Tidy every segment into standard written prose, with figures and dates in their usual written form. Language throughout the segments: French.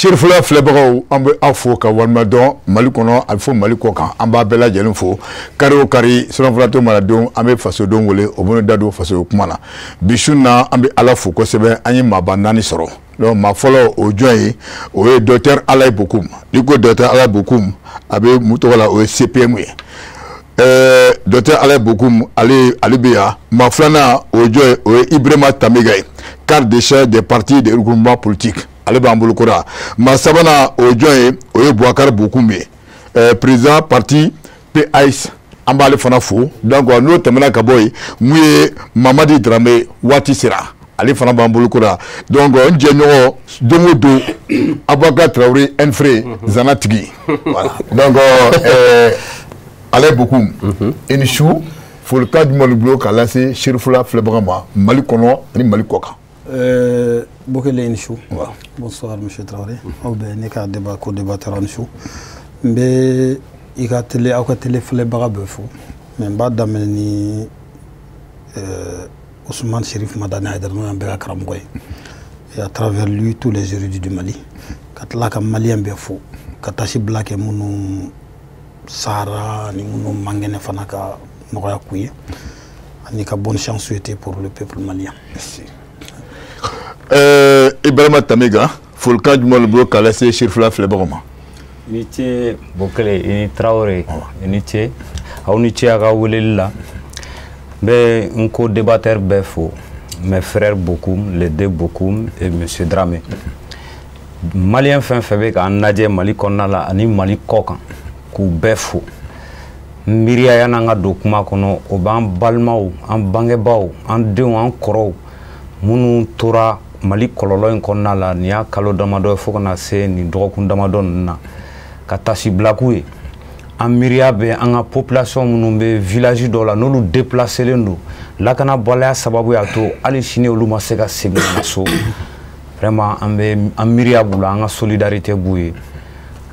Chérifula filɛbagaw an bɛ aw fo ka walima dɔn Mali kɔnɔ a bɛ fɔ Mali kɔ kan an b'a bɛɛ lajɛlen fo kari o kari Sɛbɛnfurato maradenw an bɛ fasodenw wele o bɛ da don faso kuma na bi su na an bɛ Ala fo kosɛbɛ an ye maaba 4 sɔrɔ donc maa fɔlɔ o jɔn ye o ye docteur Alayi Bokoum n'i ko docteur Alayi Bokoum a bɛ mun tɔgɔ la o ye CPM ye docteur Alayi Bokoum ale bɛ yan maa filanan o jɔn ye o ye Ibrahima Tamega ye quart de chef des partis de regroupement politique ale b'an bolo kora maa sabanan o jɔn ye o ye Boubacar Bokoum ye président parti PAS an b'ale fana fo donc n'o tɛmɛna ka bɔ yen mun ye Mamadi Dramé waati sera ale fana b'an bolo kora donc n jɛɲɔgɔn don o don Aboubacar Traoré Enfré Zanatigi voilà donc Alayi Bokoum i ni su folikan jumɛn bolo k'a lase Chérifula filɛbaga ma Mali kɔnɔ ani Mali kɔ kan. Bokele Inchou. Bonsoir monsieur Traoré. Aw bɛ ne ka débat co-débatteur Inchou. N bɛ i ka télé aw ka télé filɛbaga bɛɛ fo mais n b'a daminɛ ni Ousmane Chérif Madani Haidara n'o y'an bɛɛ ka karamɔgɔ ye et à travers lui tous les érudits du Mali ka tila ka maliyɛn bɛɛ fo ka tasi bila kɛ minnu sara ni minnu mangɛnɛ fana ka nɔgɔya k'u ye ani ka bonne chance souhaiter pour le peuple malien. Merci. Ibrahima Tamega folikan jumɛn bolo k'a lase Chérifula filɛbagaw ma. I ni ce Bokele i ni Traoré i ni ce aw ni ce a ka weleli la n bɛ n co-débatteur bɛɛ fo mes frères Bokoum les deux Bokoum et monsieur Dramé malien fɛn fɛn bɛ k'an lajɛ Mali kɔnɔna la ani Mali kɔ kan k'u bɛɛ fo n miiriya yan'an ka don kuma kɔnɔ o b'an balimaw an bangebaaw an denw an kɔrɔw minnu tora Mali kɔlɔlɔ in kɔnɔna la nin y'a kalo damadɔ ye fo kana se nin dɔgɔkun damadɔ ninnu na ka tasi bila k'u ye an miiriya bɛ an ka population minnu bɛ village dɔw la n'olu déplacelen don lakanabaliya sababu y'a to hali sini olu ma se ka segin ka na so vraiment an miiriya b'u la an ka solidarité b'u ye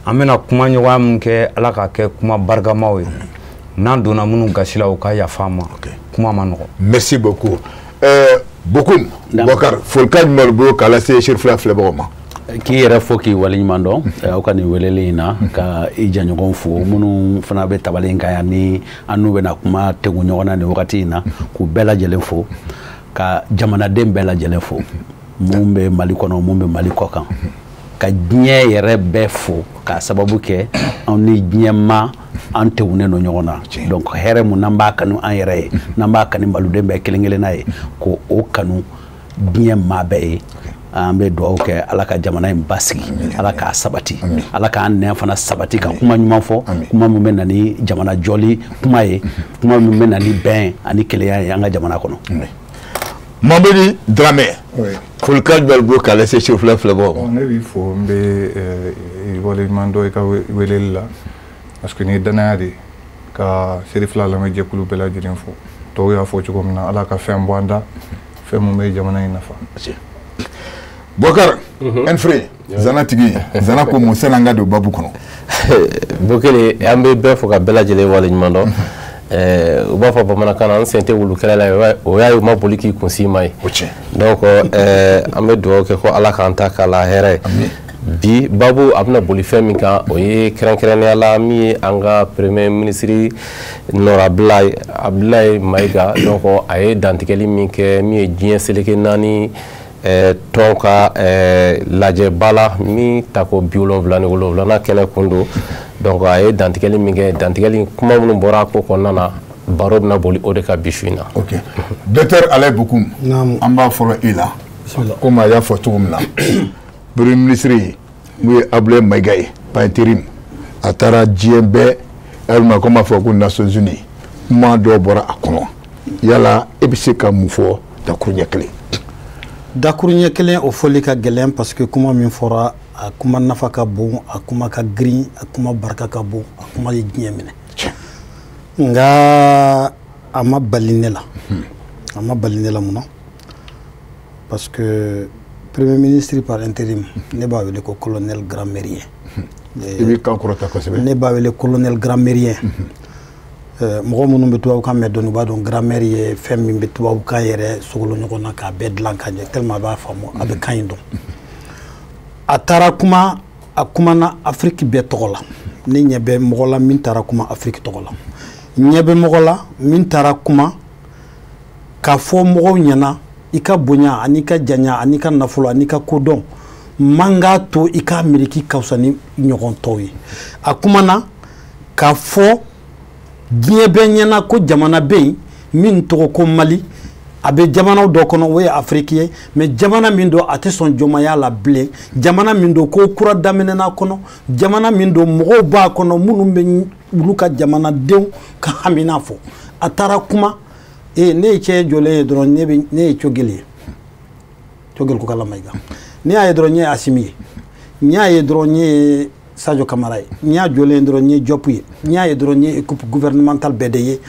an bɛna kuma ɲɔgɔnya min kɛ Ala ka kɛ kuma barikamaw ye n'an donna minnu gasi la o ka yafa an ma kuma ma nɔgɔ. Merci beaucoup. Bokoum Boubacar folikan jumɛn bolo k'a lase Chérifula filɛbagaw ma. K'i yɛrɛ fo k'i waleɲuman dɔn aw ka nin weleli in na ka i janɲɔgɔn fo minnu fana bɛ tabali in kan yan ni an n'u bɛna kuma tegu ɲɔgɔn na nin wagati in na k'u bɛɛ lajɛlen fo ka jamanaden bɛɛ lajɛlen fo mun bɛ Mali kɔnɔ mun bɛ Mali kɔ kan ka diɲɛ yɛrɛ bɛɛ fo k'a sababu kɛ anw ni diɲɛ ma an tegunen don ɲɔgɔn na donc hɛrɛ mun n'an b'a kanu an yɛrɛ ye n'an b'a kanu maliden bɛɛ kelen kelenna ye ko o kanu diɲɛ maa bɛɛ ye an bɛ dugawu kɛ Ala ka jamana in basigi Ala k'a sabati Ala k'an nɛn fana sabati ka kuma ɲuman fɔ kuma min bɛ na ni jamana jɔli kuma ye kuma min bɛ na ni bɛn ani kelenya ye an ka jamana kɔnɔ. Mamadi Dramé folikan jumɛn bolo k'a lase Chérifula filɛbagaw ma. Ne b'i fo n bɛ waleɲuman dɔn i ka weleli la parce que nin ye danaya de ye ka Chérifula lamɛnjɛkulu bɛɛ lajɛlen fo tɔw y'a fɔ cogo min na Ala ka fɛn bɔ an da fɛn mun bɛ jamana in nafa. Boubacar Enfré Zanatigi Zana ko mun sani an ka don babu kɔnɔ. Bokele an bɛ bɛɛ fo ka bɛɛ lajɛlen waleɲuman dɔn u b'a fɔ bamanankan na an sen tɛ wulu kɛlɛ la o y'a ye u ma boli k'i kunsi ma ye donc an bɛ dugawu kɛ ko Ala k'an ta k'a la hɛrɛ ye bi babu a bɛna boli fɛn min kan o ye kɛrɛnkɛrɛnnenya la min ye an ka premier ministre Nɔrɔ Abdulayi Mayiga donc a ye dantigɛli min kɛ min ye diɲɛ seleke 4 tɔn ka lajɛba la min ta ko 77 n'a kɛnɛ kun don donc a ye dantigɛli min kɛ dantigɛli kuma minnu bɔra a ko kɔnɔna na baro bɛna boli o de ka bi su in na. Ok docteur Alayi Bokoum an b'a fɔlɔ i la komi a y'a fɔ cogo min na premier ministre n'o ye Abdulayi Mayiga ye par intérim a taara diɲɛ bɛɛ yalima komi a fɔ ko Nations Unies kuma dɔw bɔra a kɔnɔ yala e bɛ se ka mun fɔ dakuru ɲɛ kelen. Dakuru ɲɛ kelen o fɔli ka gɛlɛn parce que kuma min fɔra a kuma nafa ka bon a kuma ka girin a kuma barika ka bon a kuma ye diɲɛ minɛ nka a ma bali ne la mun na parce que premier ministre par intérim ne b'a wele ko colonel grand mérien i b'i kan kɔrɔta kosɛbɛ ne b'a wele colonel grand mérien mɔgɔ minnu bɛ tubabukan mɛn dɔɔni u b'a dɔn grand-mère ye fɛn min bɛ tubabukan yɛrɛ sogolo ɲɔgɔn na k'a bɛɛ dilan ka ɲɛ tellement a b'a faamu a bɛ kan in dɔn Atarakuma akumana Afrique betola ni nyebe mogola min tarakuma Afrique togola nyebe mogola min tarakuma ka fo mogo nyana ika bonya anika janya anika nafulo anika kodon manga to ika miriki kausani nyogon toyi akumana ka fo nyebe nyana ko jamana be min to ko Mali abe jamana do kono we afrique mais jamana min do ate son jomaya la blé jamana min do ko kura damenena kono jamana min do mo ba kono munu be luka jamana dew ka hamina fo atara kuma e ne che jole dron ne chogeli chogel ko kala mayga ne ay dron ne asimi nya ye dron ne Sadio Camara nya jole dron ne jopuye nya ye dron ne équipe gouvernementale BDE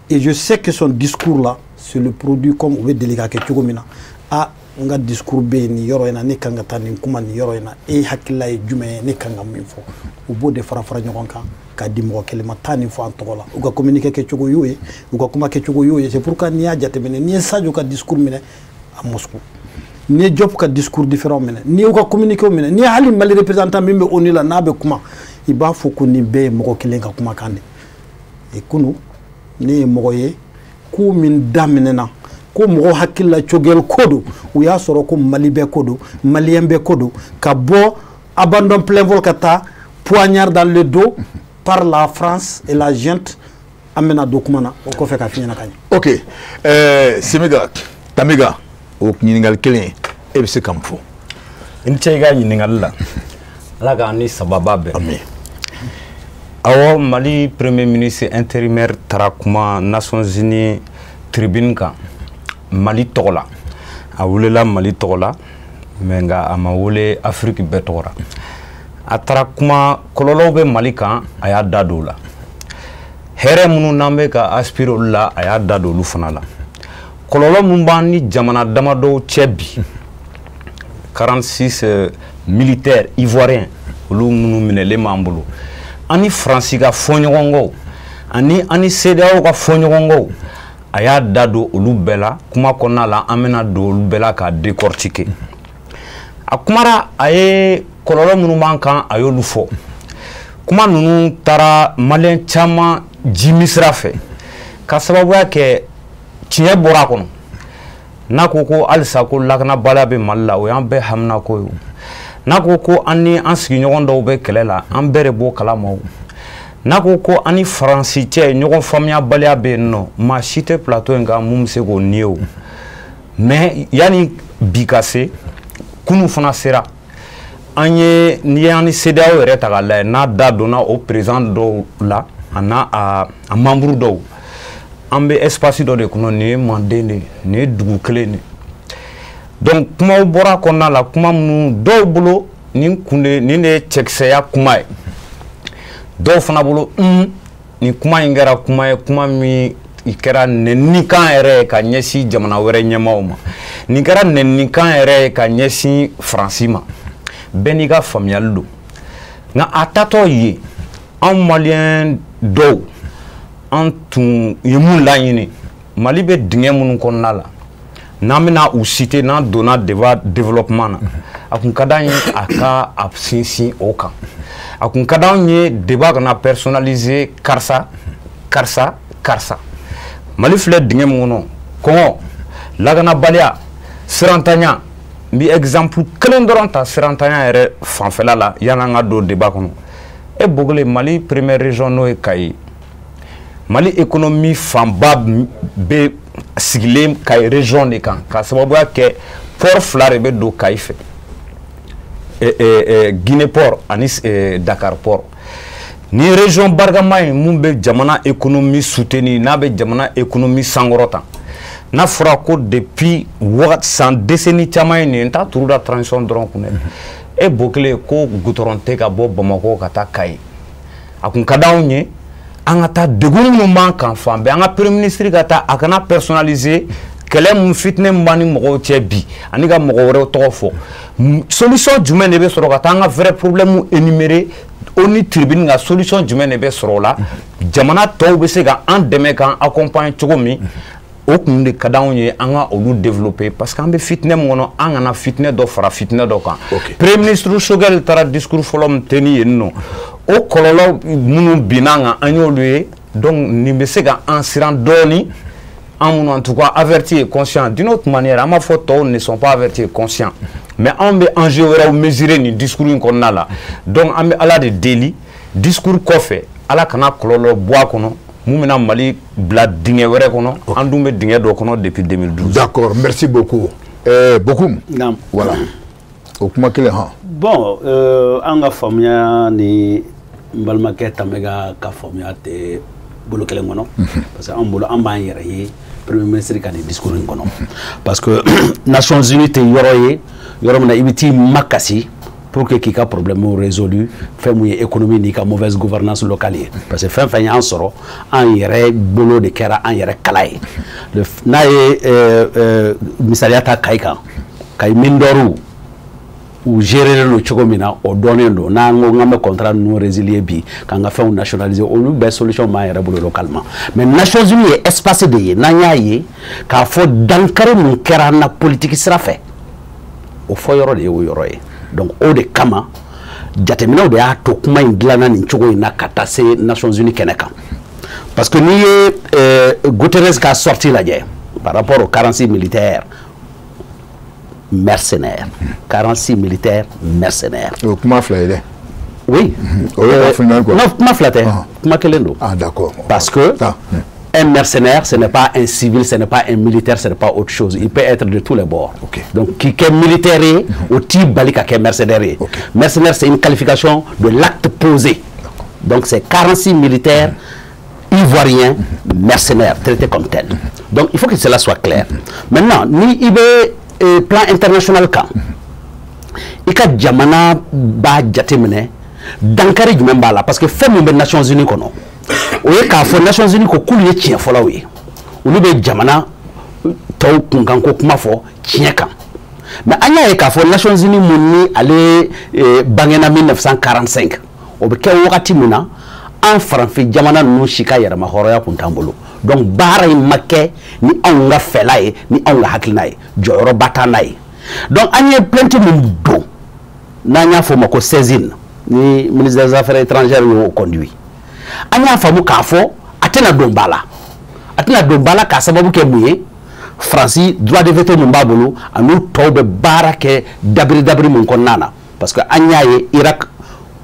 et je sais que son discours là c'est le produit comme on veut déléguer que tchogomina a nga discours be ni yoro ina ne kanga tani kuma ni yoro ina e hakilla e jume ne kanga minfo o bo de fara nyokonka ka dimo kelima tani fo antola o ga communiquer que tchogo yoye o ga kuma que tchogo yoye c'est pourquoi ni a jate mene ni Sadio ka discours mene à Moscou ni Diop ka discours différent mene ni o ga communiquer mene ni hali Mali représentant mimbe onila na be kuma iba fo ko ni be mo kelenga kuma kande e kunu ni mogoye ko min daminena ko mo hakilla chogel kodo ou ya soro ko Malibe kodo Maliembe kodo ka bo abandon plein vol kata poignard dans le dos par la France et la gente amena dokumana o ko fe ka finyana kany. OK Simiga Tamiga o nyingal kelen e be se kamfo Inchega nyingal la ga ni sababa be amen. Awo Mali premier ministre intérimaire tarakuma Nations Unies tribune kan Mali togola a wulela Mali togola menga ama wule Afrique betora a tarakuma kololo be Mali kan aya dadola here munu nambe ka aspiro la aya dadolu fana la kololo mun ban ni jamana damado chebi 46 militaires ivoiriens olu munu minele mambulu ani France ka fonyogongo ani CEDEAO ka fonyogongo aya dado olu bela kuma konna la amena do olu bela ka décortiquer akumara aye kololo munu mankan ayolu fo kuma nunu tara malien chama jimisra fe ka sababu yake tiye bora kono nakoko alisa ko lakna bala be malla o yan be hamna ko yo nakoko ani ansigi ɲɔgɔn dɔw bɛ kɛlɛ la an bɛɛ de b'o kalama nakoko ani faransi cɛ ɲɔgɔn faamuya baliya bɛ yen nɔ maa si tɛ plateau in kan mun bɛ se k'o niye o mais yani bi ka se kunu fana sera an ye n'i ye an ni CEDEAO yɛrɛ ta k'a lajɛ n'a da donna o président dɔw la a n'a a membre dɔw an bɛ espace dɔ de kɔnɔ nin ye Manden de nin ye dugu kelen de donc kuma bɔra kɔnɔna la kuma minnu dɔw bolo nin de cɛkisɛya kuma ye dɔw fana bolo nin kuma in kɛra kuma ye kuma min kɛra nɛninikan yɛrɛ ye ka ɲɛsin jamana wɛrɛ ɲɛmaaw ma nin kɛra nɛninikan yɛrɛ ye ka ɲɛsin Faransi ma bɛɛ n'i ka faamuyali don nka a tatɔ ye anw maliyɛn dɔw an tun ye mun laɲini Mali bɛ dingɛ minnu kɔnɔna la n'an bɛna u citer n'an donna développement na a kun ka d'an ye a ka a sinsin o kan a kun ka d'an ye débat kana personnaliser karisa Mali filɛ dingɛ min kɔnɔ kɔngɔ lakanabaliya sirantanya n bi exemple kelen dɔrɔn ta sirantanya yɛrɛ fanfɛla la yan'an ka don débat kɔnɔ e Bogele Mali première région n'o ye Kayi Mali économie fanba bɛ sigilen Kayi région de kan ka sababuya kɛ port fila de bɛ don Kayi fɛ Guinée port ani Dakar port ni région barikama in mun bɛ jamana économie soutenir n'a bɛ jamana économie sankɔrɔta n'a fɔra ko depuis san décennie caman ye nin t'a turu da transition dɔrɔn kun dɛ e Bokele ko goudron tɛ ka bɔ Bamako ka taa Kayi a kun ka d'anw ye an ka taa degun minnu b'an kan fan bɛɛ an ka premier ministre ka taa a kana personnaliser kɛlɛ mun fitinɛ min b'an ni mɔgɔw cɛ bi ani ka mɔgɔ wɛrɛw tɔgɔ fɔ solution jumɛn de bɛ sɔrɔ ka taa an ka vrai problème énumérer o ni tribune ka solution jumɛn de bɛ sɔrɔ o la jamana tɔw bɛ se ka an dɛmɛ k'an accompagner cogo min o kun de ka d'anw ye an ka olu développer parce que an bɛ fitinɛ min kɔnɔ an kana fitinɛ dɔ fara fitinɛ dɔ kan premier ministre Choguel taara discours fɔlɔ min tenir yen nɔ o kɔlɔlɔ minnu binna an kan an y'olu ye donc nin bɛ se ka an siran dɔɔni an minnu en tout cas avertis et conscients d'une autre manière an b'a fɔ tɔw ne sont pas avertis et conscients mais an bɛ enjeu wɛrɛw mesurer nin discours in kɔnɔna la donc an bɛ Ala de deli discours kɔfɛ Ala kana kɔlɔlɔ bɔ a kɔnɔ mun bɛna Mali bila dingɛ wɛrɛ kɔnɔ an dun bɛ dingɛ dɔ kɔnɔ depuis 2012. D'accord, merci beaucoup. Bokoum. Naam. Voilà. O kuma kelen han. Bon, an ka faamuya ni n balimakɛ Tamɛga ka faamuya tɛ bolo kelen kɔnɔ parce que an bolo an b'an yɛrɛ ye premier ministre ka nin discours in kɔnɔ parce que Nations Unies tɛ yɔrɔ ye yɔrɔ min na i bɛ t'i makasi pour que k'i ka problème résolu fɛn mun ye économie n'i ka mauvaise gouvernance locale ye parce que fɛn fɛn y'an sɔrɔ an yɛrɛ bolo de kɛra an yɛrɛ kala ye n'a ye misaliya ta Kayi kan Kayi Mindɔriw u gérer le cogo min na o dɔnnen don n'an ko k'an bɛ contrat ninnu résilier bi k'an ka fɛnw nationaliser olu bɛɛ solution b'an yɛrɛ bolo localement mais Nations Unies ye espace de ye n'an y'a ye k'a fɔ dankari mun kɛra an na politique sira fɛ o fɔ yɔrɔ de ye o yɔrɔ ye donc o de kama jateminɛw de y'a to kuma in dilanna nin cogo in na ka taa se Nations Unies kɛnɛ kan parce que n'i ye Guterres ka sortie lajɛ par rapport aux 46 militaires mercenaires 46 militaires mercenaires. O kuma fila ye dɛ. Oui. Non, kuma fila tɛ kuma kelen don. Ah d'accord. Parce que un mercenaire, ce n'est pas un civil, ce n'est pas un militaire, ce n'est pas autre chose. Il peut être de tous les bords. Okay. Donc, qui est militaire ou qui balika qui est mercenaire. Okay. Mercenaire, c'est une qualification de l'acte posé. Donc, c'est 46 militaires ivoiriens mercenaires, traités comme tels. Donc, il faut que cela soit clair. Maintenant, ni il y plan international quand il y a jamana ba jatemene dankari jumɛn b'a la parce que fɛn min bɛ Nations Unies kɔnɔ o ye k'a fɔ Nations Unies ko k'olu ye tiɲɛ fɔlaw ye olu bɛ jamana tɔw kunkan ko kuma fɔ tiɲɛ kan mais an y'a ye k'a fɔ Nations Unies mun ni ale bangena 1945 o bɛ kɛ wagati min na an farafin jamana ninnu si ka yɛrɛma hɔrɔnya kun t'an bolo donc baara in ma kɛ ni anw ka fɛla ye ni anw ka hakilina ye jɔyɔrɔba t'an na ye donc an ye plainte min don n'an y'a fɔ o ma ko saisine ni ministre des affaires étrangères y'o conduit an y'a faamu k'a fɔ a tɛna don ba la k'a sababu kɛ mun ye Faransi droit de veto mun b'a bolo ani tɔw bɛ baara kɛ dabiri mun kɔnɔna na parce que an y'a ye Irak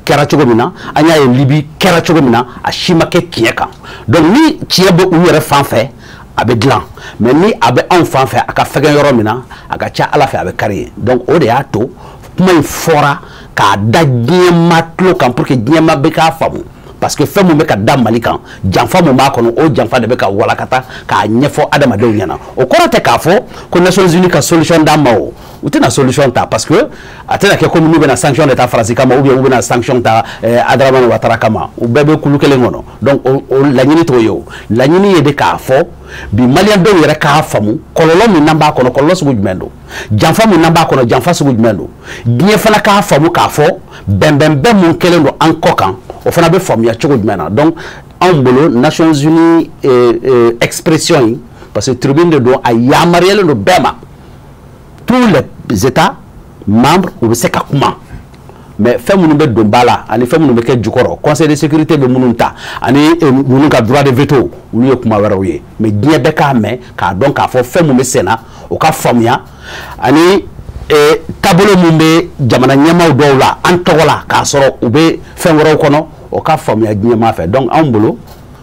kɛra cogo min na an y'a ye Libi kɛra cogo min na a si ma kɛ tiɲɛ kan donc ni tiɲɛ bɛ u yɛrɛ fan fɛ a bɛ dilan mais ni a bɛ anw fan fɛ a ka fɛgɛn yɔrɔ min na a ka ca Ala fɛ a bɛ kari ye donc o de y'a to kuma in fɔra k'a da diɲɛma tulo kan pour que diɲɛma bɛ k'a faamu parce que fɛn mun bɛ ka da Mali kan janfa mun b'a kɔnɔ o janfa de bɛ ka walakata k'a ɲɛfɔ adamadenw ɲɛna o kɔrɔ tɛ k'a fɔ ko Nations Unies ka solution d'an ma o u tɛna solution ta parce que a tɛna kɛ comme n'u bɛna sanction de ta Faransi kama ou bien u bɛna sanction ta Adramane Ouattara kama u bɛɛ bɛ kulu kelen kɔnɔ donc o laɲini t'o ye o laɲini ye de k'a fɔ bi maliyɛn dɔw yɛrɛ k'a faamu kɔlɔlɔ min n'an b'a kɔnɔ kɔlɔlɔ sugu jumɛn don janfa min n'an b'a kɔnɔ janfa sugu jumɛn don diɲɛ fana k'a faamu k'a fɔ bɛnbɛnbɛn mun kɛlen don an kɔ kan o fana bɛ faamuya cogo jumɛn na donc anw bolo Nations Unies expression yi parce que tribune de don a yamaruyalen don bɛɛ ma tous les États membres u bɛ se ka kuma mais fɛn minnu bɛ don ba la ani fɛn minnu bɛ kɛ jukɔrɔ conseil de sécurité bɛ minnu ta ani minnu ka droit de veto olu ye kuma wɛrɛw ye mais diɲɛ bɛɛ k'a mɛn k'a dɔn k'a fɔ fɛn mun bɛ sen na o ka faamuya ani taabolo mun bɛ jamana ɲɛmaaw dɔw la an tɔgɔ la k'a sɔrɔ u bɛ fɛn wɛrɛw kɔnɔ o ka faamuya diɲɛma fɛ donc anw bolo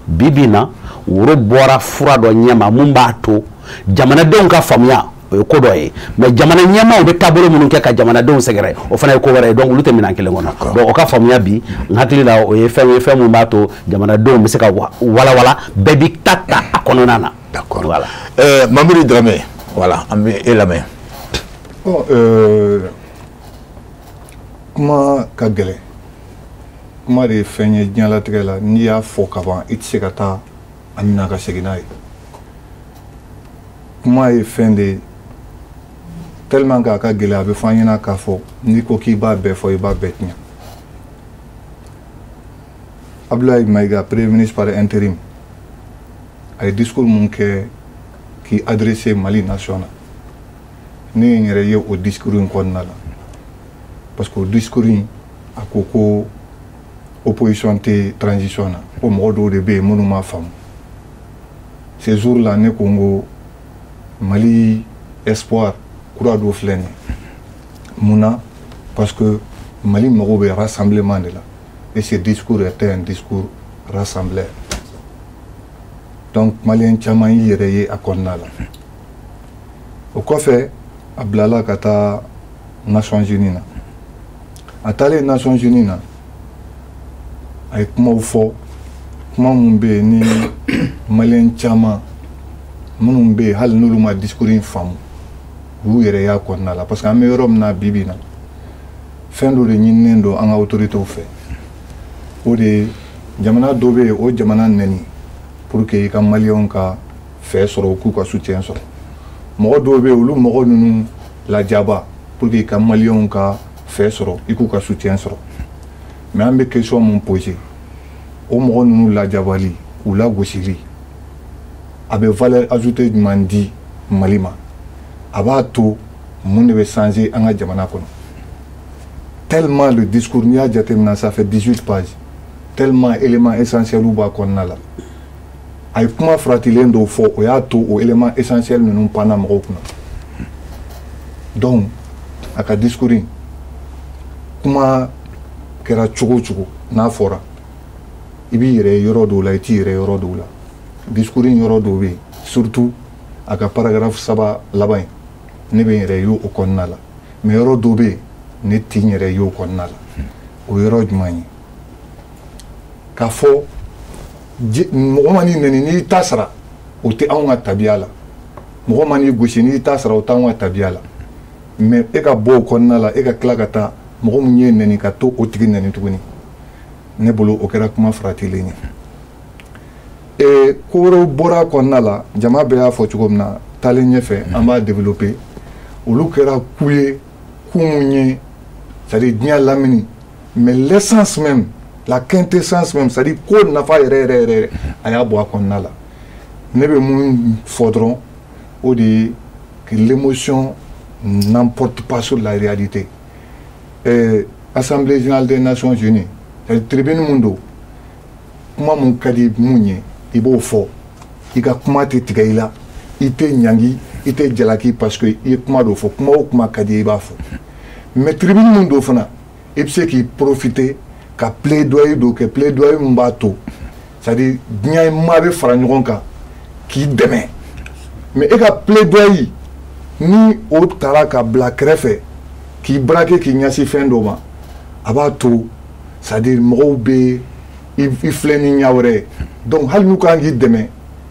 bi bi in na woro bɔra fura dɔ ɲɛma mun b'a to jamanadenw ka faamuya o ye ko dɔ ye mais jamana ɲɛmaaw bɛ taabolo minnu kɛ ka jamanadenw sɛgɛrɛ o fana ye ko wɛrɛ ye donc olu tɛ minɛn kelen kɔnɔ donc o ka faamuya bi n hakili la o ye fɛn ye fɛn mun b'a to jamanadenw bɛ se ka walawala bɛɛ bi ta a kɔnɔna na. D'accord. Voilà. Mamadi Dramé voilà an bɛ e lamɛn. Kuma ka gɛlɛn kuma de ye fɛn ye diɲɛlatigɛ la n'i y'a fɔ ka ban i tɛ se ka taa a minɛ ka segin n'a ye kuma ye fɛn de ye tellement que a ka gɛlɛn a bɛ fɔ an ɲɛna k'a fɔ n'i ko k'i b'a bɛɛ fɔ i b'a bɛɛ tiɲɛ Abdoulaye Maïga premier ministre par intérim a ye discours mun kɛ qui adressait Mali national ne yɛrɛ ye o discours in kɔnɔna la parce que o discours in a ko opposition tɛ transition na ko mɔgɔ dɔw de bɛ yen minnu ma faamu ces jours là ne ko n ko Mali espoir kura dɔ filɛ nin ye mun na parce que Mali mago bɛ rassemblement de la et ce discours était un discours rassembleur donc malien caman y'i yɛrɛ ye a kɔnɔna la o kɔfɛ a bilala ka taa Nations Unies na a taalen Nations Unies na a ye kumaw fɔ kuma minnu bɛ yen ni malien caman minnu bɛ yen hali n'olu ma discours in faamu u y'u yɛrɛ y'a kɔnɔna la parce que an bɛ yɔrɔ min na bi bi in na fɛn dɔ de ɲininen don an ka autorités fɛ o de jamana dɔ bɛ yen o jamana nɛni pour que i ka maliyɛnw ka fɛ sɔrɔ u k'u ka soutien sɔrɔ mɔgɔ dɔw bɛ yen olu mɔgɔ ninnu lajaba pour que i ka maliyɛnw ka fɛ sɔrɔ i k'u ka soutien sɔrɔ mais an bɛ question mun poser o mɔgɔ ninnu lajabali u lagosili a bɛ valeur ajoutée jumɛn di Mali ma a b'a to mun de bɛ changer an ka jamana kɔnɔ tellement le discours n'i y'a jateminɛ ça fait 18 pages tellement éléments essentiels b'a kɔnɔna la a ye kuma faratilen dɔw fɔ o y'a to o éléments essentiels ninnu panna mɔgɔw kunna donc a ka discours in kuma kɛra cogo o cogo n'a fɔra i b'i yɛrɛ yɔrɔ dɔw la i t'i yɛrɛ yɔrɔ dɔw la discours in yɔrɔ dɔw bɛ yen surtout a ka paragraphe 3 laban in ne bɛ n yɛrɛ ye o kɔnɔna la mais yɔrɔ dɔw bɛ yen ne t'i n yɛrɛ ye o kɔnɔna la o yɔrɔ jumɛn ye k'a fɔ mɔgɔ ma n'i nɛni n'i ta sara o tɛ anw ka tabiya la mɔgɔ ma n'i gosi n'i ta sara o t'anw ka tabiya la mais e ka bɔ o kɔnɔna la e ka tila ka taa mɔgɔ min ye nɛni ka to o tigi nɛni tuguni ne bolo o kɛra kuma faratilen ye ko wɛrɛw bɔra a kɔnɔna la jama bɛɛ y'a fɔ cogo min na taalen ɲɛfɛ an b'a développer olu kɛra ku ye ku mun ye c'est à dire diɲɛ lamini mais l'essence même la quintessence même c'est à dire ko nafa yɛrɛ yɛrɛ yɛrɛ a y'a bɔ a kɔnɔna la ne bɛ mun fɔ dɔrɔn o de ye que l'émotion n'emporte pas sur la réalité Assemblée générale des Nations Unies tribune mun don kuma mun ka di mun ye i b'o fɔ i ka kuma tɛ tigɛ i la i tɛ ɲangi i tɛ jalaki parce que i ye kuma dɔ fɔ kuma o kuma ka di i b'a fɔ mais tribune mun don fana i bɛ se k'i profiter ka plaidoyer dɔ kɛ plaidoyer mun b'a to c'est à dire diɲɛ maa bɛ fara ɲɔgɔn kan k'i dɛmɛ mais e ka plaidoyer ni o taara ka bila kɛrɛfɛ k'i braquer k'i ɲɛsin fɛn dɔ ma a b'a to c'est à dire mɔgɔw bɛ i filɛ ni ɲɛ wɛrɛ ye donc hali n'u kan k'i dɛmɛ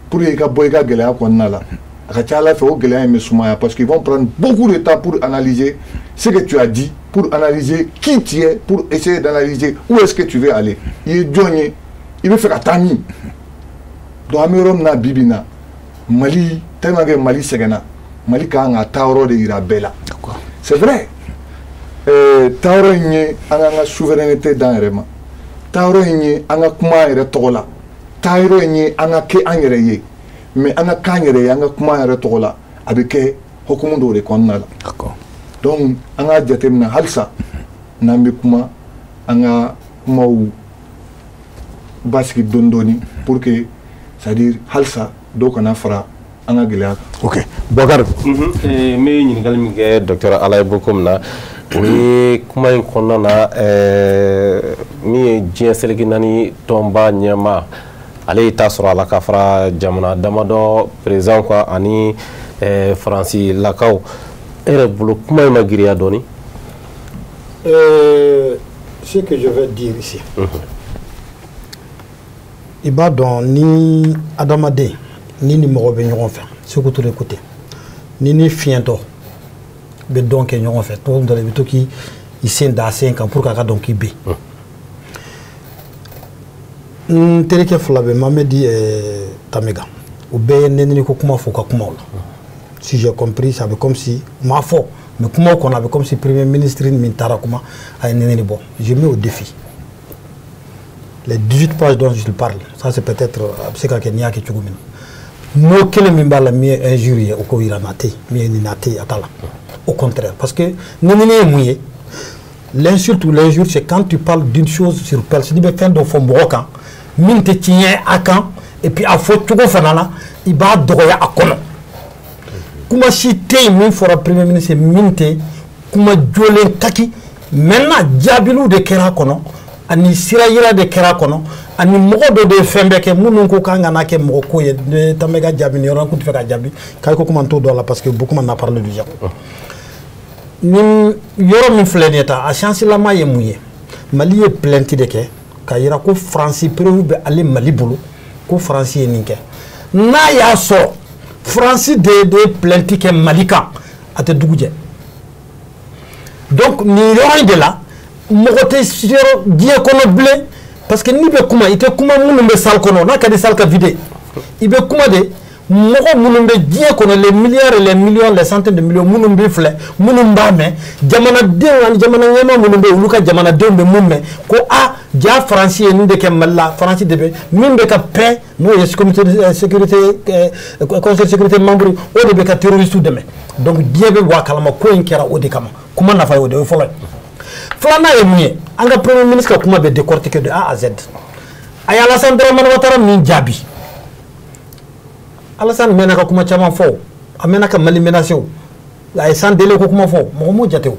pour que i ka bɔ i ka gɛlɛya kɔnɔna la a ka ca ala fɛ o gɛlɛya in bɛ sumaya parce qu'ils vont prendre beaucoup de temps pour analyser ce que tu as dit pour analyser qui tu es pour essayer d'analyser où est-ce que tu veux aller i ye jɔn ye i bɛ fɛ ka taa min donc an bɛ yɔrɔ min na bi bi in na Mali tellement que Mali sɛgɛnna Mali kan ka taa yɔrɔ de yira bɛɛ la c'est vrai taa yɔrɔ in ye an k'an ka souveraineté d'an yɛrɛ ma taa yɔrɔ in ye an ka kuma an yɛrɛ tɔgɔ la taa yɔrɔ in ye an ka kɛ an yɛrɛ ye mais an ka k'an yɛrɛ ye an ka kuma an yɛrɛ tɔgɔ la a bɛ kɛ hukumu dɔw de kɔnɔna la donc an ka jateminɛ halisa n'an bɛ kuma an ka kumaw basigi dɔɔni dɔɔni pour que c'est à dire halisa dɔw kana fara an ka gɛlɛya kan. ok Boubacar. n bɛ ɲininkali min kɛ docteur Alaye Bokoum na o ye kuma in kɔnɔna na min ye diɲɛ seleke naani tɔnba ɲɛmaa ale y'i ta sɔrɔ a la ka fara jamana damadɔ président kan ani faransi lakaw e yɛrɛ bolo kuma in ma giriya dɔɔni. Ce que je vais dire ici i b'a dɔn ni adamaden ni ni mɔgɔ bɛ ɲɔgɔn fɛ seko to de côté ni ni fiɲɛtɔ bɛ dɔn kɛ ɲɔgɔn fɛ tɔgɔ dɔ la i bɛ to k'i sen da sen kan pour que a ka dɔn k'i bɛ n terikɛ fila bɛ Mamadi Tamega o bɛɛ ye nɛnini ko kuma fɔ u ka kumaw la si j'ai compris ça fait comme si m'a fɔ mais kumaw kɔnɔ a bɛ comme si premier ministre min taara kuma a ye nɛnini bɔ je mets au défi les 18 pages dont je parle ça c'est peut-être a bɛ se ka kɛ n'i y'a kɛ cogo min na no kele min b'a la min ye injure ye o ko yira na tɛ min ye nin na tɛ a t'a la au contraire parce que nenini ye mun ye l'insulte ou l'injure c'est quand tu parles d'une chose sur personne n'i bɛ fɛn dɔ fɔ mɔgɔ kan min tɛ tiɲɛ a kan et puis a fɔ cogo fana la i b'a dɔgɔya a kɔnɔ kuma si tɛ yen min fɔra premier ministre min tɛ kuma jolen kaki maintenant jaabiluw de kɛra a kɔnɔ ani sira yira de kɛra a kɔnɔ ani mɔgɔ dɔ de ye fɛn bɛɛ kɛ minnu ko k'an kana kɛ mɔgɔ ko ye ne t'an bɛ ka jaabi nin yɔrɔ la k'u tɛ fɛ ka jaabi k'a ko kuma n t'o dɔn a la parce que beaucoup m'en a parlé déjà nin yɔrɔ min filɛ nin ye tan a chance lama ye mun ye Mali ye plainte de kɛ k'a yira ko Faransi preuve bɛ ale Mali bolo ko Faransi ye nin kɛ n'a y'a sɔrɔ Faransi de ye plainte kɛ Mali kan a tɛ dugu jɛ donc nin yɔrɔ in de la mɔgɔ tɛ yɔrɔ diɲɛ kɔnɔ bilen parce que n'i bɛ kuma i tɛ kuma minnu bɛ salle kɔnɔ n'a ka di salle ka vide i bɛ kuma de mɔgɔ minnu bɛ diɲɛ kɔnɔ les milliards et les millions les centaines de millions minnu bɛ filɛ minnu b'a mɛn jamanadenw ani jamana ɲɛmaa minnu bɛ yen olu ka jamanadenw bɛ mun mɛn ko a ja Faransi ye nin de kɛ Mali la Faransi de bɛ min bɛ ka paix n'o ye comité de sécurité conseil de sécurité membre o de bɛ ka terroristes dɛmɛ donc diɲɛ bɛ bɔ a kalama ko in kɛra o de kama kuma nafa ye o de ye fɔlɔ ye filanan ye mun ye an ka premier ministre ka kuma bɛ décortiquer de A à Z a ye Alassane Dramane Ouattara min jaabi Alassane mɛnna ka kuma caman fɔ a mɛnna ka Mali menacer o a ye sans délai ko kuma fɔ mɔgɔ m'o jate o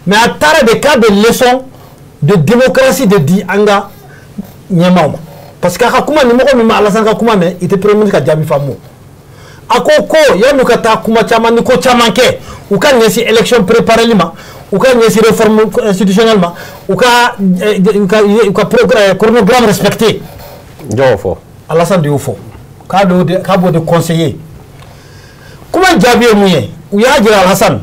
mais a taara de k'a bɛ leçon de démocratie de di an ka ɲɛmaaw ma parce que a ka kuma ni mɔgɔ min ma Alassane ka kuma mɛn i tɛ premier ministre ka jaabi faamu a ko yan'u ka taa kuma caman ni ko caman kɛ u ka ɲɛsin élection prépareli ma u ka ɲɛsin réforme institutionnelle ma u ka chronogramme respecté jɔn fɔ Alassane de y'o fɔ k'a b'o de conseiller kuma jaabi ye mun ye u y'a jira Alassane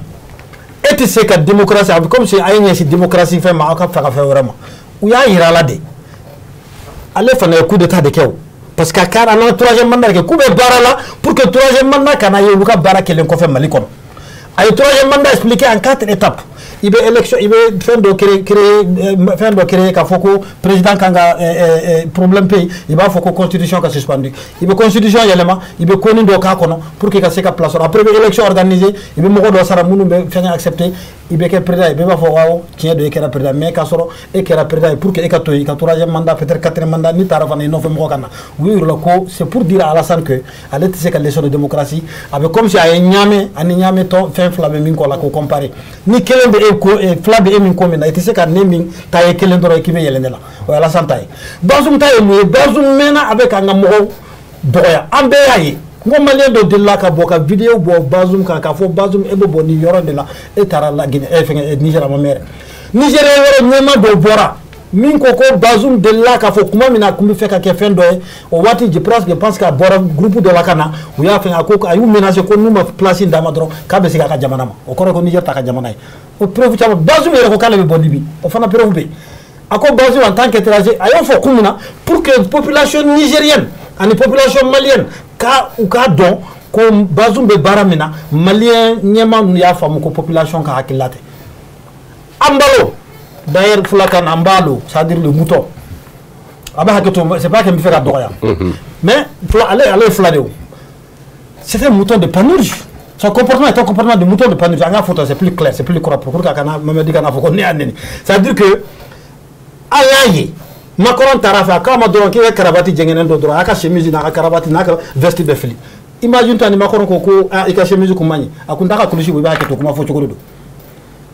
e tɛ se ka démocratie a bɛ comme si a ye ɲɛsin démocratie fɛn ma aw ka fɛ ka fɛn wɛrɛ ma u y'a yira a la de ale fana ye coup d'état de kɛ o parce que a kɛra an ka troisième mandat kɛ k'u bɛ baara la pour que troisième mandat kana ye olu ka baara kelen kɔfɛ Mali kɔnɔ a ye troisième mandat expliqué en 4 étapes i bɛ élection i bɛ fɛn dɔ créer k'a fɔ ko président kan ka problème pe i b'a fɔ ko constitution ka suspendu i bɛ constitution yɛlɛma i bɛ koni dɔ k'a kɔnɔ pour que i ka se ka place sɔrɔ après i bɛ élection organiser i bɛ mɔgɔ dɔ sara minnu bɛ fɛn accepter i bɛ kɛ président ye bɛɛ b'a fɔ awɔ tiɲɛ don e kɛra président mais k'a sɔrɔ e kɛra président ye pour que e ka to yen i ka troisième mandat peut-être quatrième mandat n'i taara fana i nɔfɛ mɔgɔ ka na u y'u yirala ko c'est pour dire à Alassane que ale tɛ se ka leçon de démocratie a bɛ comme si a ye Ɲame ani Ɲame tɔ fɛn fila bɛ min kɔ la k'o comparer ni kelen bɛ fila bɛ e min ko min na i tɛ se ka ne min ta ye kelen dɔrɔn k'i bɛ yɛlɛ ne la o ye Alassane ta ye Bazoum ta ye mun ye Bazoum mɛnna a bɛ k'an ka mɔgɔw dɔgɔya an bɛɛ y'a ye n ko maliyɛn dɔ delila ka bɔ ka vidéo bɔ Bazoum kan k'a fɔ Bazoum e bɛ bɔ nin yɔrɔ de la e taara la Guinée fɛngɛ Niger a ma mɛn Nigérien yɔrɔ ɲɛmaa dɔ bɔra min ko ko Bazoum delila k'a fɔ kuma min na kun bɛ fɛ ka kɛ fɛn dɔ ye o waati je pense que a bɔra groupe dɔ la ka na u y'a fɛngɛ a ko a y'u menacer ko n'u ma place d'a ma dɔrɔn k'a bɛ segin a ka jamana ma o kɔrɔ ko Niger t'a ka jamana ye o preuve caman Bazoum yɛrɛ ko k'ale bɛ bɔ Libi o fana preuve bɛ yen a ko Bazoum en tant qu'étranger a y'o fɔ kun min na pour que population nigérienne ani population malienne u k'a dɔn ko Bazoum bɛ baara min na maliyɛn ɲɛmaa ninnu y'a faamu ko population ka hakilila tɛ an balo d'ailleurs fulakan an balo c'est-à-dire le mouton a bɛ hakɛ to c'est pas que n bɛ fɛ ka dɔgɔya mais ale ye fila de ye c'est un mouton de Panurge son comportement est un comportement de mouton de Panurge an ka fɔ c'est plus clair c'est plus propre pour que Mamadi kana fɔ ko ne y'a nɛni c'est-à-dire que a y'a ye Macron taara fɛ a k'a ma dɔrɔn k'i ka karavati jɛngɛnen dɔ dɔrɔn a ka chemise n'a ka karavati n'a ka veste bɛɛ fili imagine toi ni Macron ko i ka chemise kun man ɲi a kun t'a ka kulusi bɔ i b'a kɛ to kuma fɔ cogo de don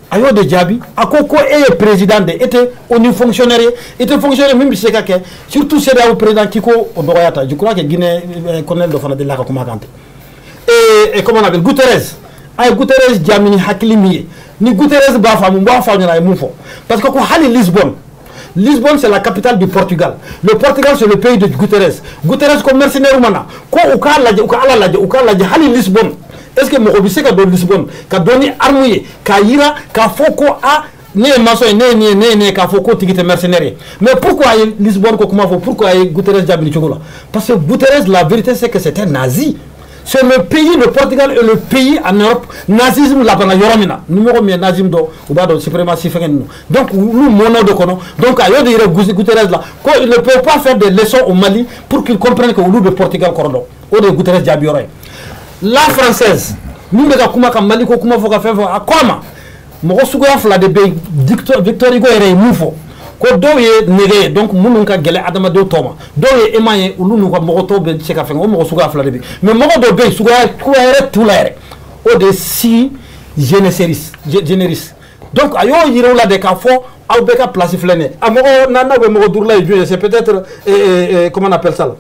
a y'o de jaabi a ko e ye président de e tɛ ONU fonctionnaire ye i tɛ fonctionnaire min bɛ se ka kɛ surtout CEDEAO président k'i ko o dɔgɔya ta je crois que Guinée colonel dɔ fana delila ka kuma kan ten comment on appelle Guterres a ye Guterres jaabi ni hakili min ye ni Guterres b'a faamu n b'a fɔ aw ɲɛna a ye mun fɔ parce que ko hali Lisbonne, c'est la capitale du Portugal. Le Portugal, c'est le pays de Guterres. Guterres, comme mercenaire, ko u k'a lajɛ hali Lisbonne. Est-ce que mɔgɔ bɛ se ka don Lisbonne ka dɔn ni arme ye k'a yira k'a fɔ ko ne ye maçon ye ne ye nin ye k'a fɔ ko tigi tɛ mercenaire ye mais pourquoi a ye Lisbonne ko kuma fɔ pourquoi a ye Guterres jaabi nin cogo la parce que Guterres la vérité c'est que c'est un nazi. C'est le pays, le Portugal est le pays en Europe, nazisme là pendant yoromina. Numéro mi nazisme do ou ba do suprématie fengen. Donc nous mono de kono. Donc ayo de Guterres là, il ne peut pas faire des leçons au Mali pour qu'ils comprennent que nous le Portugal corridor. o de Guterres jaabi yɔrɔ ye la française min bɛ ka kuma ka Mali ko kuma fɔ ka fɛn fɔ a ko a ma mɔgɔ suguya fila de bɛ yen Victor Hugo yɛrɛ ye mun fɔ ko dɔw ye nege ye donc minnu ka gɛlɛn adamadenw tɔ ma dɔw ye aimant ye olu n'u ka mɔgɔ tɔw bɛ se ka fɛn o mɔgɔ suguya fila de bɛ yen mais mɔgɔ dɔw bɛ yen suguya yɛrɛ t'u la yɛrɛ o de si généris donc a y'o yiriw la de k'a fɔ aw bɛɛ ka place filɛ nin ye a mɔgɔ n'aw bɛ mɔgɔ duuru la ye jumɛn ye c'est peut-être comment on appelle ça là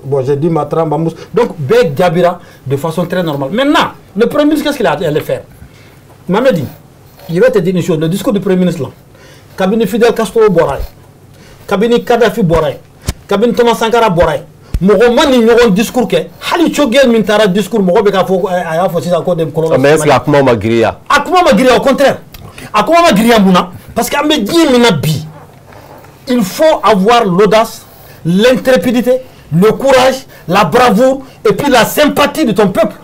bon j'ai dit ma trambamous donc bɛɛ jaabira de façon très normale maintenant le premier ministre qu'est-ce qu'il allait faire Mamadi je vais te dire une chose le discours du premier ministre là kabini Fidel Castro bɔra ye kabini Kadhafi bɔra ye kabini Thomas Sankara bɔra ye mɔgɔ ma ni ɲɔgɔn discours kɛ hali Choguel min taara discours mɔgɔ bɛ k'a fɔ a y'a fɔ sisan ko de kɔlɔlɔ mais est-ce que a kuma ma giriya a kuma ma giriya au contraire a kuma ma giriya mun na parce que an bɛ diɲɛ min na bi il faut avoir l'audace l'intrépidité le courage la bravoure et puis la sympathie de ton peuple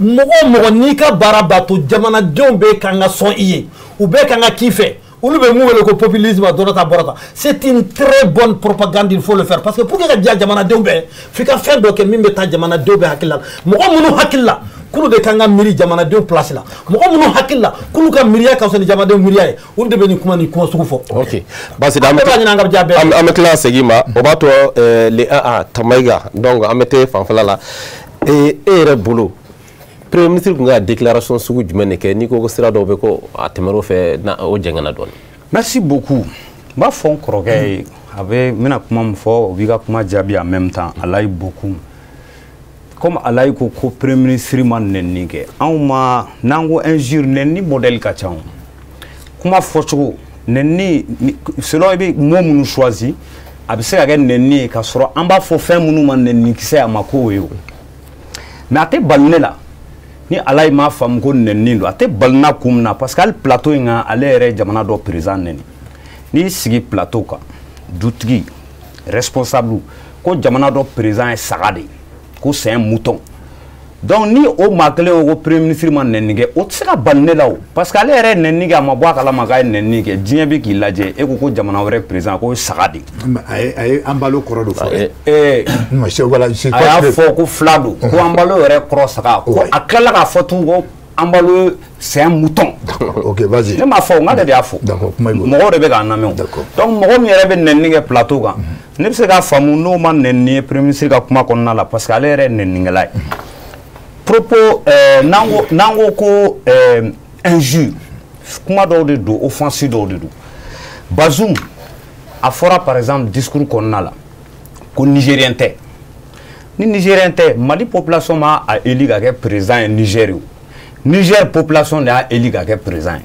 mɔgɔ o mɔgɔ n'i ka baara b'a to jamanadenw bɛ kan ka sɔn i ye u bɛ kan ka k'i fɛ olu bɛ mun wele ko populisme a donna ta bɔra ta c'est une très bonne propagande il faut le faire parce que pour que ka diya jamanadenw bɛɛ f'i ka fɛn dɔ kɛ min bɛ taa jamanadenw bɛɛ hakili la mɔgɔ minnu hakili la k'olu de kan ka miiri jamanadenw place la mɔgɔ minnu hakili la k'olu ka miiriya ka fisa ni jamanadenw miiriya ye olu de bɛ nin kuma sugu fɔ. ok basi an bɛ tila segin ma o b'a to le Tamayiga donc an bɛ te fanfɛla la e yɛrɛ bolo premier ministre tun ka déclaration sugu jumɛn de kɛ n'i ko ko sira dɔw bɛ ko a tɛmɛr'o fɛ o jɛngɛnna dɔɔni. merci beaucoup n b'a fɔ n kɔrɔkɛ ye a bɛ n bɛna kuma min fɔ o b'i ka kuma jaabi en même temps Alayi beaucoup comme Alayi ko ko premier ministre ma nɛnni kɛ anw ma n'an ko injure nɛnni modèle ka ca kuma fɔcogo nɛnni selon i bɛ mot minnu choisi a bɛ se ka kɛ nɛnni ye k'a sɔrɔ an b'a fɔ fɛn minnu ma nɛnni kisɛ a ma k'o ye o mais a tɛ bali ne la. Ni Alayi m'a faamu ko nɛnni don a tɛ bali na kun min na parce que hali plateau in kan ale yɛrɛ jamana dɔ président nɛni n'i sigi plateau kan dutigi responsable ko jamana dɔ président ye saga de ko c'est un mouton donc ni o maa kelen ko premier ministre ma nɛnni kɛ o tɛ se ka bali ne la o parce que ale yɛrɛ ye nɛnni kɛ a ma bɔ a kalama k'a ye nɛnni kɛ diɲɛ bɛ k'i lajɛ e ko jamana wɛrɛ président ko saga de. a ye an balo kɔrɔ dɔ fɔ. a y'a fɔ ko fila don ko an balo yɛrɛ kɔrɔ saga ko a tilala k'a fɔ tun ko an balo c'est un mouton. ok vas-y. ne m'a fɔ n k'ale de y'a fɔ. mɔgɔw de bɛ k'a lamɛn o. donc mɔgɔ min yɛrɛ bɛ nɛnni kɛ plateau kan ne bɛ se k'a faamu n'o ma nɛnni ye premier ministre ka kuma kɔnɔna la parce que ale yɛrɛ ye nɛnnikɛla ye. propos n'an ko ko injure kuma dɔw de don offensive dɔw de don Bazoum a fɔra par exemple discours kɔnɔna la ko nigérien tɛ ni nigérien tɛ Mali population ma a élu ka kɛ président ye Niger o Niger population de y'a élu ka kɛ président ye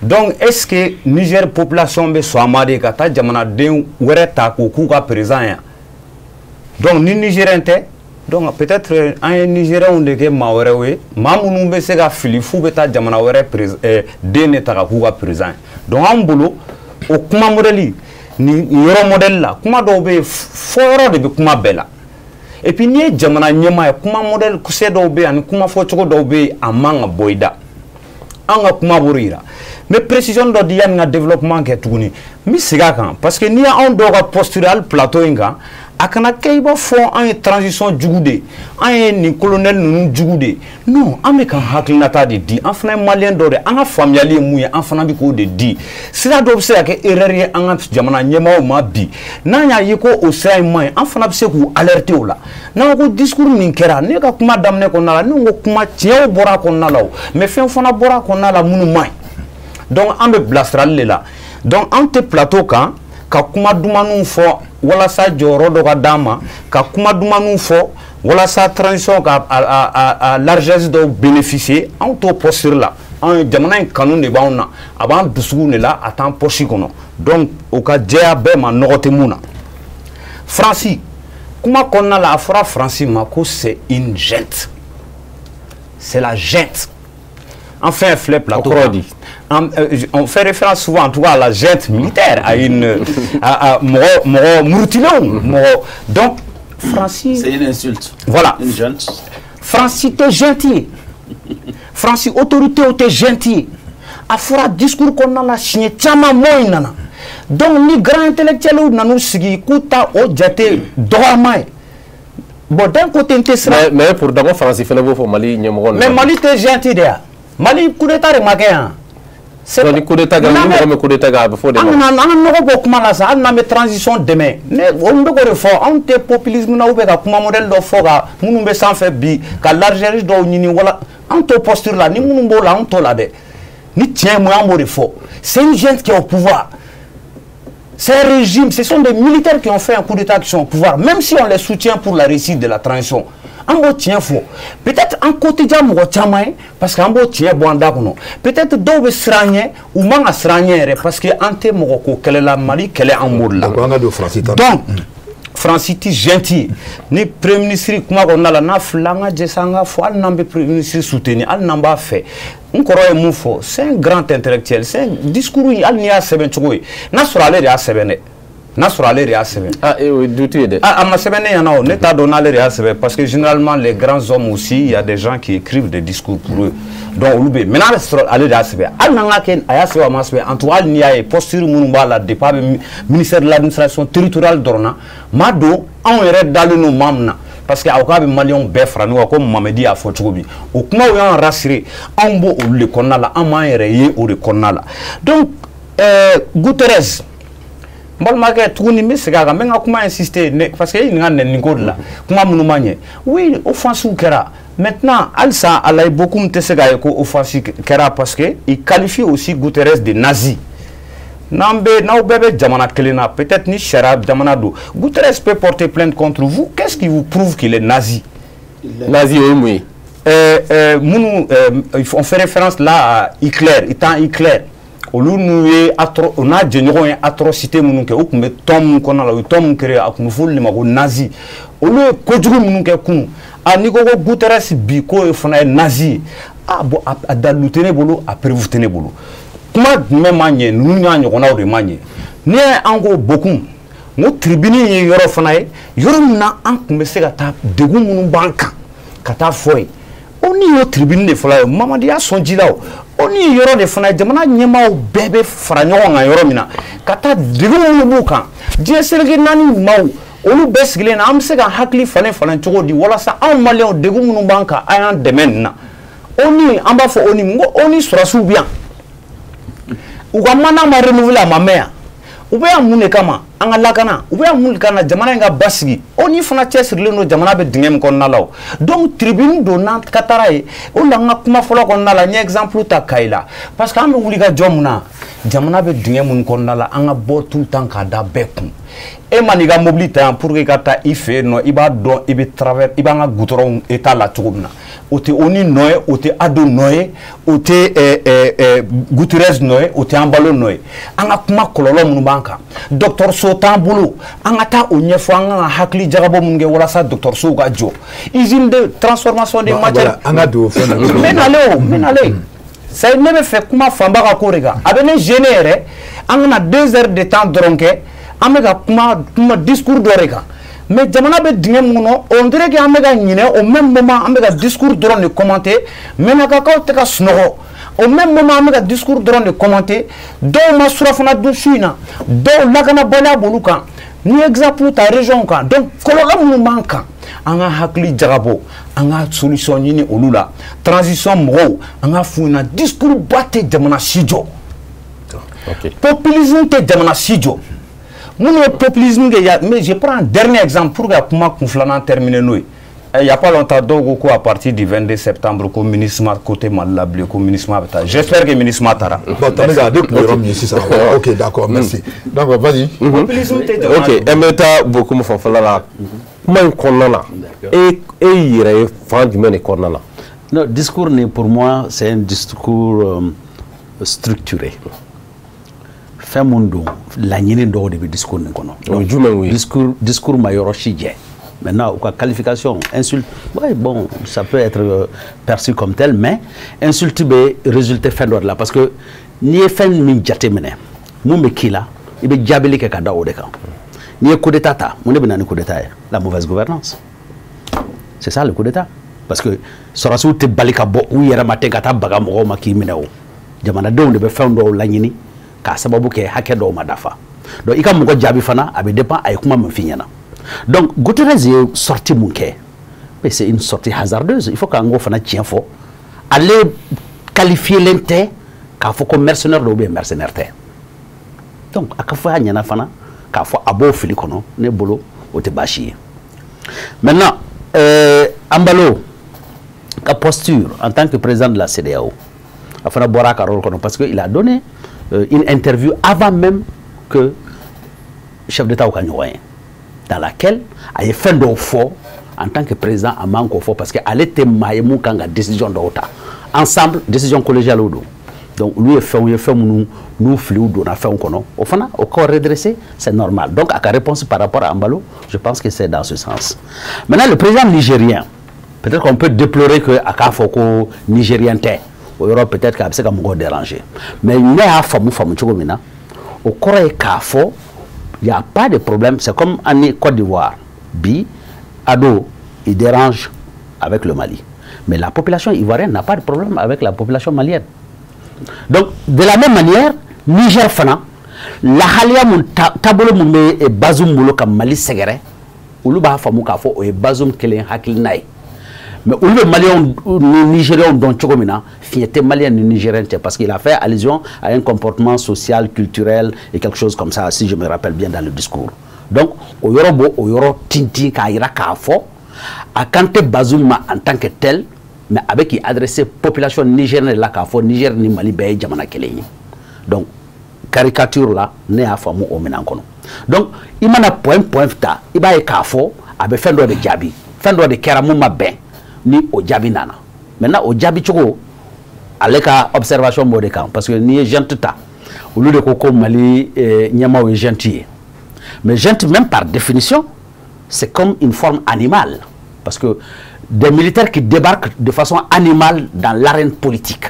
donc est-ce que Niger population bɛ sɔn a ma de ka taa jamanaden wɛrɛ ta k'o k'u ka président ye donc ni nigérien tɛ donc peut-être an ye nigériens de kɛ maa wɛrɛw ye maa minnu bɛ se ka fili f'u bɛ taa jamana wɛrɛ den de ta ka k'u ka président ye donc an bolo o kuma modèle ni yɔrɔ modèle la kuma dɔw bɛ yen fɔ yɔrɔ de bɛ kuma bɛɛ la et puis n'i ye jamana ɲɛmaa ye kuma modèle kisɛ dɔw bɛ yen ani kuma fɔcogo dɔw bɛ yen a man ka bɔ i da an ka kuma b'o yira mais précision dɔ di yanni n ka développement kɛ tuguni n bɛ segin a kan parce que n'i y'anw dɔw ka posture hali plateau in kan a kana kɛ i b'a fɔ an ye transition jugu de an ye nin colonel ninnu jugu de non an bɛ ka hakilinata de di an fana ye maliyɛn dɔ de an ka faamuyali ye mun ye an fana bɛ k'o de di sira dɔ bɛ se ka kɛ erreur ye an ka jamana ɲɛmaaw ma bi n'an y'a ye ko o sira in man ɲi an fana bɛ se k'u alerter o la n'an ko discours min kɛra ne ka kuma daminɛ kɔnɔna la ne ko kuma tiɲɛw bɔra a kɔnɔna la o mais fɛn fana bɔra a kɔnɔna la minnu man ɲi donc an bɛ bilasirali de la donc an tɛ plateau kan ka kuma dumaniw fɔ walasa jɔyɔrɔ dɔ ka d'an ma ka kuma dumaniw fɔ walasa transition ka a largesse dɔw bénéficier anw t'o posture la an jamana in kanu de b'anw na a b'an dusukun de la a t'an poche kɔnɔ donc o ka jɛya bɛɛ ma nɔgɔ tɛ mun na Fransi kuma kɔnɔna la a fɔra Fransi ma ko c'est une junte c'est la junte en fait fleur plateau on fait référence souvent en tout cas à la junte militaire à une donc Francis c'est une insulte voilà une junte Francis t'es gentil Francis autorité t'es gentil a fera discours qu'on a la signé chama moy nana donc ni grand intellectuel ou nanu sigi kuta o jate dorama bon d'un côté n tɛ siran mais pour d'abord Faransi fana b'o fɔ Mali ɲɛmɔgɔ mais Mali tɛ gentil de yan Mali coup d'état de ma kɛ yan donc ni coup d'état kɛra ni mɔgɔ min coup d'état kɛ a bɛ fɔ de ma an ka nɔgɔ bɔ kuma la sa hali n'an bɛ transition dɛmɛ ne olu bɛ k'o de fɔ anw tɛ populisme na ou bien ka kuma modèle dɔ fɔ ka minnu bɛ sanfɛ bi ka largeur dɔw ɲini wala anw t'o posture la ni minnu b'o la anw t'o la dɛ ni tiɲɛ mun an b'o de fɔ c'est une gente qui est au pouvoir. C'est un régime, ce sont des militaires qui ont fait un coup d'état qui sont au pouvoir, même si on les soutient pour la réussite de la transition. En tient faux. Peut-être en quotidien, parce qu'en beau tient bon d'accord. Peut-être d'autres sraniens ou manga sraniens parce que ante moroko quelle est la Mali, quelle est en mode là. Donc, Franciti gentil. Ni premier ministre comment on a la naflanga jesanga fo al nambe premier ministre soutenu al namba fait. On croit mon faux. C'est un grand intellectuel. C'est un discours al nia seben choui. Na surale ya sebene. Na surale ya seben. Ah et oui du tout de. Ah ma sebene yana on est à donner ya seben parce que généralement les grands hommes aussi il y a des gens qui écrivent des discours pour eux. Donc oulube maintenant surale ya seben. Al nanga ken aya seba ma seben en tout al nia et posture munumba la départ ministère de l'administration territoriale d'Orna mado on est dans nos mamna parce que awka be malion be franu ko Mamadi a fo chobi o kuma o yan rassuré on bo le konala en ma yere o le konala donc Guterres mbalmake tuni mesega ga menga kuma insister parce que il ngane ningo la kuma munumanye oui offense ou kera maintenant alsa alay beaucoup mtesega ko offense kera parce que il qualifie aussi Guterres de nazi. Nambe na bébé jamana kelena peut-être ni sharab jamana do Guterres peut porter plainte contre vous. Qu'est-ce qui vous prouve qu'il est nazi? Nazi oui. On fait référence là à Hitler, étant Hitler. On a une atrocité munuke ou comme tom qu'on a la tom créé à kumful le mago nazi. On le kodjuru munuke kum. A niko Guterres biko e fona nazi. Ah bon à dalutene bolo à prévutene bolo. Kuma même manière nous n'avons pas de manière ni ango beaucoup nos tribunaux yoro fanaye yoro na an kumese kata degu munu banka kata foi oni yo tribunal de fala Mamadi a sonjila oni yoro de fanaye jamana nyema o bebe faranyo nga yoro mina kata degu munu buka jeselge nani maw olu besgile na amse ga hakli fane chogo di wala sa an malien degu munu banka ayan demen na oni amba fo oni ngo oni surasu bien ukamana ma renouveler ma mère ou bien mun kama an lakana ou bien mun kana jamana nga basigi oni fana chesirle no jamana be dingem kon nalaw donc tribune do nant kataraye o la nga kuma folo kon nala ni exemple ta kaila parce que am wuli ga jomna jamana be dingem kon nala an bo tout temps ka da bekum e maniga mobilité pour que kata ife no iba do ibe travers iba nga goutron état la tugumna ote oni noé ote ado noé ote Guterres noé ote ambalo noé anga kuma kololo mun banka docteur Sotan bulu anga ta onyefo anga hakli jagabo mun nge wala sa docteur So ga jo usine de transformation des matières anga do fo na menale ça ne me fait kuma famba ka korega abene généré anga 2 heures de temps dronke amega kuma discours d'orega mais jamana be dingé muno on dirait que amega ñine au même moment amega discours drone de commenter mais naka ka te ka snogo au même moment amega discours drone de commenter do ma surafana do suina do lagana bala boluka ni exemple ta région kan donc kololo mu manka anga hakli jagabo anga solution ñini olula transition mo anga funa discours batte jamana sijo OK populisme te jamana sijo. Mon populisme, mais je prends un dernier exemple pour que comment conflana terminer nous. Il n'y a pas longtemps, donc à partir du 22 septembre, le ministre côté Malabli, le ministre j'espère que le ministre Matara. Ok, d'accord, merci. Donc vas-y. Ok, Emeta beaucoup me font là. Comment on a et il y a fin du même corona. Le discours pour moi, c'est un discours structuré. Fait mon dos, la nienne d'or de discours n'est qu'on discours mayor chidje. Maintenant, quoi qualification, insulte, ouais, bon, ça peut être perçu comme tel, mais insulte be résultat fin d'ordre là, parce que ni fin min jate mene, mon me kila, il be jabeli ke kada odeka. Ni coup d'état ta, mon ne benani coup d'état, la mauvaise gouvernance. C'est ça le coup d'état, parce que sorasu te balika bo ou yera matin kata baga mo ma ki mineo. Jamana do de be fin d'ordre la nyini. Ka sababu ke hake do madafa donc ika mugo jabi fana abe dépend ay kuma man finyana donc Guterres est sorti munke mais c'est une sortie hasardeuse. Il faut qu'un gros fana tient fort. Aller qualifier l'inter, qu'il faut comme mercenaire ou bien mercenaire. Donc, à chaque fois, il y a fana, qu'il faut abo filikono, ne bolo, ou te bachi. Maintenant, Ambalo, la posture en tant que président de la CEDEAO, parce qu'il a donné une interview avant même que le chef d'État au Canada, dans laquelle il a fait un fort en tant que président à manque fort parce qu'elle était maïmou quand la décision d'Ota. Ensemble, décision collégiale. Donc, lui, il fait nous flou, on a fait un cono. Au fond, au corps redressé, c'est normal. Donc, à la réponse par rapport à Ambalo, je pense que c'est dans ce sens. Maintenant, le président nigérien, peut-être qu'on peut déplorer que à Kafoko nigérien t'est. Peut-être que c'est comme déranger. Mais il y a un au Corée Kafo, il n'y a pas de problème. C'est comme en Côte d'Ivoire. Bi, Ado, il dérange avec le Mali. Mais la population ivoirienne n'a pas de problème avec la population malienne. Donc, de la même manière, Niger Fana, la Halia mun tabolo mun e bazum mulo kam Mali segere, ulu ba famu Kafo e bazum kelen hakil nay. Mais le Malien, le Nigérien, dont Tchogomina, fierté malien et nigérien, parce qu'il a fait allusion à un comportement social, culturel et quelque chose comme ça, si je me rappelle bien dans le discours. Donc, au Yoro Tinti Kaira Kafo, à Kante Bazouma en tant que tel, mais avec qui adressé population nigérienne la Kafo, Niger ni Mali Beye Jamana Kelei. Donc, caricature là, n'est à Famou au Menankono. Donc, il m'a point ta, il va y Kafo, avec Fendo de Djabi, Fendo de Keramouma Ben. Ni au Djabi nana. Maintenant, au Djabi Tchoko, avec l'observation modécan, parce que ni gentil ta, au lieu de Koko Mali, Nyama ou gentil. Mais gentil, même par définition, c'est comme une forme animale. Parce que des militaires qui débarquent de façon animale dans l'arène politique.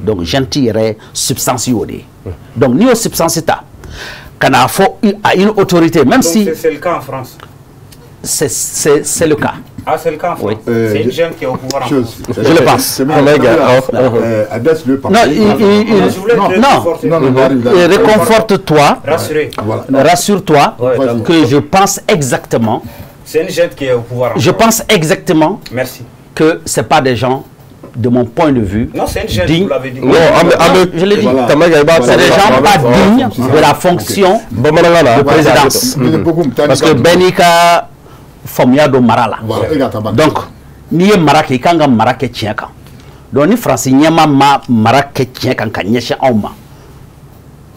Donc, gentil est substantié. Donc, ni au substantié ta, quand on a une autorité, même si. C'est le cas en France. C'est le cas. Ah, c'est le cas en France. Oui. C'est une jeune qui est au pouvoir en France. Je le pense. Non, réconforte-toi. Rassure-toi que je pense exactement. C'est une jeune qui est au pouvoir en France. Je pense exactement. Merci. Que ce n'est pas des gens, de mon point de vue. Non, c'est une jeune, vous l'avez dit. Non, je l'ai dit. C'est des gens pas dignes de la fonction de présidence. Parce que Benika. Fomiado Marala. Donc, ni Marake Kanga Marake Tchiaka. Donc, ni Franciniama Marake Tchiaka Kanyesha Oma.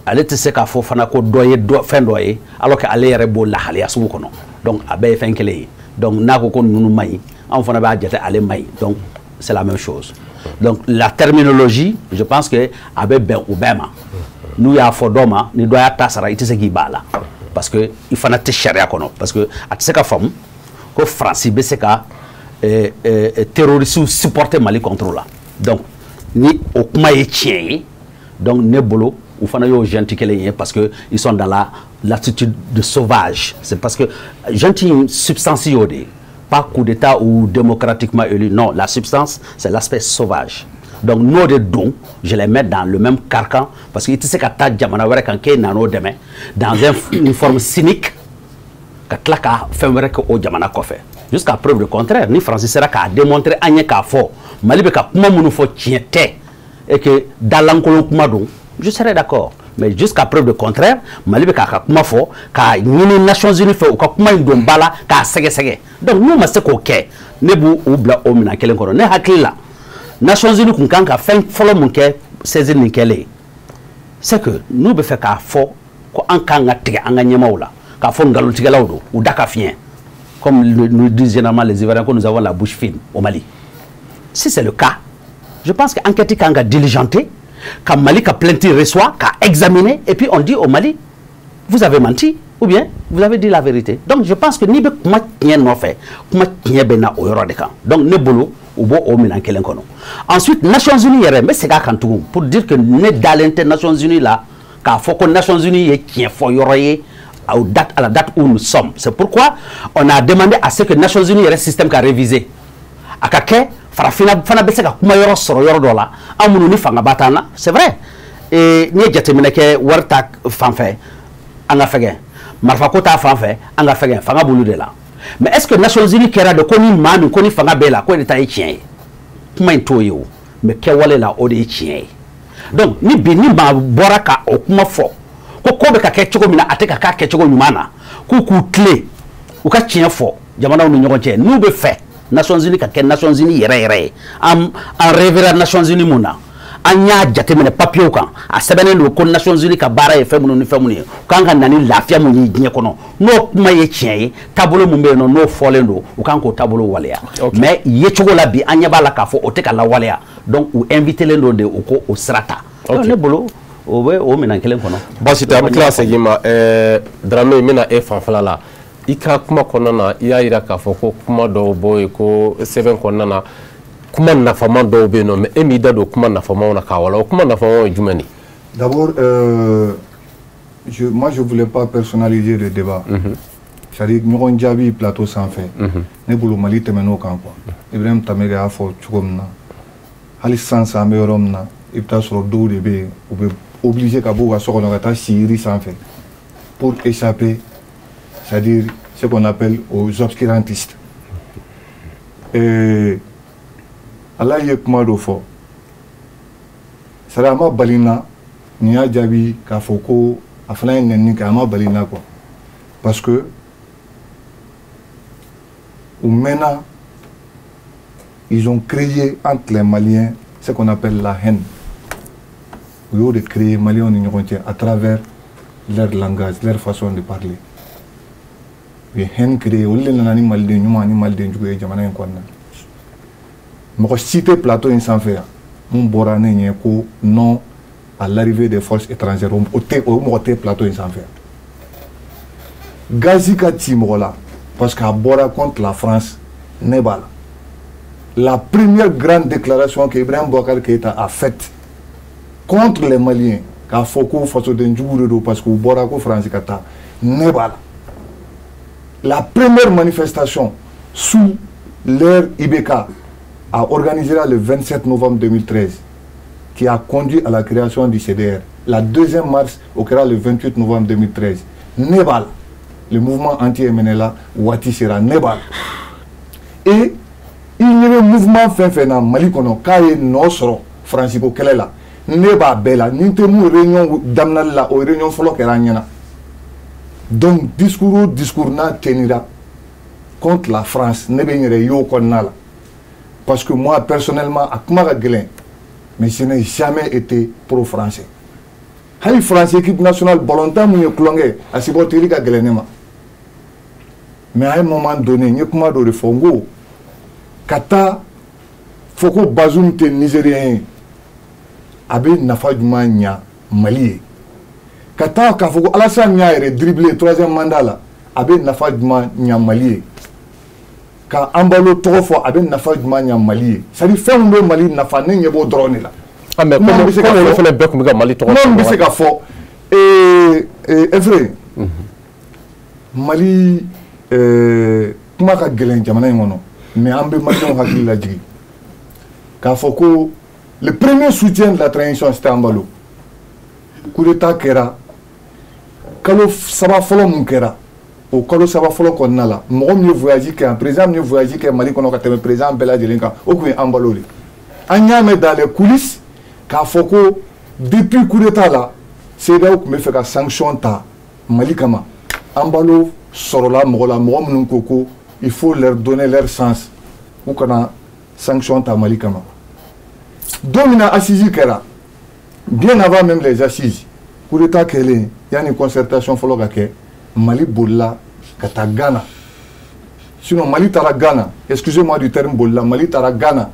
Elle te sait qu'à Fofanako doye fin doye, alors qu'elle est rebo la Halia Soukono. Donc, Abe Fenkele. Donc, Nakoko Noumaï, enfin, elle Maï. Donc, c'est la même chose. Donc, la terminologie, je pense que Abe Ben Oubema. Nous, y a Fodoma, ni doya Tassara, il te sait qui bala. Parce que il faut te charia kono. Parce que, à te sait qu'à femme, que France BCK terroristes supporter Mali contrôle là. Donc ni au kuma tien donc ne bolo ou fana yo gentil parce que ils sont dans l'attitude de sauvage. C'est parce que gentil substance yodé pas coup d'état ou démocratiquement élu, non, la substance c'est l'aspect sauvage. Donc nos de dons, je les mets dans le même carcan parce que tu sais qu'à ta jamana wara kan kay nano demain dans une forme cynique. Jusqu'à preuve du contraire, ni Francis sera qu'à démontrer Agnès Kafo, Malibeka Kumamounufo tienté, et que dans l'encolon Kumadou, je serais d'accord. Mais jusqu'à preuve du contraire, Malibeka Kumafo, car les Nations Unies fait ou Kumaïdon Bala, car Sege. Donc nous, ma c'est ok, Nebu ou Bla Omina Kelenkoro, ne Hakila. Nations Unies Kunkanka, fait follow mon quai, saisir Nikele. C'est que nous, be fait qu'à fort, qu'en Kanga Tige Anganyamaoula. Ou Dakafien, comme nous disent généralement les Ivoiriens, que nous avons la bouche fine au Mali. Si c'est le cas, je pense qu'enquête a diligenté, quand Mali a plainté reçoit, qu'a examiné, et puis on dit au Mali, vous avez menti, ou bien vous avez dit la vérité. Donc je pense que ni kuma tien no fait, kuma tien bena au yoro de camp. Donc ne bolo ou bo o minan kelen kono. Ensuite Nations Unies yere mais c'est ka kantou pour dire que ne dans les Nations Unies là, qu'a faut que Nations Unies y tien fo yoroye à la date où nous sommes. C'est pourquoi on a demandé à ce que les Nations Unies aient un système qui a révisé. Akake, farafina fana beseka kuma yoro soro yoro dola, amunu ni fanga batana, c'est vrai. Et ni jatemineke wartak fanfe, anga fege. Marfa kota fanfe, anga fege, fanga bulu de la. mais est-ce que Nations Unies kɛra de ko ni maa min ko ni fanga bɛɛ la ko de ta ye tiɲɛ ye kuma in t'o ye o mais kɛwale la o de ye tiɲɛ ye donc ni bi ni maa bɔra ka o kuma fɔ ko ko bɛ ka kɛ cogo min na a tɛ ka k'a kɛcogo ɲuman na k'u k'u tilen u ka tiɲɛ fɔ jamanaw ni ɲɔgɔn cɛ n'u bɛ fɛ Nations Unies ka kɛ Nations Unies yɛrɛ yɛrɛ ye an rêvera Nations Unies mun na an y'a jateminɛ papiyew kan a sɛbɛnnen don ko Nations Unies ka baara ye fɛn minnu ni fɛn minnu ye u kan ka na ni lafiya mun ye diɲɛ kɔnɔ n'o kuma ye tiɲɛ ye taabolo mun bɛ yen nɔ n'o fɔlen don u kan k'o taabolo waleya mais yecogo la bi an ɲɛ b'a la k'a fɔ o tɛ ka lawaleya donc u invitelen don de u ko o sira ta ne bolo o bɛ o minɛn kelen kɔnɔ baasi tɛ an bɛ tila ka segin ma Dramé n bɛna e fanfɛla la i ka kuma kɔnɔna na i y'a jira k'a fɔ ko kuma dɔw b'o ye ko sɛbɛn kɔnɔna na kuma nafaman dɔw bɛ yen nɔ mais e m'i da don kuma nafamanw na k'a wala o kuma nafamanw ye jumɛn de? D'abord, moi je voulais pas personnaliser le débat. C'est-à-dire ɲɔgɔn jaabi plateau sanfɛ ne bolo Mali tɛmɛn'o kan quoi. Ibrahim Tamere y'a fɔ cogo min na hali sisan an bɛ yɔrɔ min na i bɛ taa sɔrɔ dɔw de bɛ yen u bɛ obligé ka bɔ u ka so kɔnɔ ka taa si yiri sanfɛ pour échapper, c'est-à-dire ce qu'on appelle aux obscurantistes. Ala ye kuma dɔ fɔ c'est-à-dire a ma bali n na nin y'a jaabi k'a fɔ ko a fana ye ŋɛni kɛ a ma bali n na quoi parce que u mɛnna ils ont créé entre les Maliens ce qu'on appelle la haine u y'o de créer Maliens ni ɲɔgɔn cɛ à travers leur langage leur façon de parler u ye haine créer olu de nana ni maliden ɲuman ni maliden jugu ye jamana in kɔnɔna mɔgɔ si tɛ plateau in sanfɛ yan mun bɔra ne ɲɛ ko non à l'arrivée des forces étrangères o mɔgɔ tɛ plateau in sanfɛ Gazi ka ci mɔgɔ la parce que a bɔra contre la France ne b'a la première grande déclaration que Ibrahim Boubacar Keïta a faite contre les Maliens k'a fɔ ko fasoden jugu de don parce que u bɔra ko France ka taa ne b'a la première manifestation sous l'ère IBK a organisé le 27 novembre 2013 qui a conduit à la création du CDR. La deuxième marche occurra le 28 novembre 2013. Nebal, le mouvement anti-MNLA, Wati Sera, Nebal. Et il y avait un mouvement fait dans Mali kono kaye nosro Francisco Kelela. Neba Bella, n'intemu réunion damnal la o réunion folo keranyana. Donc discours na tenira contre la France, nebe nyere yo konnala. Parce que moi, personnellement, à Kumara Guélin, mais je n'ai jamais été pro-français. Les Français, équipe nationale, volontaire, je suis à Sibotiri Guélénema. Mais à un moment donné, je suis de Fongo. Kata, Foko Bazoum, te Nigérien, Abe Nafadjuma Nya, Mali. Kata, Kafoko Alassane Nya, dribblé, troisième mandat, Abe Nafadjuma Nya, Mali. Ka ambalo trop fort avec nafa jumɛn ɲa Mali ye c'est à dire fɛn min bɛ Mali nafa ne ɲɛ b'o dɔrɔn de la. Ah mais comment olu fana bɛɛ tun bɛ ka Mali tɔgɔ fɔ. Bɛ se ka fɔ Efre Mali kuma ka gɛlɛn jamana in kɔnɔ mais an bɛ Maliens hakili lajigi k'a fɔ ko le premier soutien de la transition c'était Ambalo coup d'état kɛra kalo saba fɔlɔ mun kɛra. Au kalo saba fɔlɔ kɔnɔna la mɔgɔ min ye voyage kɛ yan président min ye voyage kɛ Mali kɔnɔ ka tɛmɛ président bɛɛ lajɛlen kan o tun ye Ambalo de an y'a mɛn dans les coulisses k'a fɔ ko depuis coup d'état la CEDEAO tun bɛ fɛ ka sanction ta Mali kama Ambalo sɔrɔla mɔgɔ la mɔgɔ minnu ko ko il faut leur donner leur sens u kana sanction ta Mali kama don min na assise kɛra bien avant même les assises coup d'état kɛlen yanni concertation fɔlɔ ka kɛ Mali bolila ka taa Ghana sinon Mali taara Ghana excusez-moi du terme bolila Mali taara Ghana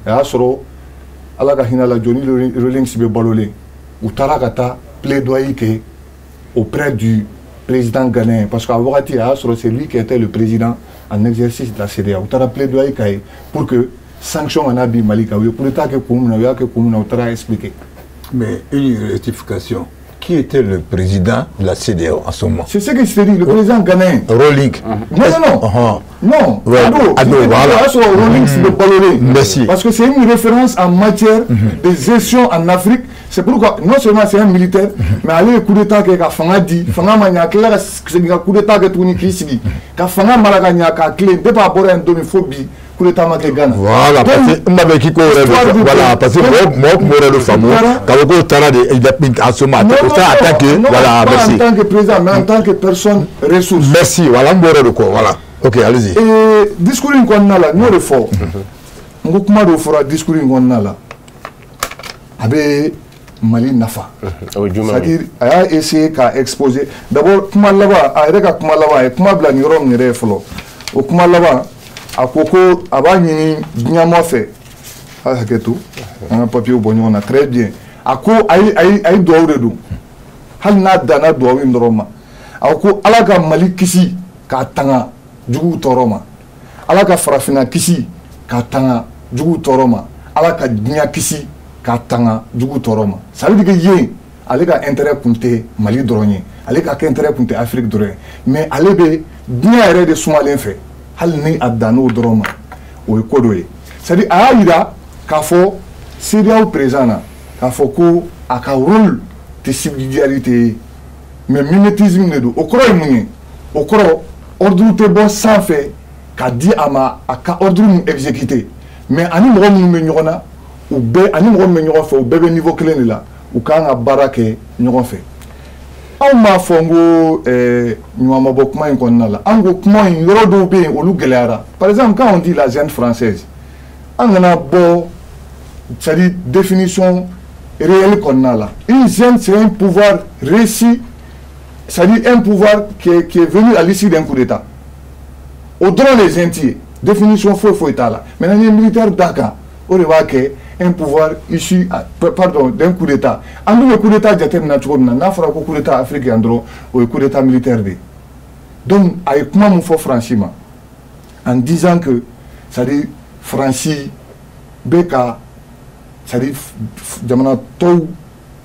a y'a sɔrɔ Ala ka hinɛ la Johnny Rawlings bɛ balolen u taara ka taa plaidoyer kɛ auprès du président ghanéen parce qu'à wagati a y'a sɔrɔ c'est lui qui était le président en exercice de la CEDEAO u taara plaidoyer k'a ye pour que sanction kana bin Mali kan u ye coup d'état kɛ kun min na u y'a kɛ kun min na u taara expliquer. Mais une rectification qui était le président de la CEDEAO en ce moment? C'est ce que je t'ai dit, le président ghanéen. Rolling. Non, Ado, voilà. Rolling, c'est le Boloré. Merci. Parce que c'est une référence en matière de gestion en Afrique. C'est pourquoi, non seulement c'est un militaire, mais allez, coup d'État qui a fait dit, Fanga Mania, qui a coup d'État qui a tourné qui s'y dit, qui a Fanga Malagania, qui a clé, de pas avoir un domiphobie. Voilà, parce que m'avait qui voilà, parce que moi le fameux quand Tara il a en ce matin ça attaqué voilà, merci. En tant que président, mais en tant que personne ressource. Merci, voilà, m'aurait de quoi, voilà. OK, allez-y. Et discours qu'on a là, nous le fort. On comment de fera discours qu'on a là. Avec Mali Nafa. C'est-à-dire, il a essayé qu'à exposer. D'abord, comment là-bas, comment là-bas, comment blani rom ne reflo. Au comment là-bas. A koko abani nyamo fait haketu un papier au bonnet on a très bien a ko ay do redu hal na dana do wi ndroma a ko alaga mali kisi ka tanga jugu toroma alaga farafina kisi ka tanga jugu toroma alaga nya kisi ka tanga jugu toroma ça veut dire que yé alega intérêt kunte mali dronye alega intérêt kunte afrique dronye mais alebe nya ere de somalien fait hal ni adano droma o kodoye c'est-à-dire aida ka fo CEDEAO présent ka fo ko aka rôle de subsidiarité mais mimétisme ne do okoro munye okoro ordre te bon sans fait ka di ama aka ordre mu exécuter mais ani mo mu me nyona ou be ani mo me nyona fait ou bebe niveau clé là ou ka nga barake nyona fait on m'a fongo nyama bokuma inkonna la ango kuma yoro do be olu geleara par exemple quand on dit la jeune française angana bo c'est-à-dire définition réelle konna la une jeune c'est un pouvoir réussi c'est-à-dire un pouvoir qui est venu à l'issue d'un coup d'état au-delà des entiers définition faut état là maintenant les militaires d'Aka on va que un pouvoir issu pardon d'un coup d'état en le coup d'état jatemna tchomna na fera coup d'état africain andro au coup d'état militaire de donc avec comment mon faut franchement en disant que ça dit Francie Beka ça dit jamana tout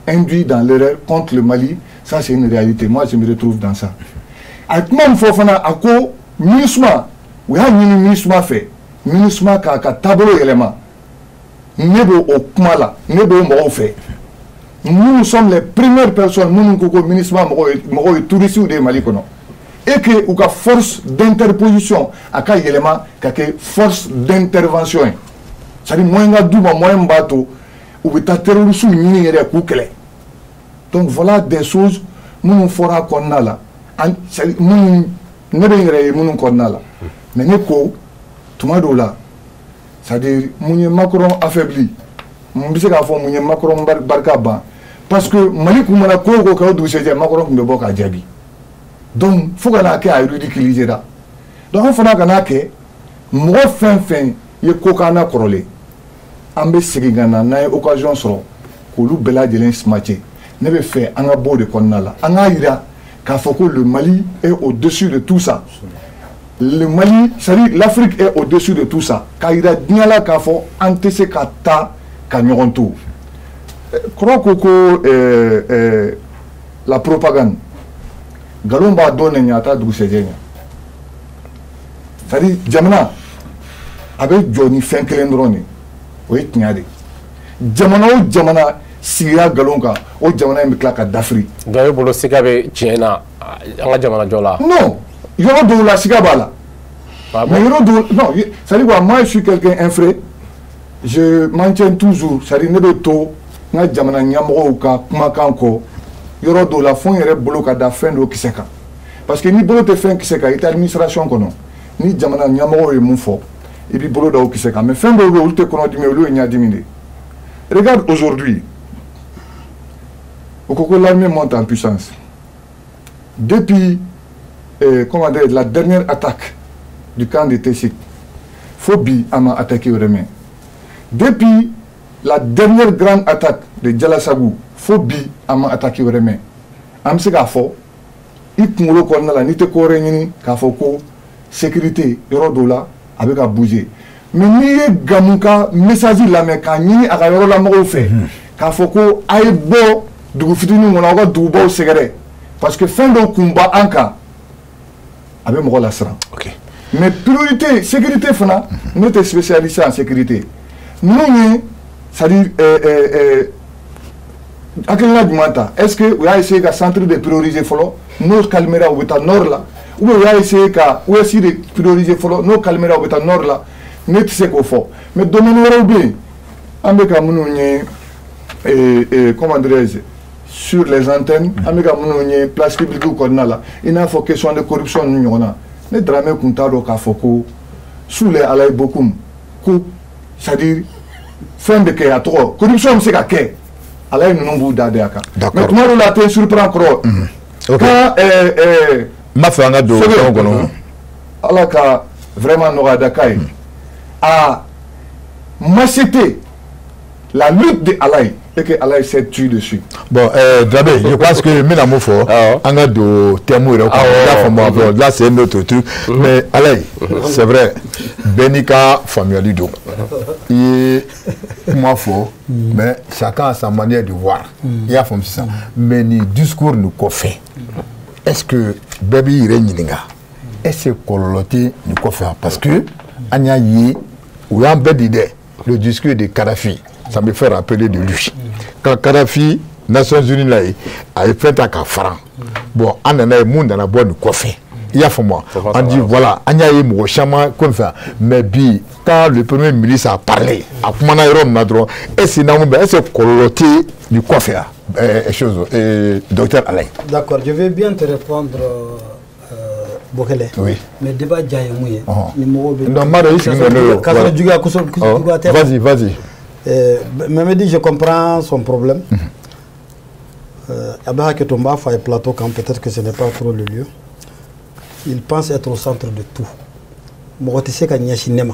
induit dans l'erreur contre le Mali ça c'est une réalité moi je me retrouve dans ça avec comment mon faut fana ako ministre oui a ministre fait ministre ka tableau élément nebo au kumala nebo mo fait nous sommes les premières personnes nous ko ministre mo touristes ou des Mali kono et que ou ka force d'interposition aka élément ka force d'intervention ça dit moins nga douba moins bateau ou ta terroriste ni yere ku kele donc voilà des choses nous fera qu'on a là nous nebe ngere nous qu'on a là mais ne ko tumado là c'est-à-dire Mounié Macron affaibli on bisa ka fo Mounié Macron barka ba parce que Mali kumana ko ka do seje Macron ko be ka jabi donc faut que na ke a ridiculiser da donc on fana kana ke mo fin ye ko kana korole ambe sigingana na occasion so ko lu bela de l'insmaché ne be fait anga bo de konnala anga ira ka fo ko le Mali est au-dessus de tout ça. Le Mali, c'est-à-dire l'Afrique est au-dessus de tout ça. Quand il a dit là qu'il faut anticiper kata kanyoronto. Crois que la propagande, galomba donne nyata doucegenya. C'est-à-dire jamana avec Johnny Finkelendroni, oui tinyade. Jamana sigira galonga, o jamana mklaka d'Afrique. Gayo bolo sikabe tiena, anga jamana jola. Non. Yoro do la sigabala. Mais yoro do non, ça dit quoi moi je suis quelqu'un infré. Je maintiens toujours, ça dit ne to nga jamana nyamro ka kuma kanko. Yoro do la fond yere bloka da fin do kiseka. Parce que ni bolo te fin kiseka ita administration kono. Ni jamana nyamro e mun fo. Et puis bolo da kiseka mais fin do lo te kono dimi lo nya dimine. Regarde aujourd'hui. Au Congo l'armée monte en puissance. Depuis comment dire, la dernière attaque du camp de Tessit, Fobi a attaqué au Rémen. Depuis la dernière grande attaque de Djalasagou, Fobi a attaqué au Rémen. Amse Gafo, il kumuro konna la nite kore nyini kafoko sécurité yorodola avec à bouger. Mais ni gamuka message la me ka nyini aga yoro la mo fait kafoko ay bo dugu fitinin kɔnɔ aw ka dugubaw sɛgɛrɛ parce que fɛn dɔw kun ba an kan a bɛ mɔgɔ lasiran mais priorité sécurité fana ne tɛ spécialiste en sécurité ninnu ye c'est à dire hakilina jumɛn ta est ce que u y'a essayé ka centre de prioriser fɔlɔ n'o calmera u bɛ taa nord la ou bien u y'a essayé ka ouest de prioriser fɔlɔ n'o calmera u bɛ taa nord la ne tɛ se k'o fɔ mais domaine wɛrɛw bɛ yen an bɛ ka minnu ye comment dirais-je sur les antennes an bɛ ka minnu ye place publique kɔnɔna la i n'a fɔ question de corruption ni ɲɔgɔn na ne Dramé kun t'a dɔn k'a fɔ ko sous les Alaye Bokoum ko c'est à dire fɛn bɛ kɛ a tɔgɔ corruption bɛ se ka kɛ Alaye ninnu b'u da de a kan mais tuma dɔw la a tɛ surprend kɔrɔ quand n b'a fɛ an ka don fɛnw kɔnɔ Ala ka vraiment nɔgɔya da k'a ye a macheté la lutte de Alaye et que Alaye s'est tué dessus. Bon, Dramé, je pense que mina mo fo anga do temo re ko là c'est un autre truc mais Alaye c'est vrai Benika famille do et moi fo mais chacun a sa manière de voir il y a comme ça mais ni discours nous ko fait est-ce que baby ire nyininga est-ce que kololoté nous ko fait parce que anya yi ou en bedide le discours de Kadhafi ça me fait rappeler de lui. Quand Kadhafi, Nations Unies, là, a fait un franc. Bon, on a un monde dans la bonne coiffée. Il y a fait moi. On dit voilà, on y a eu mon chaman comme ça. Mais bi, quand le premier ministre a parlé, à Koumana Rom Nadron, et c'est colloté du coiffeur. Docteur Alaye. D'accord, je vais bien te répondre. Bokele. Oui. Mais débat Djaïmouye. Non, vas-y. Mamedi, je comprends son problème. Abdallah Ketomba fait plateau quand peut-être que ce n'est pas trop le lieu. Il pense être au centre de tout. Moi, tu sais qu'il y a un cinéma.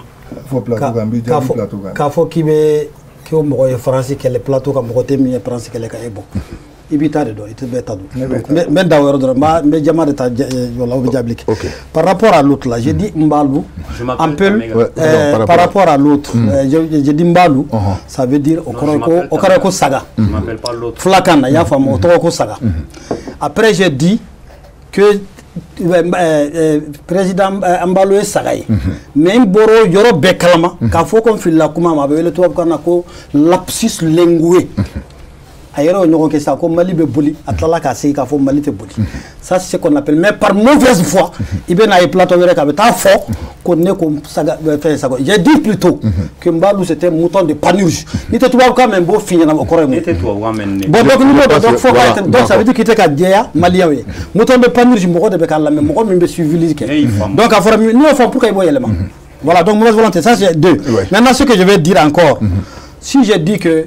Quand faut qu'il y ait un français qui est le plateau, quand il y a un français qui est le bon. Par rapport à l'autre là, j'ai dit Mbalou, par rapport à l'autre, j'ai dit Mbalou, ça veut dire Okoroko Saga. Flakana, Yafam, Okoroko Saga. Après j'ai dit que président Mbalou est Sagaï. Mais Boro Yoro Bekalama, quand faut qu'on file la Kouma, avec le toit qu'on lapsus lingué. Ailleurs, on a ça comme Mali Boli, Atlala Kassi, Kafo Mali Boli. Ça, c'est ce qu'on appelle. Mais par mauvaise foi, il y a un plateau avec un fort qu'on est comme ça. J'ai dit plutôt que Mbalou c'était un mouton de panurge. Il était tout quand même beau finir encore un mot. Donc, ça veut dire qu'il était à Dia, Malien. Mouton de panurge, je de Bekala, mais moi, je me suis civilisé. Donc, nous, on fait pour qu'il y ait un élément. Voilà, donc, moi, volonté, ça, c'est deux. Maintenant, ce que je vais dire encore, si j'ai dit que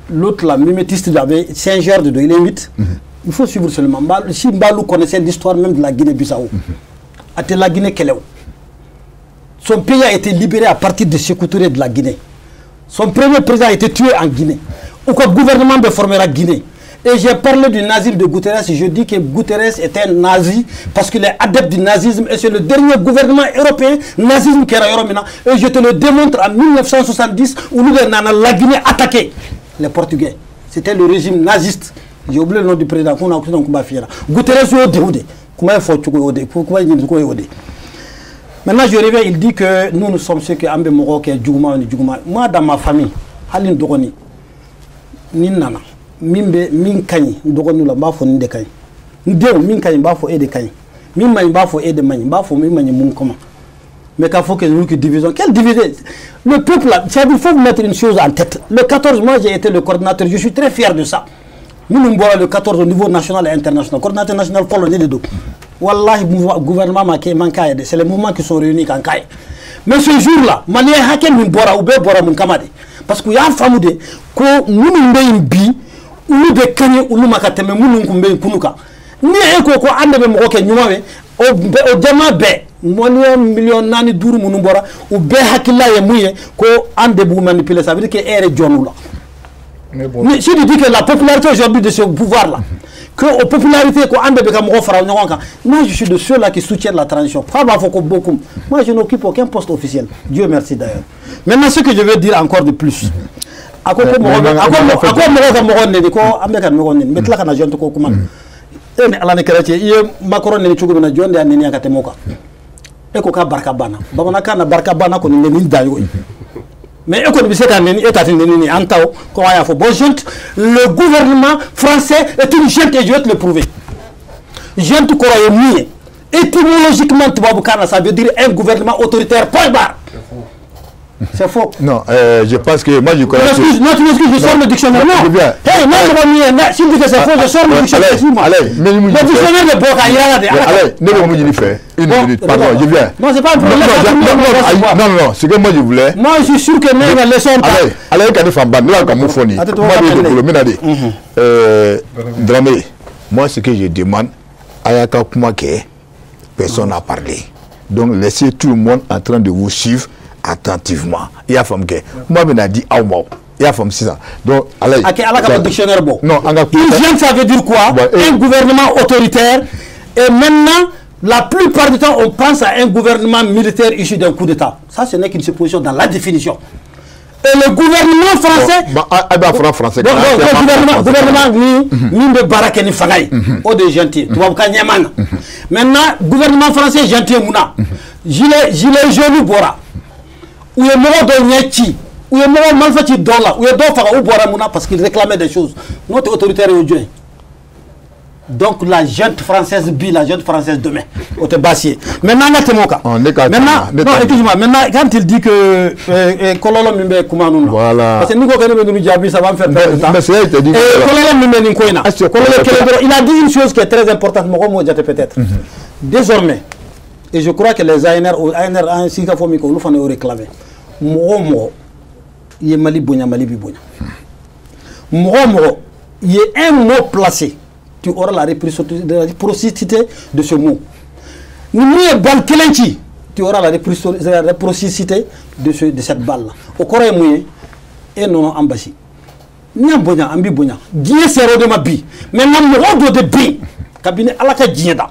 l'autre, la mimétiste, il avait 5 heures de il est 8. Il faut suivre seulement. Si Mbalou connaissait l'histoire même de la Guinée-Bissau, à la Guinée-Kéléo, son pays a été libéré à partir de Sékou Touré de la Guinée. Son premier président a été tué en Guinée. Aucun gouvernement de former la Guinée. Et j'ai parlé du nazisme de Guterres et je dis que Guterres était un nazi parce qu'il est adepte du nazisme et c'est le dernier gouvernement européen nazisme qui est maintenant. Et je te le démontre en 1970 où nous avons la Guinée attaquée. Les Portugais. C'était le régime naziste. J'ai oublié le nom du président. Guterres Maintenant, je reviens, il dit que nous sommes ceux qui Ambe Moro, qui est Djougma. Moi, dans ma famille, Aline Dogoni, Ninana, Mimbe, Minkani, Dogoni, la Bafo Ndekani. Ndeo, Minkani, Bafo et de Kani. Mimani, Bafo et de Mani, Bafo, Mimani, Munkoma. Mais qu'il faut que nous division. Quelle division? Le peuple, il faut mettre une chose en tête. Le 14, moi j'ai été le coordinateur, je suis très fier de ça. Nous, le 14 au niveau national et international. Coordinateur national, polonais de dos. Wallah, le gouvernement manqué, c'est les mouvements qui sont réunis en Kaye. Mais ce jour-là, Malien Haken Mbora ou Bora Munkamade. Parce qu'il y a un fameux de que nous nous bi, nous de Kanye ou nous makateme, nous nous kunuka. Ni eko ande be mo ke nyuma we o jama be million nani duru munu bora ou be hakilla ye muye ko ande bu manipuler ça veut dire que ere jonu là. Mais si tu dis que la popularité aujourd'hui de ce pouvoir là que aux popularités ko ande be ka mo fara nyonka moi je suis de ceux là qui soutiennent la transition pas faut beaucoup moi je n'occupe aucun poste officiel Dieu merci d'ailleurs. Maintenant ce que je veux dire encore de plus ako ko mo ka mo ne ko ambe kan mo ne metla kana jonto ko kuma e ne ala ne kala ce ye Macron ne chugo na jonde an ne yakate moka e ko ka barka bana bamana kana barka bana ko ne min dayo mais e ko bi se kan ne état ni antaw ko ya fo bon junte le gouvernement français est une junte et je vais te le prouver junte ko roye ni étymologiquement ça veut dire un gouvernement autoritaire point barre. C'est faux. Non, je pense que moi je connais. Non, tu m'excuses, je sors le dictionnaire. Non, si tu dis que c'est faux, je sors le dictionnaire. Allez, le dictionnaire de Boka, il y a des. Allez, ne me fait. Une minute, pardon, je viens. Non, c'est pas un problème. Non, ce que moi je voulais. Moi, je suis sûr que nous, la leçon. Allez, quand il fait nous allons comme phone. Moi, Dramé, moi, ce que je demande, Ayaka Kumake, personne n'a parlé. Donc, laissez tout le monde en train de vous suivre attentivement. Il y a femme que moi je m'ai dit il y a femme 6 ans. Donc allez. Dictionnaire bon. Non, ça veut dire quoi? Un gouvernement autoritaire et maintenant la plupart du temps on pense à un gouvernement militaire issu d'un coup d'état. Ça ce n'est qu'une supposition dans la définition. Et le gouvernement français gouvernement ni de Barak ni Fagaï ou de gentil. Tu vois maintenant gouvernement français gentil mouna. Gilet jaune Bora. Où est mort de Nieti, où est mort Malfati Dola, où est Dofara ou Bora Mouna parce qu'il réclamait des choses. Notre autoritaire est au Dieu. Donc la junte française bi, la junte française demain. Au Tebassier. Maintenant, maintenant, quand il dit que Kololo Mimbe Koumanou, voilà. Parce que nous, ça va me faire perdre de temps. Il a dit une chose qui est très importante, peut-être. Désormais, et je crois que les ANR ainsi qu'à Fomiko, nous font réclamer. Moro, il y a Mali Bouna, Mali Bibouna. Moro, il y a un mot placé. Tu auras la réciprocité de ce mot. Nous Balkelenchi, tu auras la réciprocité de cette balle-là. Au Corée Mouye, et non Ambashi. Niambouna, Ambibouna, Dieu sera de ma vie. Maintenant, Moro de Bi, cabinet Alaka Djeda.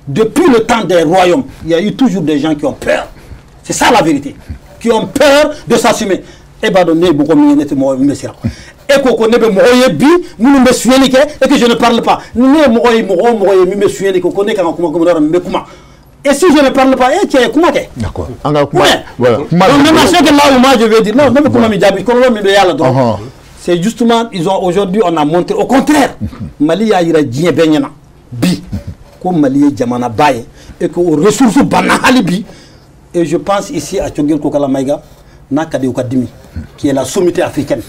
Depuis le temps des royaumes, il y a eu toujours des gens qui ont peur. C'est ça la vérité. Qui ont peur de s'assumer. Et que je ne parle pas. Et si je ne parle pas, d'accord. C'est justement, aujourd'hui, on a montré. Au contraire, Mali a bi. Comme Mali Djamana Baye et que aux ressources banales Halibi. Et je pense ici à Tchogel Kokalamaïga, Nakade Okadimi, qui est la sommité africaine.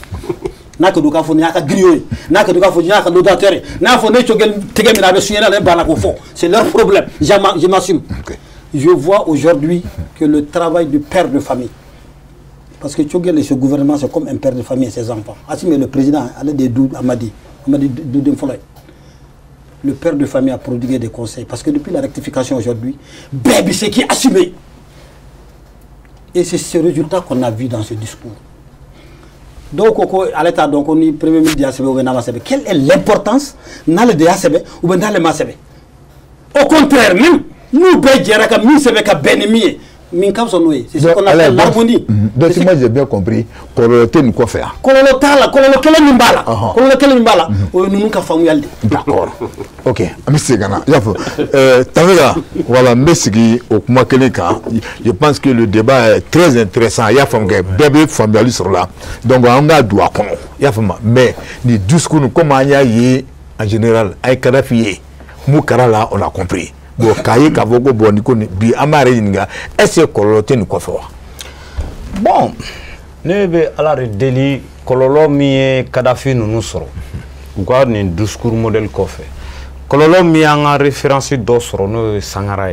Nakaduka Foniaka Grioy, Nakaduka Foniaka Lodateur, Nafone Tchogel Tegamina Bessuyana Banakofo. C'est leur problème. Je m'assume. Je vois aujourd'hui que le travail du père de famille, parce que Tchogel et ce gouvernement, c'est comme un père de famille et ses enfants. Assumé le président, Alain Dedou Amadi Doudem Folay. Le père de famille a prodigué des conseils. Parce que depuis la rectification aujourd'hui, Baby, c'est qui est assumé. Et c'est ce résultat qu'on a vu dans ce discours. Donc, à l'état, donc, on est premier ministre de ACB ou de quelle est l'importance dans le DACB ou dans le MACB? Au contraire, même, nous, Bédjeraka, nous, c'est avec un bénémier. C'est ce qu'on appelle l'harmonie. Donc, si moi j'ai bien compris, Kololoté nous quoi faire? Kololotala, Kololokele Nimbala. Kololokele Nimbala. Nous nous kafamou yalde. D'accord. Ok. Monsieur Gana. Voilà, merci au Kumakeleka. Je pense que le débat est très intéressant. Il y a des bébés familiales sur là. Donc, on a droit. Mais les discours, comment il y a en général, avec Kadhafi, Moukara là, on a compris. Bon, Kaye Kavogo Bonikoni, Bi Amaringa, est-ce que Kololoté nous quoi faire? Bon, ne be ala redeli kololo mi Kadhafi nous soro. Uga ni discours modèle kofe. Kololo mi anga référence do soro no Sangara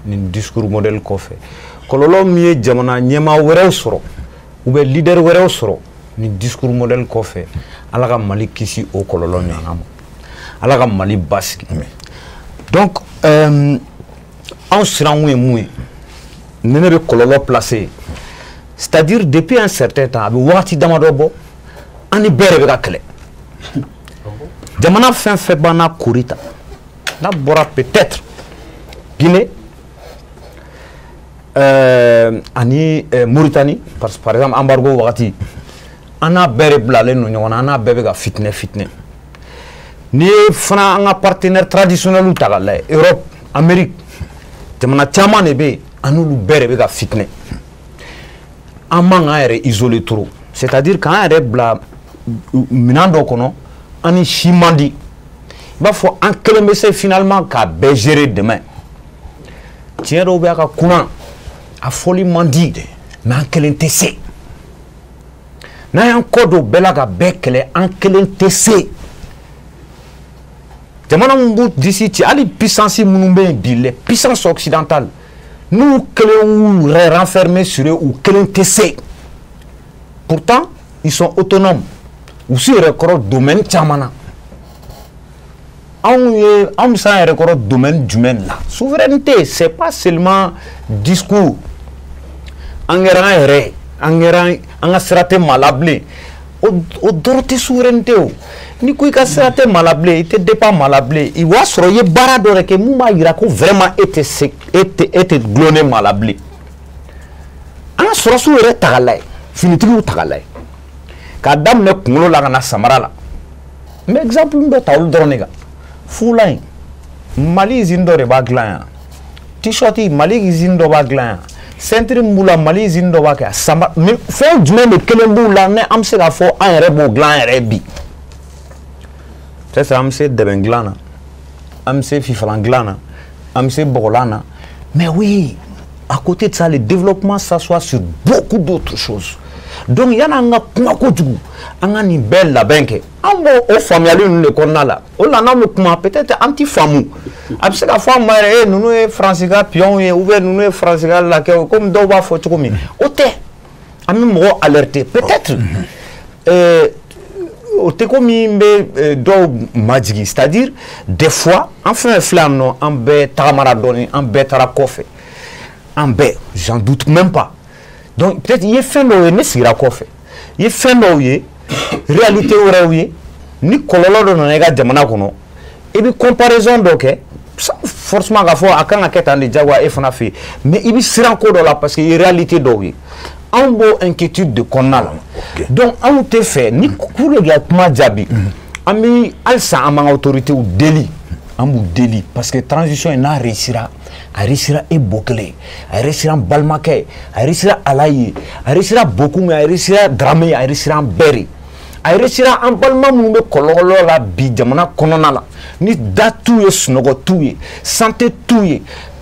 ni discours modèle kofe. Kololo mi jamana nyema wérew soro. Ou be leader wérew soro ni discours modèle kofe. Ala ka Mali kisi o kololo mi anga. Ala ka Mali baski. Donc en sera moué ne be kololo placé. C'est-à-dire, depuis un certain temps, avec Wati Damadobo, on est bien avec la clé. Jamana fait bana Kurita. D'abord, peut-être, Guinée, Mauritanie, par exemple, embargo Wati, an n'a bɛɛ de bilalen don ɲɔgɔn na an n'a bɛɛ bɛ ka fitinɛ n'i ye fana an ka partenaires traditionnels ta k'a lajɛ Europe Amérique jamana caman de bɛ yen an n'olu bɛɛ de bɛ ka fitinɛ an man k'an yɛrɛ isoler trop c'est-à-dire k'an yɛrɛ bila minɛn dɔ kɔnɔ an ni si man di i b'a fɔ an kelen bɛ se finalement k'a bɛɛ gérer demain tiɲɛ dɔw bɛ a ka kunna a fɔli man di mais an kelen tɛ se n'an y'an kɔ don bɛɛ la ka bɛɛ kɛlɛ an kelen tɛ se jamana min b'u disi ci hali puissance minnu bɛ yen bi les puissances occidentales n'u kelen y'u yɛrɛ renfermer sur eux u kelen tɛ se pourtant ils sont autonomes u si yɛrɛ kɔrɔ domaine caman na anw bɛ s'an yɛrɛ kɔrɔ domaine jumɛn la souveraineté c'est pas seulement discours an kɛra an yɛrɛ an ka sira tɛ maa la bilen o dɔrɔn tɛ souveraineté o ni ko i ka sira tɛ maa la bilen i tɛ dépend maa la bilen i b'a sɔrɔ i ye baara dɔ de kɛ mun b'a jira ko vraiment e tɛ gulonner maa la bilen an ka sɔrɔsiw yɛrɛ ta k'a lajɛ finitigiw ta k'a lajɛ k'a daminɛ kunkolo la ka na samara la n bɛ exemple min bɛ ta olu dɔrɔn de kan fugulan in Mali usine dɔ de b'a dilan yan t-shirt Mali usine dɔ b'a dilan yan ceinture min b'u la Mali usine dɔ b'a kɛ samara fɛn jumɛn de kelen b'u la ne an bɛ se k'a fɔ an yɛrɛ b'o dilan an yɛrɛ bi c'est an bɛ se dɛbɛn dilan na an bɛ se fifalan dilan na an bɛ se bɔgɔlan na mais oui à côté de ça le développement s'assoit sur beaucoup d'autres choses donc yanni an ka kuma kojugu an ka nin bɛɛ labɛn kɛ an b'o o faamuyali ninnu de kɔnɔna la o la n'an bɛ kuma peut-être an ti faamu a bɛ se ka fɔ an ma yɛrɛ ninnu ye faransi ka piyɔnw ye ou bien ninnu ye faransi ka lakɛw komi dɔw b'a fɔ cogo min o tɛ an bɛ mɔgɔw alerter peut-être o tɛ komi n bɛ dɔw majigin c'est-à-dire des fois an fɛn fɛn filɛ yan nɔ an bɛɛ tagamara dɔɔnin an bɛɛ taara kɔfɛ an bɛɛ j'en doute même pas donc peut-être i ye fɛn dɔw ye ne sigira kɔfɛ i ye fɛn dɔw ye réalité wɛrɛw ye ni kɔlɔlɔ dɔ nana i ka jamana kɔnɔ i bɛ comparaison dɔ kɛ forcément k'a fɔ a kan ka kɛ tan de jagoya e fana fɛ yen mais i bɛ siran ko dɔ la parce que i ye réalité dɔw ye anw b'o inquiétude de kɔnɔna la donc anw tɛ fɛ ni pour que ka kuma jaabi an bɛ halisa an b'an ka autorités deli an b'u deli parce que transition in n'a réussira a réussira e bokele a réussira an balimakɛ a réussira ala ye a réussira bokum a réussira Dramé a réussira an bɛɛ a réussira an balima minnu bɛ kɔlɔlɔ la bi jamana kɔnɔna la ni da t'u ye sunɔgɔ t'u ye santé t'u ye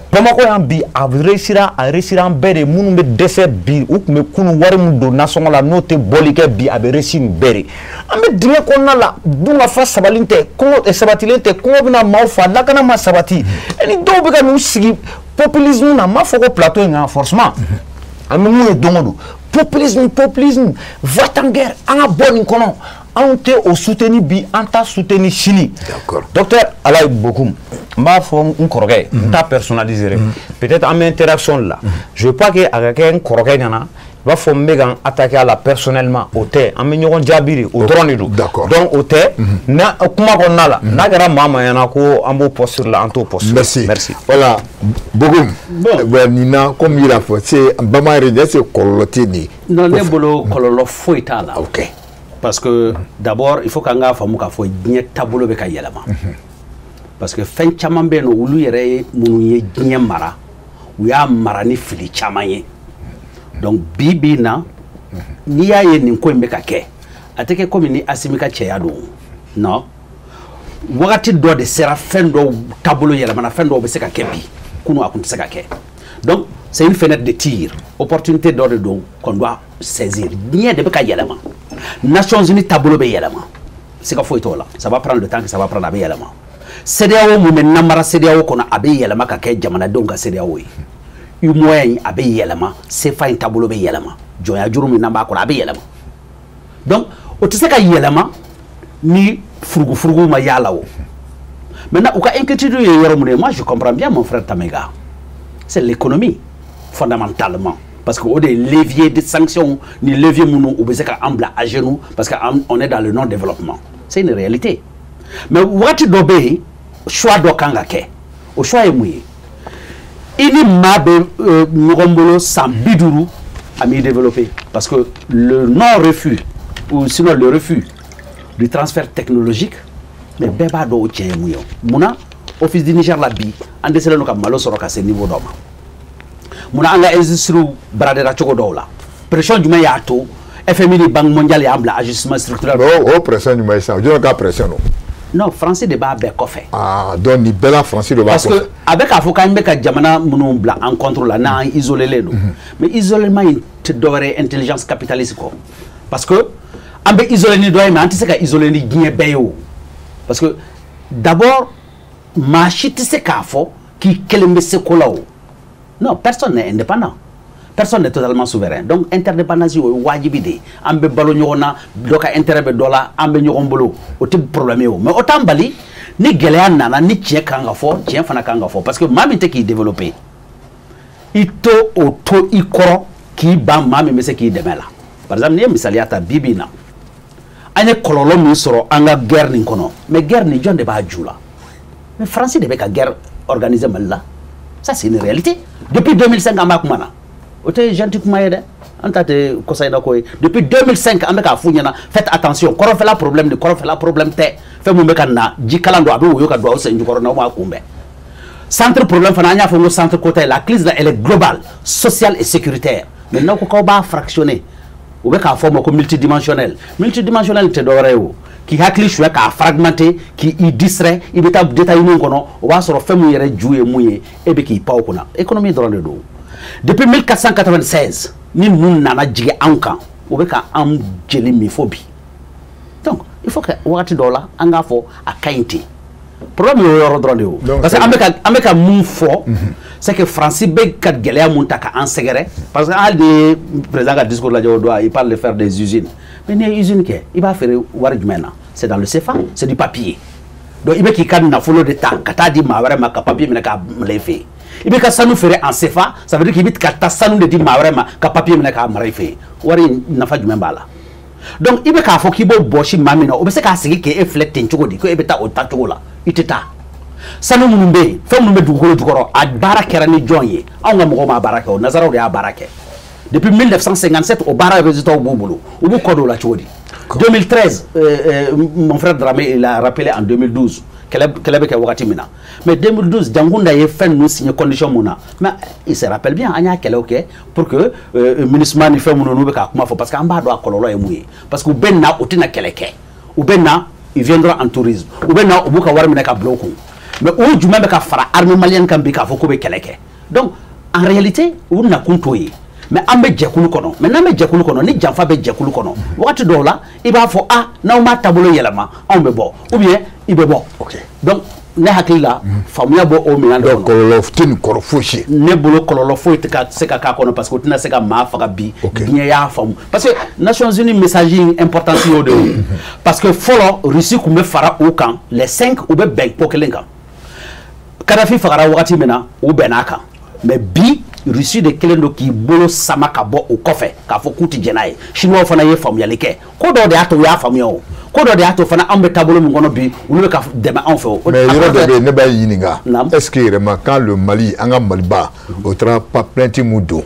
Bamakɔ yan bi a réussira an bɛɛ de minnu bɛ dɛsɛ bi u tun bɛ kunun wari min don nasɔngɔ la n'o tɛ bɔli kɛ bi a bɛ réussir nin bɛɛ de an bɛ dingɛ kɔnɔna la dunkafa sabatilen tɛ kɔngɔ bɛna maaw fa lakana ma sabati ni dɔw bɛ ka n'u sigi populisme na n m'a fɔ ko plateau in kan forcément an bɛ mun ye don o don populisme va-t-en guerre an ka bɔ nin kɔnɔ anw tɛ o soutenir bi an t'a soutenir sini docteur Alayi Bokoum n b'a fɔ n kɔrɔkɛ n t'a personnaliser peut-être an bɛ interaction la je veux pas que a ka kɛ n kɔrɔkɛ ɲɛna i b'a fɔ n bɛ ka n attaquer a la personnellement o tɛ an bɛ ɲɔgɔn jaabi de o dɔrɔn de don donc o tɛ na kuma kɔnɔna la n'a kɛra maa ma ɲɛna ko an b'o posture la an t'o posture merci voilà Bokoum nin na comme i y'a fɔ c'est bama yɛrɛ est-ce que kɔlɔlɔ tɛ nin non ne bolo kɔlɔlɔ foyi t'a la ok parce que d'abord il faut qu'an k'a faamu k'a fɔ diɲɛ taabolo bɛ ka yɛlɛma parce que fɛn caman bɛ yen nɔ olu yɛrɛ ye minnu ye diɲɛ mara u y'a mara ni fili caman ye donc bi bi na n'i y'a ye nin ko in bɛ ka kɛ a tɛ kɛ komi ni Asimi ka cɛya don non wagati dɔ de sera fɛn dɔw taabolo yɛlɛmana fɛn dɔw bɛ se ka kɛ bi kunun a tun tɛ se ka kɛ donc c'est une fenêtre de tir opportunité dɔ de don qu'on doit saisir diɲɛ de bɛ ka yɛlɛma Nations Unies taabolo bɛ yɛlɛma se ka foyi t'o la ça va prendre le temps que ça va prendre a bɛ yɛlɛma CEDEAO mun bɛ namara CEDEAO kɔnɔ a bɛ yɛlɛma ka kɛ jamanadenw ka CEDEAO ye UMOA in a bɛ yɛlɛma CFA in taabolo bɛ yɛlɛma jɔnya juru min n'an b'a kɔnɔ a bɛ yɛlɛma donc o tɛ se ka yɛlɛma ni furugufurugu ma y'a la o maintenant u ka inquiétude ye yɔrɔ mun ye moi je comprends bien mon frère Tamega c'est l'économie fondamentalement parce que o de levier de sanctions ni levier minnu u bɛ se ka an bila à genoux parce que on est dans le non-développement c'est une réalité mais waati dɔ bɛ yen choix dɔ kan ka kɛ o choix ye mun ye i ni maa bɛ ɲɔgɔn bolo san 50 a m'i développer parce que le non-refus ou sinon le refus du transfert technologique, mais beba do o tien muyo. Muna office du Niger la bi ande sele no ka malo soro ka se niveau doma. Muna anga industrie bradera choko do la. Pression du ya to FMI ni Banque mondiale ya ambla ajustement structurel. Oh pression du ça. Je ne pas pression non. Non, français de ba be ko fait. Ah, donc ni bela français de ba. Parce que avec avocat mbeka jamana munu bla en contrôle là na isolé les mais isolement te doire intelligence capitaliste ko. Parce que ambe isolé ni doy mais anti ka isolé ni guiné beyo. Parce que d'abord machite se kafo qui kelembe se kolao. Non, personne n'est indépendant. Personne n'est totalement souverain. Donc interdépendance est wajibide. Ambe balo nyona doka intérêt be dola ambe nyogombolo o type problème yo. Mais autant bali ni gelea nana ni tien kanga fo, tien fana kanga fo parce que mami te qui développer. Ito auto ikoro qui ba mami mese qui demela. Par exemple, ni misali ata bibina. Ane kololo mi soro anga guerre ni kono. Mais guerre ni jonde ba djula. Mais français de ka guerre organisée mal. Ça c'est une réalité. Depuis 2005 amba kumana. Ote gentil kuma yede. Antate kosaida koy. Depuis 2005 amba ka funyana. Faites attention. Koro fait la problème de koro fait la problème te. Fait mo meka na ji kalando abe wo yoka do o senju koro na mo akumbe. Centre problème fana anya fo no centre côté la crise là elle est globale, sociale et sécuritaire. Maintenant ko ba fractionner. Ou bien qu'à forme multidimensionnel. Multidimensionnel te doreo qui hakli choué ka fragmenté qui y distrait il beta détaillé non kono o va sur faire mouyer jouer mouyer et be qui pa okuna économie dans le dos depuis 1496 ni nous nana jige ankan ou bien ka am jeli mi phobie donc il faut que wakati dola anga fo a kainti problème yo yoro drondeo parce que ameka mou fo c'est que Francis Beg kat gelea muntaka en segere parce que al de président ka discours la doit il parle de faire des usines mais les usines que il va faire warjumena c'est dans le CFA c'est du papier donc il be ki kan na folo de temps kata di ma vraiment ka papier mena ka mlefe il be ka sanu faire en CFA ça veut dire qu'il bit kata sanu de di ma vraiment ka papier mena ka mrefe wari na fa jumemba la donc il be ka fo ki bo boshi mamina o be se ka sigi ke reflect en chogodi ko e beta o ta chogola iteta sanu munumbe fam munumbe dugolo dugoro a baraka rani jonye anga mo ma baraka o nazaro ya baraka depuis 1957 au bara résultat au boulot au bout kodo la chodi 2013 mon frère Dramé il a rappelé en 2012 kelebe ke wakati mina mais 2012 Dangunda ye fait nous signer condition mona mais il se rappelle bien anya kele OK pour que ministre ni fait muno be ka kuma fo parce que amba do akololo e muye parce que benna otina keleke ou benna il viendra en tourisme ou benna obuka war mina ka bloku mais ou juma be ka fara armée malienne kan bi ka fo ko be keleke donc en réalité ou na kuntoyi mais ambe jekulu kono mais na me jekulu kono ni janfa be jekulu kono wakati do la iba fo na ma tabolo yelama on be bo ou bien ibe bo OK donc ne hakila famuya bo o mi ando kololo tin korofoshi ne bolo kololo fo te ka se ka kono parce que tina se ka ma fa bi bien ya famu parce que Nations Unies messaging important yo de parce que folo Russie ku me fara au camp les 5 ou be ben pokelenga Kadhafi fara wakati mena ou benaka mais bi Russie de kelendo ki bolo samaka bo o kofe ka fo kuti jenaye chinois fana ye fam yalike ko do de ato ya fam yo ko do de ato fana ambe tabolo mu ngono bi ulu ka dema on fait mais yoro de ne ba yininga est-ce que vraiment quand le Mali anga Maliba au tra pas plenty mudo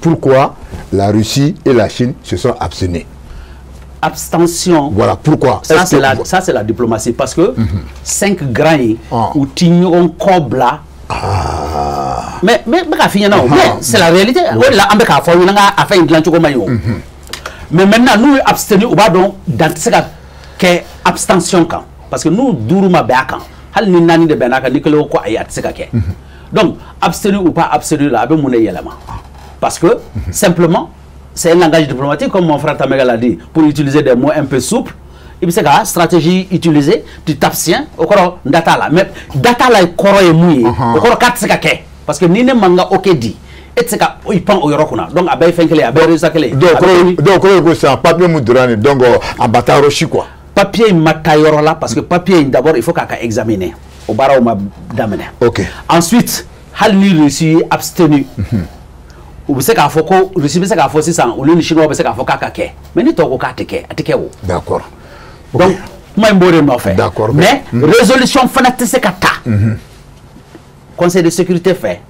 pourquoi la Russie et la Chine se sont abstenus abstention voilà pourquoi ça c'est la diplomatie parce que 5 grands ou tignon kobla mais c'est la réalité. Mais maintenant, nous abstenir ou pas donc dans ce cas abstention quand parce que nous duruma beakan hal ni nani de benaka ni ko ko ayat ce cas donc abstenir ou pas abstenir là be mon élément parce que simplement c'est un langage diplomatique comme mon frère Tamega l'a dit pour utiliser des mots un peu souples. Il y a une stratégie utilisée, tu t'abstiens, au corps data là. Mais data là, il corps est mouillé, au corps 4 parce que ni ne manga ok dit. Et c'est qu'à il prend au yorokuna. Donc à bay fenkele, à bay resakele. Donc c'est un papier moudurani, donc en bataille rochi quoi. Papier matayoro là parce que papier d'abord il faut qu'à examiner. Au bara ou ma damene. Ok. Ensuite, hal ni réussi abstenu. Ou c'est qu'à faut ko réussi c'est qu'à faut 600 ou le chinois c'est qu'à faut kakake. Mais ni toko kateke, ateke wo. D'accord. Donc, moi, je fait. D'accord. Mais, résolution fanatique, c'est kata. Conseil de sécurité fait.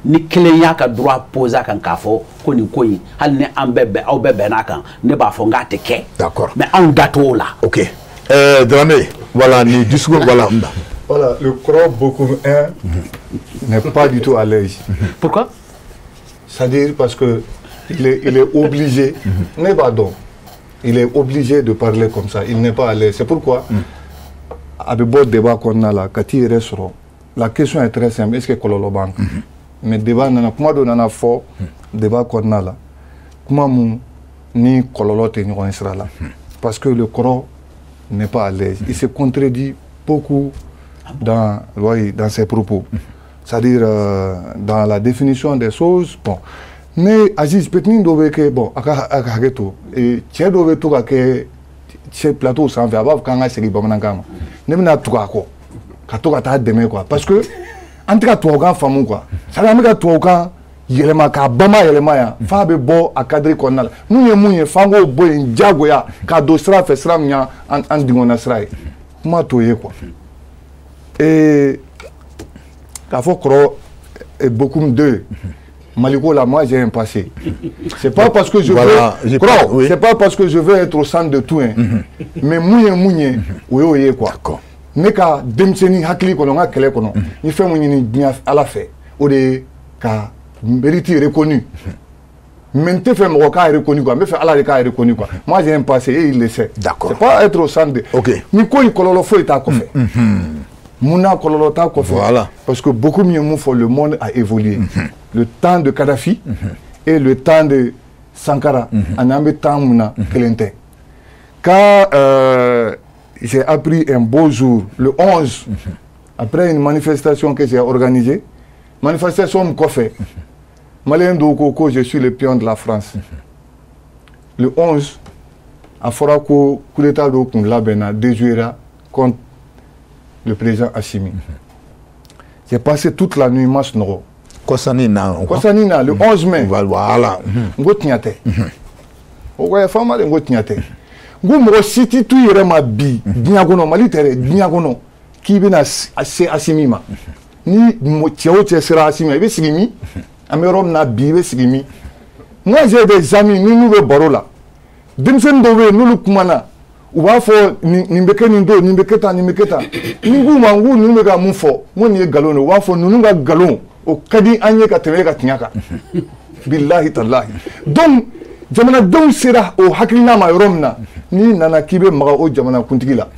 ni kelen y'a ka droit poser kan k'a fɔ ko nin ko in hali ni an bɛɛ bɛn aw bɛɛ bɛn'a kan ne b'a fɔ n k'a tɛ kɛ. D'accord. Mais anw da t'o la. Ok. Dramé, voilà ni discours voilà. Voilà, le Koro Bokoum 1 n'est pas du tout à l'aise. Pourquoi? C'est-à-dire parce que il est obligé, n'est pas donc. Il est obligé de parler comme ça. Il n'est pas à l'aise. C'est pourquoi, à de beaux débats qu'on a là, quand il reste, la question est très simple. Est-ce que Kololo Bank? Mais débat, comment on a fort, débat qu'on a là, comment ni Kololo Tenyon sera là? Parce que le Koro n'est pas à l'aise. Il se contredit beaucoup dans ses propos. C'est-à-dire dans la définition des choses. Bon. Mais Aziz Petnin doit que bon, akageto et tiens doit tout que ce plateau sans faire avoir quand on a série bamanangama. Ne me n'a tout à quoi. Quand on a demain quoi. Parce que entre toi grand femme quoi. Ça n'a pas toi quand yelema ka bama yelema ya. Fabe bo a cadre konal. Nous y mouye fango boy ndiago ya. Ka dostra fait sram nya en dingona srai. Comment toye quoi. Et la fois Koro et beaucoup de Maliko là, moi j'ai un passé. C'est pas parce que je veux. C'est pas parce que je veux être au centre de tout. Mais mouye, oui, quoi. D'accord. Mais quand Demseni Hakli kono nga kele kono, il fait mouye ni à la fait. Ou de ka mérite reconnu. Maintenant fait mon cas est reconnu quoi. Mais fait à la cas est reconnu quoi. Moi j'ai un passé et il le sait. D'accord. C'est pas être au centre de. Ok. Niko il kololo fo ita ko fait. Mouna kololota ko fait. Voilà. Parce que beaucoup mieux le monde a évolué. Le temps de Kadhafi et le temps de Sankara, en un temps mouna kelente. Quand j'ai appris un beau jour, le 11, après une manifestation que j'ai organisée, manifestation Mkofe, Malien Dokoko, je suis le pion de la France. Le 11, à Forako, coup d'état d'Okun Labena déjouera contre le président Assimi. J'ai passé toute la nuit Mas Noro. Kosanina, le 11 mai. Voilà. Ngotinyate. Ogoya fama de ngotinyate. Ngumro city tu irema bi. Diagono malitere diagono. Ki bina ase asimima. Ni mo tiao sera asimima. Ibe sigimi. Amerom na bi ibe sigimi. Moi j'ai des amis ni nous le barola. Dimsen dowe nous le kumana. Uba fo nimbeke nindo nimbeketa. Ningu mangu nimega mufo. Mo ni galon. Uba fo nunga galon. Au Kadi Anye Katemeka Tinyaka. Billahi Tallahi. Donc, Jamana Dom Sera au Hakilina Mayoromna, ni Nana Kibe Mara au Jamana Kuntigila.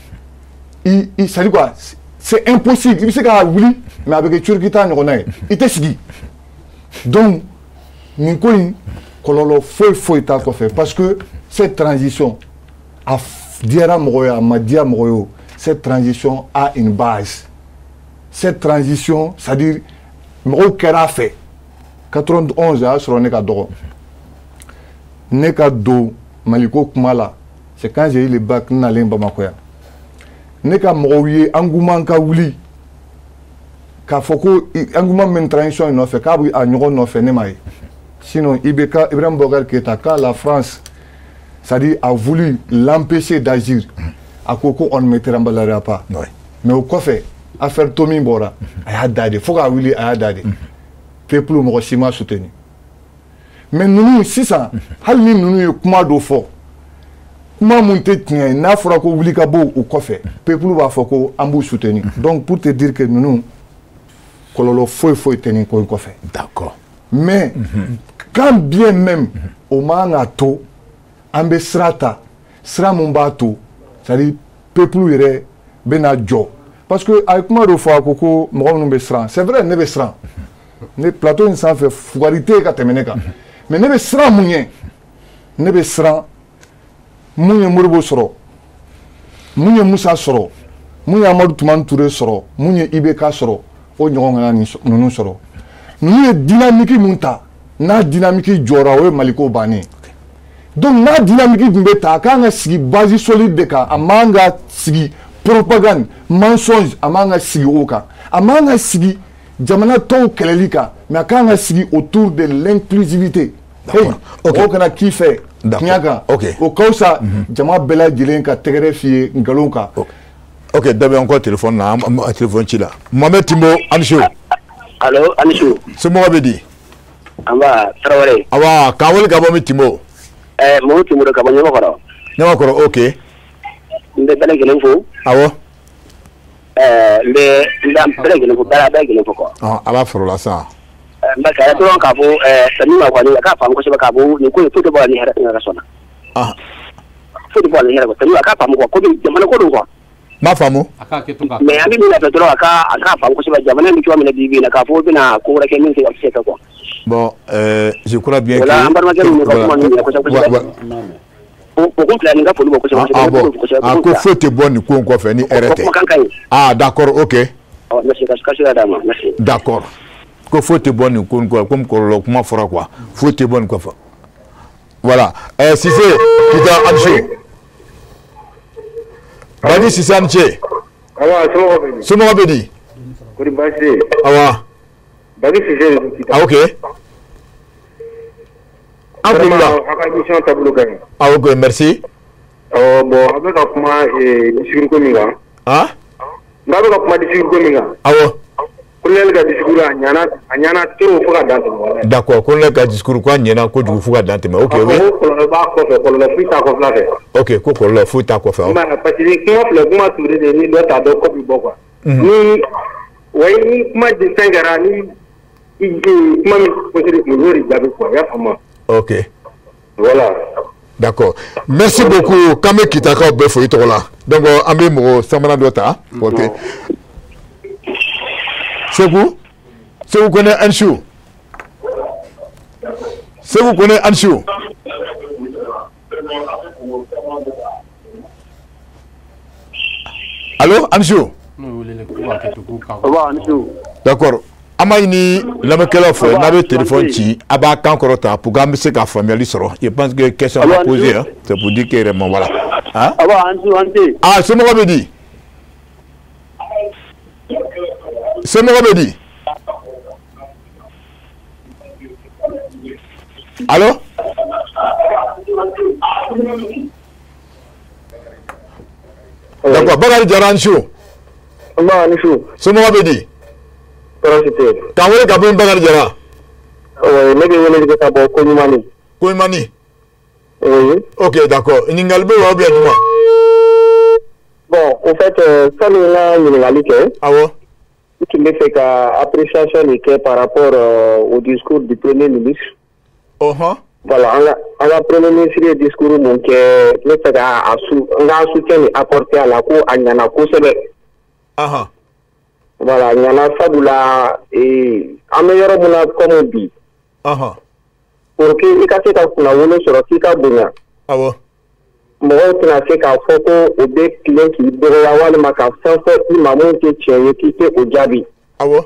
Il s'est dit quoi? C'est impossible. Il s'est dit oui, mais avec les Turquita, on a. Il était sigi. Donc, nous Kololo faut fait parce que cette transition, à Diara Moroya, Madia Moroyo, cette transition a une base. Cette transition, c'est-à-dire, Moro kera fait 91 à sur Neka Doro. Neka Do Maliko Kumala, c'est quand j'ai eu le bac Nalem Bamakoya. Neka Moroye Angouman Kaouli. Kafoko Angouman men transition il fait Kabri a Nyon no fait Nemaï. Sinon Ibeka Ibrahim Bogal Ketaka, la France, c'est-à-dire a voulu l'empêcher d'agir. À Koko on ne mettra pas. Mais au quoi fait? Affaire Tommy Bora, a dade, faut qu'à Willy a dade. Peuple Morosima soutenu. Mais nous, si ça, Halmi nous, comment d'eau fort. Comment monter tien, n'a fera qu'au Wilikabo ou Kofé. Peuple va faut qu'au soutenu. Donc pour te dire que nous, Kololo faut tenir qu'on Kofé. D'accord. Mais, quand bien même, au Manato, Ambe Srata, Sramumbato, c'est-à-dire, peuple irait, Benadjo. Parce que avec moi de fois Koko c'est vrai ne besran ne plateau ne s'en fait fougarité katemeneka mais ne besran mounye ne besran mounye Moribo soro mounye Moussa soro mounye Amadou Toumane Touré soro mounye Ibeka soro o nyonga ni nunu soro nous dynamique munta na dynamique jora o Maliko bani donc na dynamique mbeta ka sigi base solide de ka amanga sigi propagande, mensonge, amanga sigi oka. Amanga sigi, jamana ton kelelika, mais akanga sigi autour de l'inclusivité. Hey, ok. Okana qui fait, Kinyaka, ok. Au cas ça, jama bela jilenka, tegrefié, ngalonka. Ok, d'abord encore téléphone là, téléphone chila. Mohamed Timbo, Ancho. Allo, Anichou. Somɔgɔ bɛ di? An b'a Tarawele. Awa, k'an wele ka bɔ min Timo? Mɔmu Timo ka bɔ Ɲamakɔrɔ. Ɲamakɔrɔ, ok. N bɛ bɛɛ lajɛlen fo. Awɔ. N bɛ bɛɛ lajɛlen fo, bɛɛ lajɛlen fo quoi. A b'a foro la sisan. N bɛ ka dɔrɔn k'a fɔ Sani ma kɔni a k'a faamu kosɛbɛ k'a fɔ nin ko in foyi tɛ bɔ a ni hɛrɛ tɛ ka sɔnna. Foyi tɛ bɔ a ni hɛrɛ kɔ, Sani a k'a faamu quoi, ko jamana ko don quoi. M'a faamu. Mais an bɛ min fɛ dɔrɔn a k'a faamu kosɛbɛ jamana bɛ cogoya min na bi bi in na k'a fɔ bɛna ko wɛrɛ kɛ min tɛ se ka quoi. Bon, je crois bien que... Voilà, an balimakɛ ninnu ka kuma ninnu kosɛbɛ. O kun filɛ nin ka foli bɔ kosɛbɛ. Ah, ko foyi tɛ bɔ nin ko in kɔfɛ ni hɛrɛ tɛ. Ah, d'accord, ok. Merci, kasi d'a ma, merci. D'accord. Ko foyi tɛ bɔ nin ko in kɔfɛ, comme kɔlɔlɔ kuma fɔra quoi. Foyi tɛ bɔ nin kɔfɛ. Voilà. Cissé, Peter Ancho. Badi Cissé Anche. Awa, somɔgɔ bɛ di? Somɔgɔ bɛ di? Kori baasi tɛ yen. Awa. Badi Cissé de don Kita. Ah, ok. An kulu la. A ka émission taabolo ka ɲi. Ah, ok, merci. Bon, a bɛ ka kuma discours ko min kan. Ah? N'a bɛ ka kuma discours ko min kan. Awɔ. Colonel ka discours a ɲana trop fo ka dan tɛmɛ. D'accord, colonel ka discours ko a ɲɛna kojugu fo ka dan tɛmɛ. Ok, oui. Ko kɔlɔlɔ b'a kɔfɛ, kɔlɔlɔ foyi t'a kɔfɛla fɛ. Ok, ko kɔlɔlɔ foyi t'a kɔfɛ. Parce que kuma filɛ, kuma tuuru de ni dɔ t'a dɔn kɔ bi bɔ quoi. Ni kuma distinct kɛra ni kuma min posé de kun y'o de jaabi quoi, i y'a faamu. Ok. Voilà. D'accord. Merci beaucoup. K'an bɛ Kitakaw bɛɛ fo i tɔgɔ la. Donc an bɛ mɔgɔ sabanan dɔ ta. Ok. Segu Kone Anshu. Segu Kone Anshu. Allô, Anshu? D'accord. An b'a ɲini lamɛnnikɛlaw fɛ n'a bɛ téléphone ci a b'a kan kɔrɔta pour que an bɛ se ka faamuyali sɔrɔ. Je pense que question à poser hein, c'est pour dire que vraiment voilà. Hein? Ah, somɔgɔ bɛ di? Somɔgɔ bɛ di? Allô? D'accord, Bakari Jara Anshu. Somɔgɔ bɛ di? K'an wele ka bɔ yen Bakari Jara. Ne bɛ wele ka bɔ Koɲumani. Koɲumani. Oui. Ok, d'accord. Ɲininkali bɛ wa ou bien jumɛn? Bon, en fait, sani n ka ɲininkali kɛ. Awɔ. N tun bɛ fɛ ka appréciation de kɛ par rapport au discours du premier ministre. Voilà, an ka premier ministre ye discours mun kɛ ne fɛ ka n ka soutien de apporter a la ko a ɲana kosɛbɛ. Voilà, a ɲana sabula an bɛ yɔrɔ mun na comme bi. Pour que i ka se ka kunnawolo sɔrɔ k'i ka bonya. Awɔ. Mɔgɔw tɛna se k'a fɔ ko o bɛ tilen k'i dɔgɔya walima ka fɛn fɔ i ma mun tɛ tiɲɛ ye k'i tɛ o jaabi. Awɔ.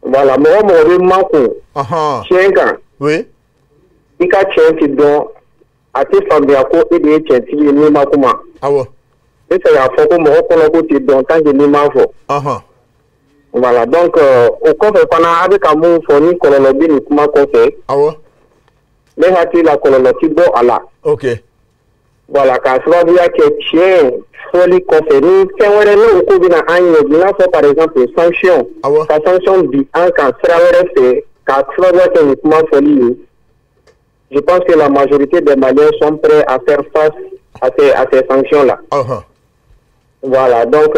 Voilà, mɔgɔ bɛ makun tiɲɛ kan. Oui. I ka tiɲɛ ti dɔn a tɛ faamuya ko e de ye tiɲɛtigi ye n'i ma kuma. Awɔ. Ne fɛ k'a fɔ ko mɔgɔ kɔnɔ ko ti dɔn tant que n'i m'a fɔ. Voilà, donc o kɔfɛ fana a bɛ ka mun fɔ ni kɔlɔlɔ bɛ nin kuma kɔfɛ. Awɔ. Ne hakili la kɔlɔlɔ ti bɔ a la. Ok. Voilà, k'a sababuya kɛ tiɲɛ fɔli kɔfɛ ni fɛn wɛrɛ n'o ko bɛna an ɲɛ i n'a fɔ par exemple sanction. Ka sanction bi an kan sira wɛrɛ fɛ k'a sababuya kɛ nin kuma fɔli ye. Je pense que la majorité des Maliens sont prêts à faire face à ces sanctions-là. Voilà, donc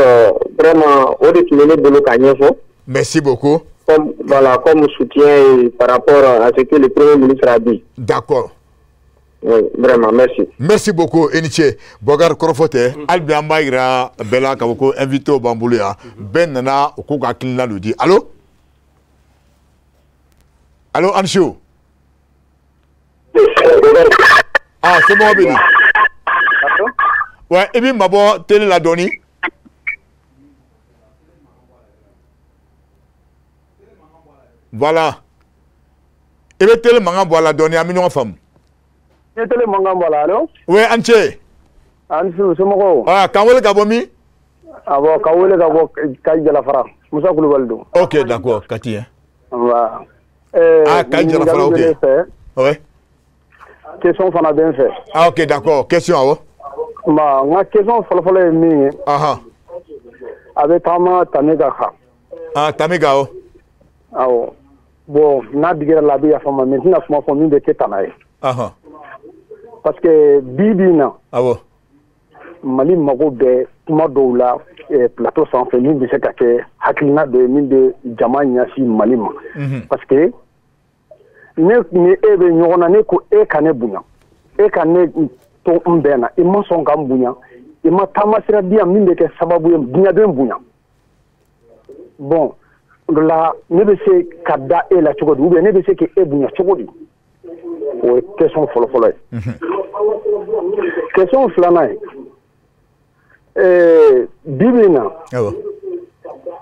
vraiment, au de ne bolo ka ɲɛfɔ. Merci beaucoup. Comme soutien par rapport à ce que le Premier ministre a dit. D'accord. Oui, vraiment, merci. Merci beaucoup, Eniche. Bogar Korofote, Albi Ambaïra, Bella Kawoko, invité au Bamboulia, Ben Nana, au Koga Klina nous dit. Allô? Allô, Anshu? Ah, c'est bon, Béni. Ouais, et bien, ma bonne, télé la donnée. Voilà. Et bien, télé m'a envoyé la donnée à million de femmes. Télé m'a envoyé allô? Oui, Anche. Anshu, c'est mon. Ah, quand vous le gabomi? Ah bon, quand vous le gabo, Kaï de la Fara. Moussa Kouloubaldo. Ok, d'accord, Cathy. Voilà. Ah, Kaï de la Fara, ok. Oui. Question fana bɛ n fɛ. Ah, ok, d'accord. Question, awɔ. N ka question fɔlɔfɔlɔ ye min ye. A bɛ taama Tamiga kan. Ah, Tamiga, awɔ. awo bon n'a digira la bi afama maintenant kuma fo min be ke tanaye aha parce que bibina awo Mali mago be kuma dɔw la plateau sanfɛ min bɛ se ka kɛ hakilina dɔ ye min bɛ jama ɲɛsin Mali ma parce que ne ni e bɛ ɲɔgɔn na ne ko e ka ne bonya e ka ne to n bɛn na i ma sɔn ka n bonya i ma taamasira di yan min bɛ kɛ sababu ye bonya bɛ n bonya bon o la ne bɛ se ka da e la cogo di ou bien ne bɛ se ka e bonya cogo di o ye question fɔlɔ-fɔlɔ ye question filanan ye bibi na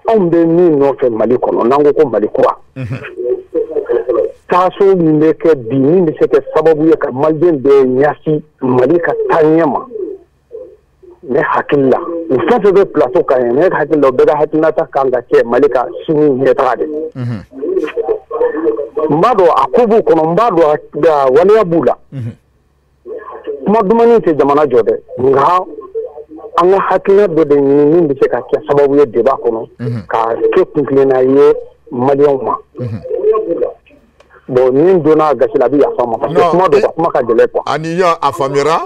anw bɛ min nɔfɛ Mali kɔnɔ n'an ko ko Mali kura taaso min bɛ kɛ bi min bɛ se kɛ sababu ye ka maliyɛn bɛɛ ɲɛsin Mali ka taaɲɛ ma ne hakili la o fɛn fɛn bɛ plateau kan ye ne hakili la o bɛɛ ka hakilinata kan ka kɛ Mali ka sini ɲɛtaga de n b'a dɔn a ko b'u kɔnɔ n b'a dɔn a waleya b'u la kuma dumuni tɛ jamana jɔ dɛ nka an ka hakilina dɔ de ɲini min bɛ se ka kɛ sababu ye débat kɔnɔ ka kɛ kuntilenna ye maliyɛnw ma bon ni donna gasi la a bɛ yafa ma parce que kuma dɔ ka kuma ka gɛlɛn quoi. ani ya a faamuyara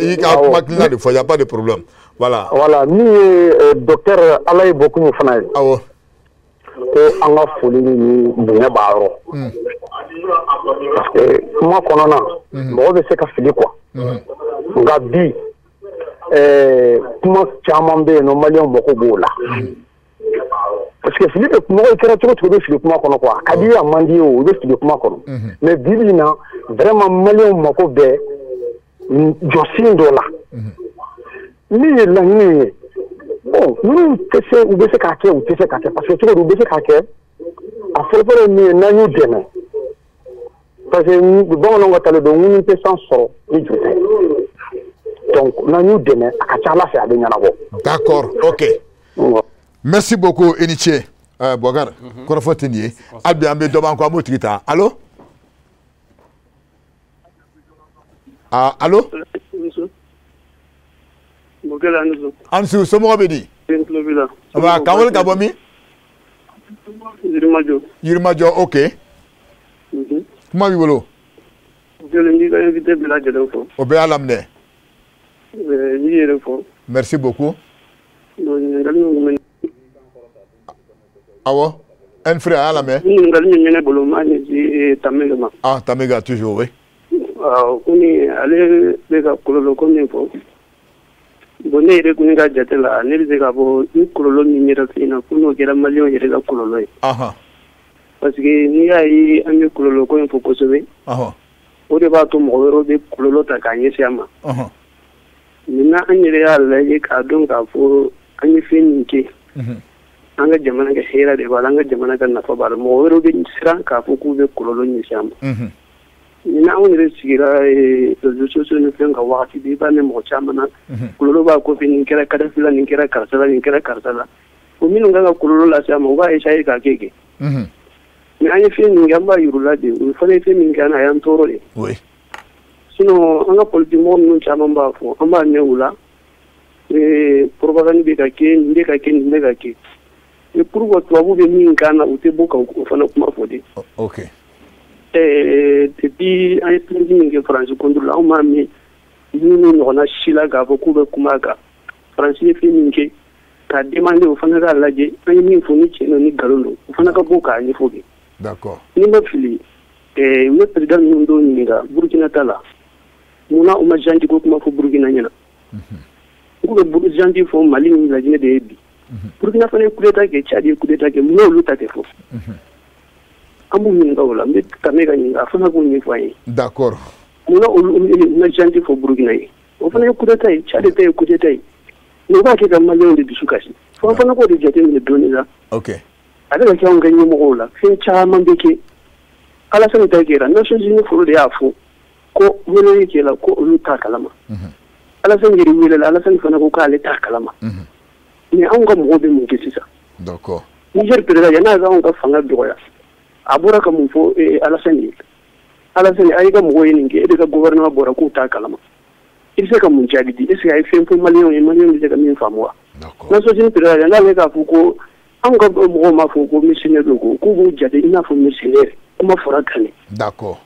i ka kuma hakilina de fɔ y a pas de problème voilà. voilà min ye docteur Alayi Bokumu fana ye. awɔ. ko an ka foli ni bonya b'a yɔrɔ. parce que kuma kɔnɔna mɔgɔ bɛ se ka fili quoi. nka bi kuma caman bɛ yen nɔ maliyɛnw mako b'o la. parce que fili bɛ mɔgɔ kɛra cogo cogo bɛ fili kuma kɔnɔ quoi a ka di ye a man di ye o bɛ fili kuma kɔnɔ. mais bi bi in na vraiment maliyɛnw mako bɛ jɔsen dɔ la. min ye laɲini ye bon minnu tɛ se u bɛ se k'a kɛ u tɛ se k'a kɛ parce que cogo di u bɛ se k'a kɛ a fɔlɔfɔlɔ ye min ye n'an y'u dɛmɛ parce que bamananw ka tale don ŋunu tɛ san sɔrɔ ni juru tɛ. donc n'an y'u dɛmɛ a ka ca Ala fɛ a bɛ ɲɛnabɔ. d'accord ok. merci beaucoup i ni ce Boubacar kɔrɔfɔ tɛ nin ye hali bi an bɛ dɔ b'an kɔ an b'o tigi ta allo allo. an su somɔgɔ bɛ di. k'an wele ka bɔ min. Yirimajɔ. Yirimajɔ ok. kuma b'i bolo. jɔlen b'i ka invité bɛɛ lajɛlen fɔ. o bɛɛ y'a laminɛ. n y'i yɛrɛ fɔ. merci beaucoup. ɲininkali min kun bɛ awɔ un frère a y'a lamɛn. ɲininkali min bɛ ne bolo n b'a ɲɛsin Tamega ma. Tamega toujours oui. komi ale bɛ ka kɔlɔlɔ ko min fɔ bon ne yɛrɛ kun ka jate la ne bɛ se k'a fɔ ni kɔlɔlɔ min yɛrɛ fɛ yen na ko n'o kɛra maliyɛnw yɛrɛ ka kɔlɔlɔ ye. parce que n'i y'a ye an bɛ kɔlɔlɔ ko in fɔ kosɛbɛ o de b'a to mɔgɔ wɛrɛw bɛ kɔlɔlɔ ta k'a ɲɛsin a ma. maintenant an yɛrɛ y'a lajɛ k'a dɔn k'a fɔ an ye fɛn min kɛ an ka jamana ka hɛrɛ de b'a la an ka jamana ka nafa b'a la mɔgɔ wɛrɛw bɛ siran k'a fɔ k'u bɛ kɔlɔlɔ ɲɛsin a ma. maintenant anw yɛrɛ sigira réseaux sociaux ni fɛn ka wagati bɛ i b'a mɛn mɔgɔ caman na kɔlɔlɔ b'a kɔfɛ nin kɛra Kadafi la nin kɛra karisa la nin kɛra karisa la o minnu kan ka kɔlɔlɔ lase a ma u b'a essayer k'a kɛ kɛ. mais an ye fɛn min kɛ an b'a yir'u la de o fana ye fɛn min kɛ an na a y'an tɔɔrɔ de. sinon an ka politique mɔgɔ ninnu caman b'a fɔ an b'a mɛn u la propagande bɛ ka kɛ nin bɛ ka kɛ nin bɛ ka kɛ et pourquoi tubabu bɛ min k'an na u tɛ bɔ ka o fana kuma fɔ de. ok. depuis an ye plainte min kɛ Faransi contre la anw m'a mɛn minnu ɲɔgɔnna si la k'a fɔ k'u bɛ kuma a kan Faransi ye fɛn min kɛ k'a demander o fana k'a lajɛ an ye min fɔ ni tiɲɛ don ni nkalon don o fana ka bɔ k'a ɲɛfɔ kɛ. d'accord. ni ma fili u ye président ninnu dɔw ɲininka Burkina ta la munna u ma janti ko kuma fɔ Burkina ɲɛna k'u bɛ janti fɔ Mali ni Laginɛ de ye bi Burkina fana ye coup d'état kɛ Tchad ye coup d'état kɛ munna olu ta tɛ fɔ. an b'u ɲininka o la n bɛ tɛmɛ ka ɲininka a fana k'o ɲɛfɔ an ye. d'accord. munna olu ma janti fɔ Burkina ye o fana ye coup d'état ye Tchad ta ye coup d'état ye mais u b'a kɛ ka maliyɛnw de dusu kasi fo an fana k'o de jateminɛ dɔɔni la. ok. a bɛ ka kɛ anw ka ɲɛmɔgɔw la fɛn caman bɛ kɛ Alassane ta kɛra Nations Unies fɔlɔ de y'a fɔ ko weleli kɛla ko olu t'a kalama. Alassane yɛrɛ welela Alassane fana ko k'ale t'a kalama. mais anw ka mɔgɔw bɛ mun kɛ sisan. d'accord. Niger président yan'a ka anw ka fanga dɔgɔya a bɔra ka mun fɔ Alassane ye Alassane a y'i ka mɔgɔw ye nin kɛ e de ka gouvernement bɔra k'u t'a kalama i bɛ se ka mun jaabi di est ce que a ye fɛn fɔ maliyɛnw ye maliyɛnw bɛ se ka min faamu wa. Nations Unies président yan'ale k'a fɔ ko an ka mɔgɔw m'a fɔ ko missionnaire don ko k'u b'u jate i n'a fɔ missionnaire kuma fɔra kan ne. D'accord.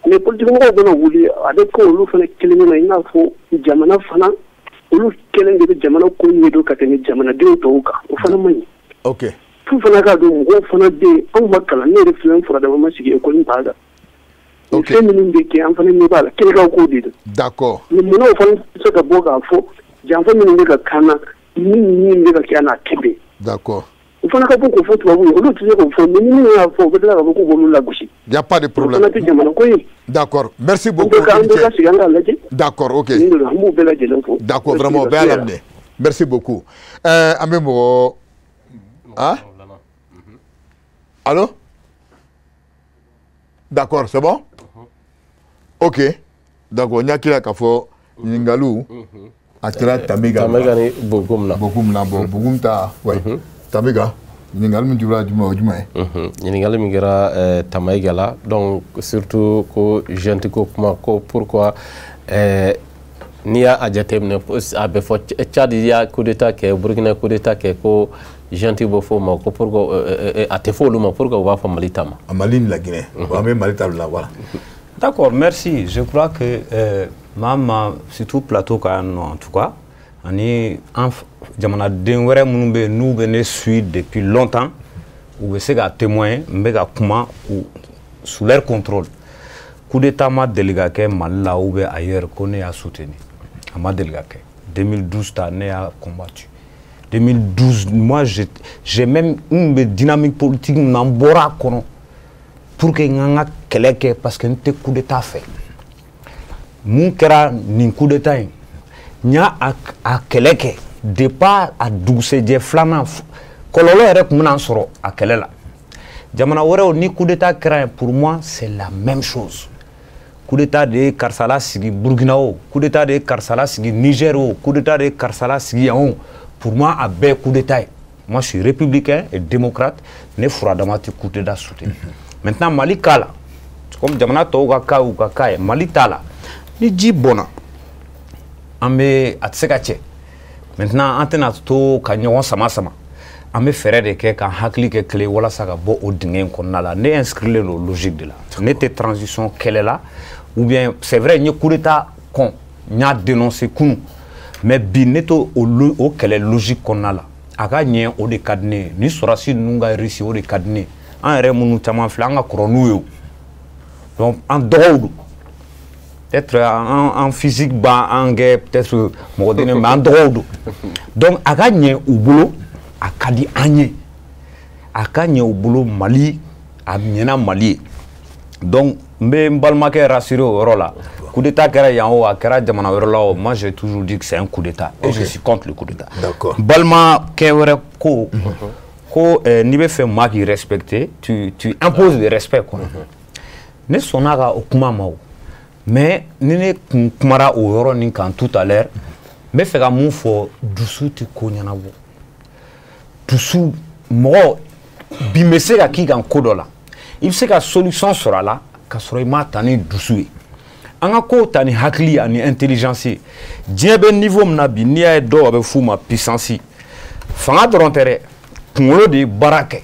Mais politique mɔgɔw bɛna wuli a bɛ kɛ olu fana kelen na i n'a fɔ jamana fana olu kelen de bɛ jamana ko ɲɛdɔn ka tɛmɛ jamanadenw tɔw kan o fana man ɲi. Ok. F'u fana k'a dɔn mɔgɔw fana bɛ yen anw ma kalan ne yɛrɛ filɛ n fura dama ma sigi école b'a la. Ok. Fɛn minnu bɛ kɛ an fana ɲɛ b'a la kɛnɛkaw k'o de don. D'accord. Mais munna o fana tɛ se ka bɔ k'a fɔ janfa minnu bɛ ka kan na min bɛ ka kɛ a n'a kɛ bɛn. D'accord. Il faut que vous fassiez il n'y a pas de problème. D'accord. Merci beaucoup. D'accord, ok. D'accord, vraiment, bien amené. Merci beaucoup. Amemo. Hein? Allô? D'accord, c'est bon? Ok. D'accord, il y a qui l'a fait Ningalou. Akira Tamiga. Tamigani Bogumna. Bogumna, Bogumta. Ouais. Tamiga, Ningal Mujura Jumai. Ningal Migara Tamaigala, donc surtout que Gentiko Kumako, pourquoi Nia Adjatem a before Tchadia coup d'état que Burkina coup d'état que Gentibo Foma, pourquoi à Tefoluma, pourquoi on va faire Malitama. À Maline la Guinée, on va même Malita là, voilà. D'accord, merci. Je crois que Maman, surtout plateau en tout cas, ani jamana den wɛrɛ minnu bɛ n'u bɛ ne suit depuis longtemps u bɛ se ka témoin n bɛ ka kuma sous leur contrôle. Coup d'état ma deli ka kɛ Mali la ou bien ailleurs ko ne y'a soutenu a ma deli ka kɛ 2012 ta ne y'a combattu 2012 moi j'ai même n bɛ dynamique politique min na n bɔra a kɔnɔ pour que n ka kɛlɛ kɛ parce que n tɛ coup d'état fɛ mun kɛra nin coup d'état in nya a kɛlɛ kɛ départ a dugusɛjɛ filanan kɔlɔlɔ yɛrɛ tun bɛna sɔrɔ a kɛlɛ la jamana wɛrɛw ni coup d'état kɛra pour moi c'est la même chose coup d'état de ye karisa lasigi Burkina o coup d'état de ye karisa lasigi Niger o coup d'état de ye karisa lasigi yan o pour moi a bɛɛ coup d'état ye moi je suis républicain et démocrate ne furadama tɛ coup d'état soutenir maintenant Mali cas la comme jamana tɔw ka cas u ka cas ye Mali t'a la ni ji bɔnna an bɛ a tɛ se ka cɛ maintenant an tɛna to ka ɲɔgɔn sama an bɛ fɛɛrɛ de kɛ ka hakili kɛ kelen walasa ka bɔ o dingɛ in kɔnɔna la ne inscrilen don logique de la ne tɛ transition kɛlɛ la ou bien c'est vrai n ye coup d'état kɔn n y'a dénoncé kunun mais bi ne to o kɛlɛ logique kɔnɔna la a ka ɲɛ o de ka di ne ye ni sɔrɔdasi ninnu ka Russie o de ka di ne ye an yɛrɛ minnu caman filɛ an ka kɔrɔ n'u ye o donc an dɔgɔw don peut-être en physique ba en guerre peut-être moderne mais en dɔgɔw don donc a ka ɲɛ u bolo a ka di an ye a ka ɲɛ u bolo Mali a ɲɛna Mali ye donc n bɛ n balimakɛ rassurer o yɔrɔ la coup d'état kɛra yan o a kɛra jamana wɛrɛ la o moi j'ai toujours dit que c'est un coup d'état et je suis contre le coup d'état balimakɛ wɛrɛ ko n'i bɛ fɛ maa k'i respecter tu imposes le respect quoi ne sɔnna ka o kuma ma o mais ni ne kun kumara o yɔrɔ nin kan tout à l'heure n bɛ fɛ ka mun fɔ dusu tɛ ko ɲɛnabɔ dusu mɔgɔ bin bɛ se ka k'i kan ko dɔ la i bɛ se ka solution sɔrɔ a la ka sɔrɔ i m'a ta ni dusu ye an ka kow ta ni hakili ani intelligence ye diɲɛ bɛ niveau min na bi n'i y'a ye dɔw a bɛ f'u ma puissance fanga dɔrɔn tɛ dɛ kunkolo de ye baara kɛ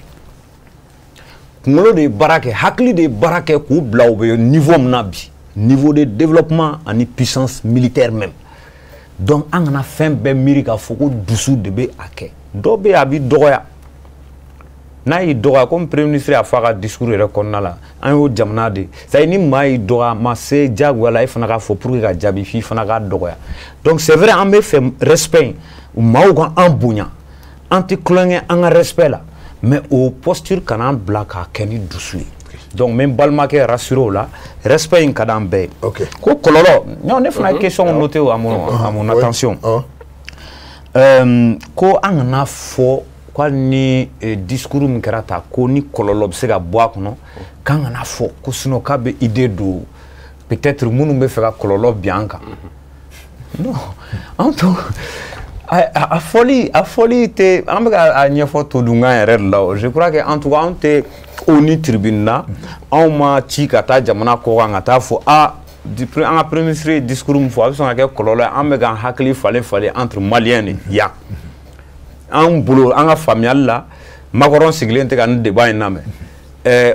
kunkolo de ye baara kɛ hakili de ye baara kɛ k'u bila u bɛ niveau min na bi niveau de développement ani puissance militaire même donc an kana fɛn bɛɛ miiri k'a fɔ ko dusu de bɛ a kɛ dɔ bɛ yen a b'i dɔgɔya n'a y'i dɔgɔya comme premier ministre y'a fɔ a ka discours yɛrɛ kɔnɔna la an y'o jamana de c'est à dire ni maa y'i dɔgɔya ma se diyagoya la e fana k'a fɔ pour que ka jaabi f'i fana k'a dɔgɔya donc c'est vrai an bɛ fɛ respect maaw ka an bonya an tɛ kulonkɛ an ka respect la mais o posture kana an bila k'a kɛ ni dusu ye donc n bɛ n balimakɛ rassurer o la respect in ka d'an bɛɛ ye ko kɔlɔlɔ non ne fana ye question noté à mon attention ko an kana fɔ ko hali ni discours min kɛra ta ko ni kɔlɔlɔ bɛ se ka bɔ a kɔnɔ k'an kana fɔ ko sinon k'a bɛ idée don peut-être minnu bɛ fɛ ka kɔlɔlɔ bin an kan non an to a fɔli tɛ an bɛ ka ɲɛfɔ todunkan yɛrɛ de la je crois que en tout cas an tɛ ONU tribune na anw ma ci ka taa jamana kɔ kan ka taa fɔ an ka premier ministre ye discours min fɔ a bɛ sɔn ka kɛ kɔlɔlɔ ye an bɛ k'an hakili falen entre Maliens de yan an bolo an ka faamuyali la Macron sigilen tɛ ka nin débat in lamɛn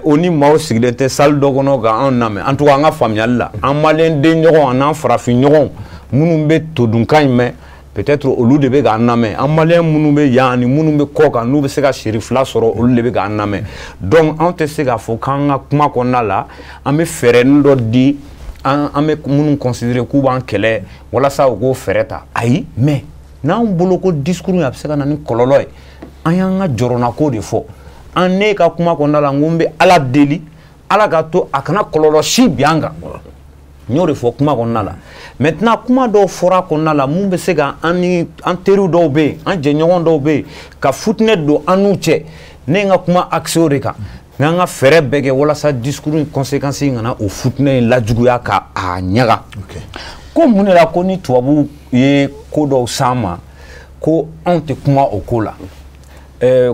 o ni maaw sigilen tɛ salle dɔ kɔnɔ ka anw lamɛn en tout cas an ka faamuyali la an maliyɛn den ɲɔgɔn an'an farafin ɲɔgɔn minnu bɛ todunkan in mɛn peut-être olu de bɛ k'an lamɛn an maliyɛn minnu bɛ yan ani minnu bɛ kɔ kan n'u bɛ se ka seri fila sɔrɔ olu de bɛ k'an lamɛn donc anw tɛ se k'a fɔ k'an ka kuma kɔnɔna la an bɛ fɛɛrɛnin dɔ di an bɛ minnu considérer k'u b'an kɛlɛ walasa u k'o fɛɛrɛ ta ayi mais n'an bolo ko discours a bɛ se ka na ni kɔlɔlɔ ye an y'an ka jɔrɔnako de fɔ an ne ka kuma kɔnɔna la n ko n bɛ Ala deli Ala ka to a kana kɔlɔlɔ si bi an kan n y'o de fɔ kuma kɔnɔna la maintenant kuma dɔw fɔra kɔnɔna la mun bɛ se ka an teriw dɔw bɛ yen an jɛɲɔgɔn dɔw bɛ yen ka futinɛ don an n'u cɛ ne n ka kuma axe o de kan n'an ka fɛɛrɛ bɛɛ kɛ walasa discours in conséquence in kana o futinɛ in lajuguya ka a ɲaga ko mun de la ko ni tubabu ye ko dɔw s'an ma ko anw tɛ kuma o ko la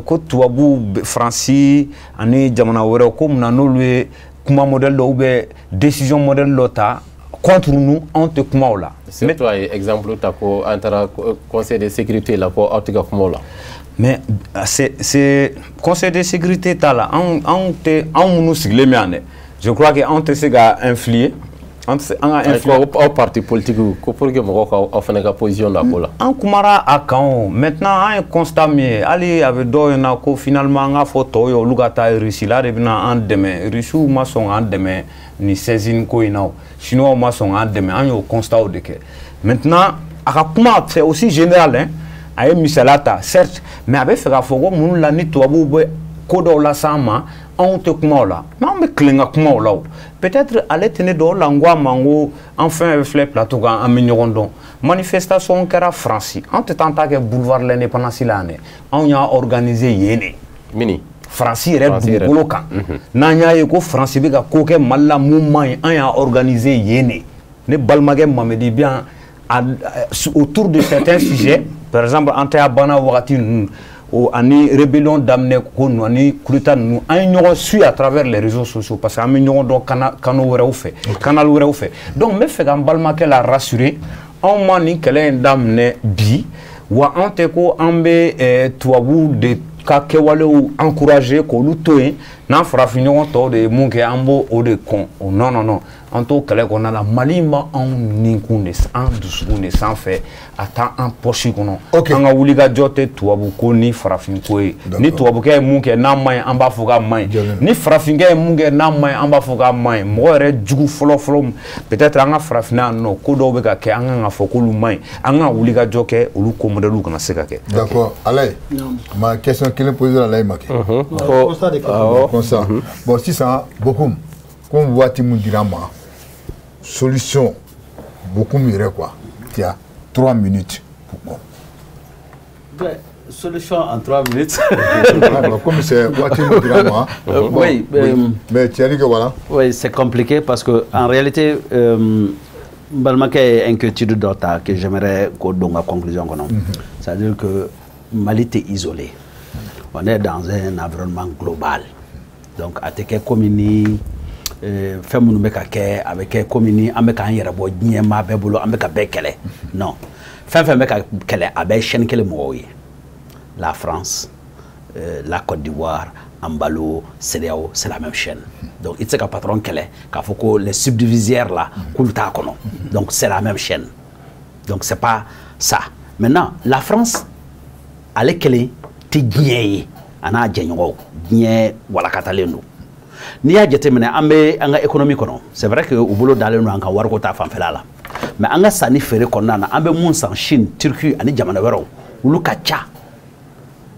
ko tubabu Faransi ani jamana wɛrɛw ko mun na n'olu ye kuma modèle dɔw bɛ décision modèle dɔ ta contre nous anw tɛ kuma o la. c'est toi exemple ta ko an taara conseil de sécurité la ko aw tɛ ka kuma o la. mais c'est conseil de sécurité ta la anw minnu sigilen bɛ yan dɛ je crois que anw tɛ se ka influer. An ka influer aw parti politique ko pour que mɔgɔw ka aw fana ka position la ko la. An kumara a kan maintenant an ye constat min ye hali a bɛ dɔw ɲɛna ko finalement an k'a fɔ tɔw ye olu ka taa Russie la de bɛna an dɛmɛ Russiw ma sɔn k'an dɛmɛ ni saisine ko in na Chinois ma sɔn k'an dɛmɛ an y'o constat de kɛ maintenant a ka kuma c'est aussi général hein a ye misaliya ta certes mais a bɛ fɛ k'a fɔ ko mun la ni tubabuw bɛ ko dɔw las'an ma anw tɛ kuma o la mais an bɛ tilen ka kuma o la peut-être ale tɛ ne dɔn o la n ko a ma n ko an fɛn bɛɛ filɛ plateau kan an bɛ ɲɔgɔn dɔn manifestation kɛra Faransi an tɛ taa an ta kɛ boulevard l'indépendance la yan dɛ anw y'a organiser yen de mini Faransi yɛrɛ dugukolo kan n'an y'a ye ko Faransi bɛ ka ko kɛ Mali la mun man ɲi an y'a organiser yen de ne balimakɛ Mamadi bi yan autour de certains sujets par exemple an tɛ a banna wagati ninnu ani rébellion daminɛ ko ninnu ani coup d'état ninnu an ye ɲɔgɔn suit à travers les réseaux sociaux parce que an bɛ ɲɔgɔn dɔn canaux wɛrɛw fɛ canal wɛrɛw fɛ donc n bɛ fɛ ka n balimakɛ la rassurer anw ma nin kɛlɛ in daminɛ bi wa an tɛ ko an bɛ tubabuw de ka kɛwalew encourager k'olu to yen n'an farafin ɲɔgɔn tɔw de ye mun kɛ an b'o o de kɔn o non non non an t'o kɛlɛ kɔnɔna la Mali ma anw ninkun de an dusukun de sanfɛ a taa an poche kɔnɔ an ka wulikajɔ tɛ tubabu ko ni farafin ko ye ni tubabukɛ ye mun kɛ n'a ma ɲi an b'a fɔ k'a ma ɲi ni farafinkɛ ye mun kɛ n'a ma ɲi an b'a fɔ k'a ma ɲi mɔgɔ yɛrɛ jugu fɔlɔ-fɔlɔ peut-être an ka farafinna yan nɔ ko dɔw bɛ ka kɛ an kan ka fɔ k'olu ma ɲi an ka wulikajɔ kɛ olu ko modèle kana se ka kɛ. D'accord Alain ma question kelen posée la Alain ma kɛ constat bon sisan Bokoum comme waati mun dira ma solution Bokoum yɛrɛ quoi tiens 3 minutes pour solution en 3 minutes. Comme c'est oui, mais voilà. Oui, c'est compliqué parce que en réalité, Balmaké est inquiétude d'autre que j'aimerais qu'on donne ma conclusion. C'est-à-dire que Mali est isolé. On est dans un environnement global. Donc, à tes communes, fait mon mec avec communes, avec un yerabo, niema, bebolo, avec un bekele. Non. Fait mec kele, avec chaîne kele moye. La France, la Côte d'Ivoire, Ambalo, CEDEAO, c'est la même chaîne. Donc, il y a un patron qui est, les subdivisaires là, donc c'est la même chaîne. Donc, c'est pas ça. Maintenant, la France, elle est qu'elle est gagné, elle a gagné, voilà, cataléno. Ni a jete mena ambe anga économie kono c'est vrai que au boulot d'aller nous anga warko ta fan fela la mais anga sani fere kono na ambe mun san Chine Turquie ani jamana wero ulu kacha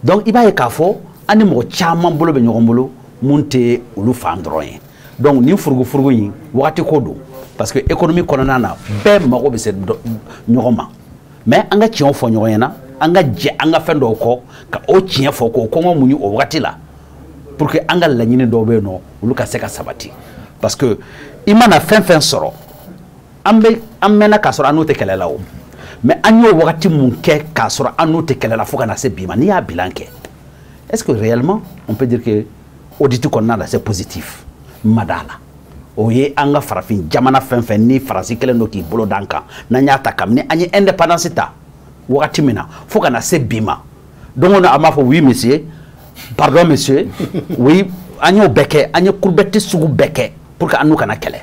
donc iba e kafo ani mo chama bolo be nyogon bolo munte ulu fan droyen donc ni furgu yi wakati ko do parce que économie kono na be mako be se nyogon ma mais anga chion fo nyogon na anga je anga fendo ko ka o chien fo ko ko mo o wakati la pour que anga la nyine do be no ulu ka se ka sabati parce que imana fin soro amena ka soro anu te kelela o mais anyo wakati munke ka soro anu te kelela fo kana se bima ni ya bilanke est-ce que réellement on peut dire que auditu konna là c'est positif madala oye anga farafin jamana fin ni farasi kelen do ki bolo danka na nyata kam ni anyi indépendance ta wakati mina fo kana se bima donc on a ma fo oui monsieur pardon monsieur oui an y'o bɛɛ kɛ an ye kurbɛti sugu bɛɛ kɛ pour que an n'u kana kɛlɛ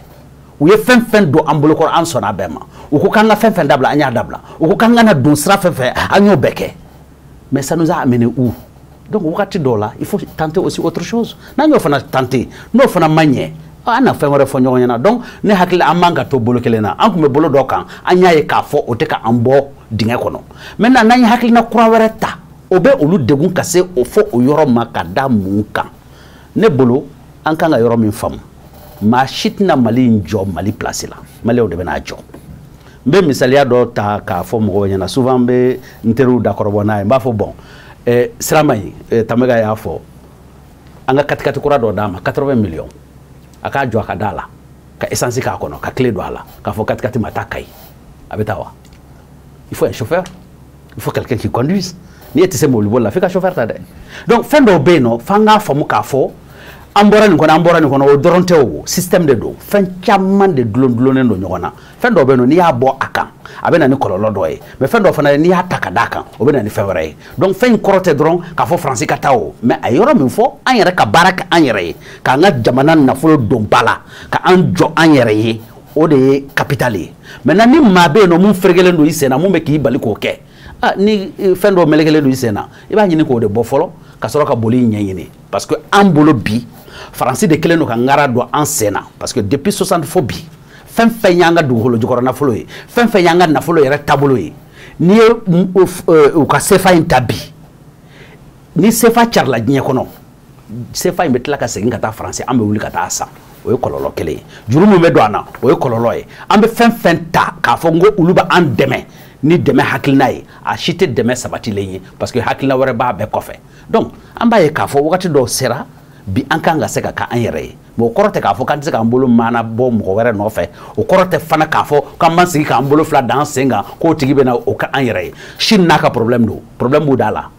u ye fɛn fɛn don an bolokɔrɔ an sɔnna a bɛɛ ma u ko k'an ka fɛn fɛn dabila an y'a dabila u ko k'an kana don sira fɛn fɛn an y'o bɛɛ kɛ mais ça nous a amené où donc wagati dɔw la il faut tenter aussi autre chose n'an y'o fana tenter n'o fana ma ɲɛ an na fɛn wɛrɛ fɔ ɲɔgɔn ɲɛna donc ne hakili an man ka to bolo kelen na an tun bɛ bolo dɔ kan an y'a ye k'a fɔ o tɛ ka an bɔ dingɛ kɔnɔ maintenant n'an ye hakilina kura wɛrɛ ta o bɛ olu degun ka se o fɔ o yɔrɔ ma ka da mun kan ne bolo an kan ka yɔrɔ min faamu maa si tɛna Mali in jɔ Mali place la Maliyɛnw de bɛna jɔ n bɛ misaliya dɔ ta k'a fɔ mɔgɔw ɲɛna souvent n bɛ n teriw dakɔrɔbɔ n'a ye n b'a fɔ bon Siramayi Tamɛga y'a fɔ an ka katikati kura dɔ d'a ma 80 millions a k'a jɔ a ka da la ka essence k'a kɔnɔ ka clé don a la k'a fɔ katikati ma taa Kayi a bɛ taa wa il faut un chauffeur il faut quelqu'un qui conduise n'i e tɛ se mɔbiliboli la f'i ka chauffeur ta dɛ donc fɛn dɔw bɛ yen nɔ f'an k'a faamu k'a fɔ an bɔra nin kɔnɔ o dɔrɔn tɛ o système de don fɛn caman de dulonnen don ɲɔgɔn na fɛn dɔw bɛ yen nɔ n'i y'a bɔ a kan a bɛ na ni kɔlɔlɔ dɔ ye mais fɛn dɔw fana n'i y'a ta ka d'a kan o bɛ na ni fɛn wɛrɛ ye donc fɛn in kɔrɔ tɛ dɔrɔn k'a fɔ Faransi ka taa o mais a ye yɔrɔ min fɔ an yɛrɛ ka baara kɛ an yɛrɛ ye k'an ka jamana nafolo don ba la ka an jɔ an yɛrɛ ye o de ye capital ye maintenant ni maa bɛ yen nɔ mun ferekelen don i sen na mun bɛ k'i bali k'o kɛ ni fɛn dɔw melekelen don i sen na i b'a ɲini k'o de bɔ fɔlɔ ka sɔrɔ ka boli ɲɛɲini parce que an bolo bi Faransi de kelen don ka ngara don an sen na parce que depuis 60 fo bi fɛn fɛn y'an ka dugukolo jukɔrɔ nafolo ye fɛn fɛn y'an ka nafolo yɛrɛ taabolo ye n'i ye u ka CFA in ta bi ni CFA carila diɲɛ kɔnɔ CFA in bɛ tila ka segin ka taa Faransi an bɛ wuli ka taa san o ye kɔlɔlɔ kelen ye juru min bɛ don an na o ye kɔlɔlɔ ye an bɛ fɛn fɛn ta k'a fɔ n ko olu bɛ an dɛmɛ ni dɛmɛ hakilina ye a si tɛ dɛmɛ sabatilen ye parce que hakilina wɛrɛ b'a bɛɛ kɔfɛ donc an b'a ye k'a fɔ wagati dɔw sera bi an kan ka se ka k'an yɛrɛ ye mais o kɔrɔ tɛ k'a fɔ k'an tɛ se k'an bolo maana bɔ mɔgɔ wɛrɛ nɔfɛ o kɔrɔ tɛ fana k'a fɔ k'an b'an sigi k'an bolo fila da an sen kan k'o tigi bɛ na o k'an yɛrɛ ye Chine n'a ka problème don problème b'u da la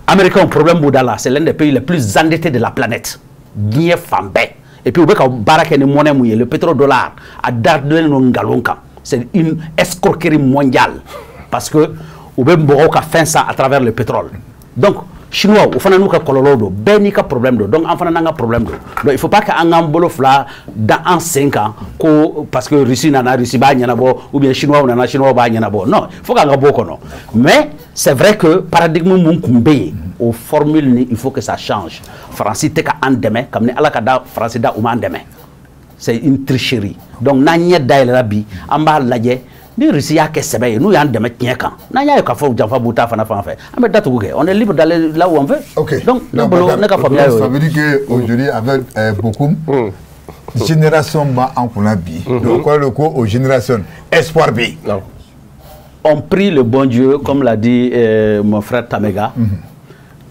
Américains problème b'u da la c'est l'un des pays les plus endettés de la planète diɲɛ fan bɛɛ et puis u bɛ ka baara kɛ ni monnaie mun ye le pétrodollar a dalen don nkalon kan c'est une escroquerie mondiale parce que u bɛ mɔgɔw ka fɛn san à travers le pétrole donc Chinois o fana n'u ka kɔlɔlɔ don bɛɛ n'i ka problème don donc an fana n'an ka problème don donc il faut pas que an k'an bolo fila da an sen kan ko parce que Russie nana Russie b'a ɲɛnabɔ ou bien Chinois nana Chinois b'a ɲɛnabɔ non il faut k'an ka bɔ o kɔnɔ mais c'est vrai que paradigme mun tun bɛ yen o formule ni il faut que ça change Faransi tɛ ka an dɛmɛ kabini Ala ka da Faransi da u m'an dɛmɛ c'est une tricherie donc n'an ɲɛ dayɛlɛla bi an b'a lajɛ ni Russie y'a kɛ sɛbɛ ye n'u y'an dɛmɛ tiɲɛ kan n'an y'a ye k'a fɔ janfa b'u ta fana fan fɛ an bɛ datugu kɛ on est libre d'aller là où on veut donc ne bolo ne ka faamuya y'o ye. Ça veut dire que aujourd'hui avec beaucoup génération ma an kunna bi donc ko o génération espoir bi on prie le bon Dieu comme l'a dit mon frère Tamega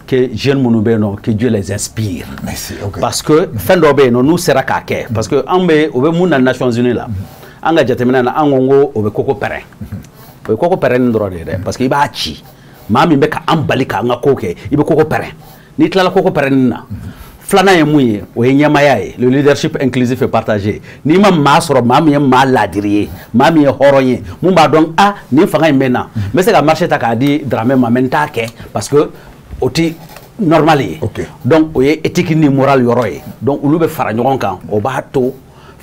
que jeunes minnu bɛ yen nɔ que Dieu les inspire parce que fɛn dɔ bɛ yen nɔ n'u sera k'a kɛ parce que an bɛ o bɛ mun na Nations Unies la an ka jateminɛ na an ko n ko o bɛ koko pɛrɛn o ye koko pɛrɛn dɔrɔn de ye dɛ parce que i b'a ci maa min bɛ ka an bali k'an ka ko kɛ i bɛ koko pɛrɛn n'i tilala koko pɛrɛnni na filanan ye mun ye o ye ɲɛmaya ye le leadership inclusif et partagé n'i ma maa sɔrɔ maa min ye maa ladiri ye maa min ye hɔrɔn ye mun b'a dɔn a nin fanga in bɛ na n bɛ se ka marché ta k'a di Dramé ma mais n t'a kɛ parce que o ti normal ye donc o ye éthique ni morale yɔrɔ ye donc olu bɛ fara ɲɔgɔn kan o b'a to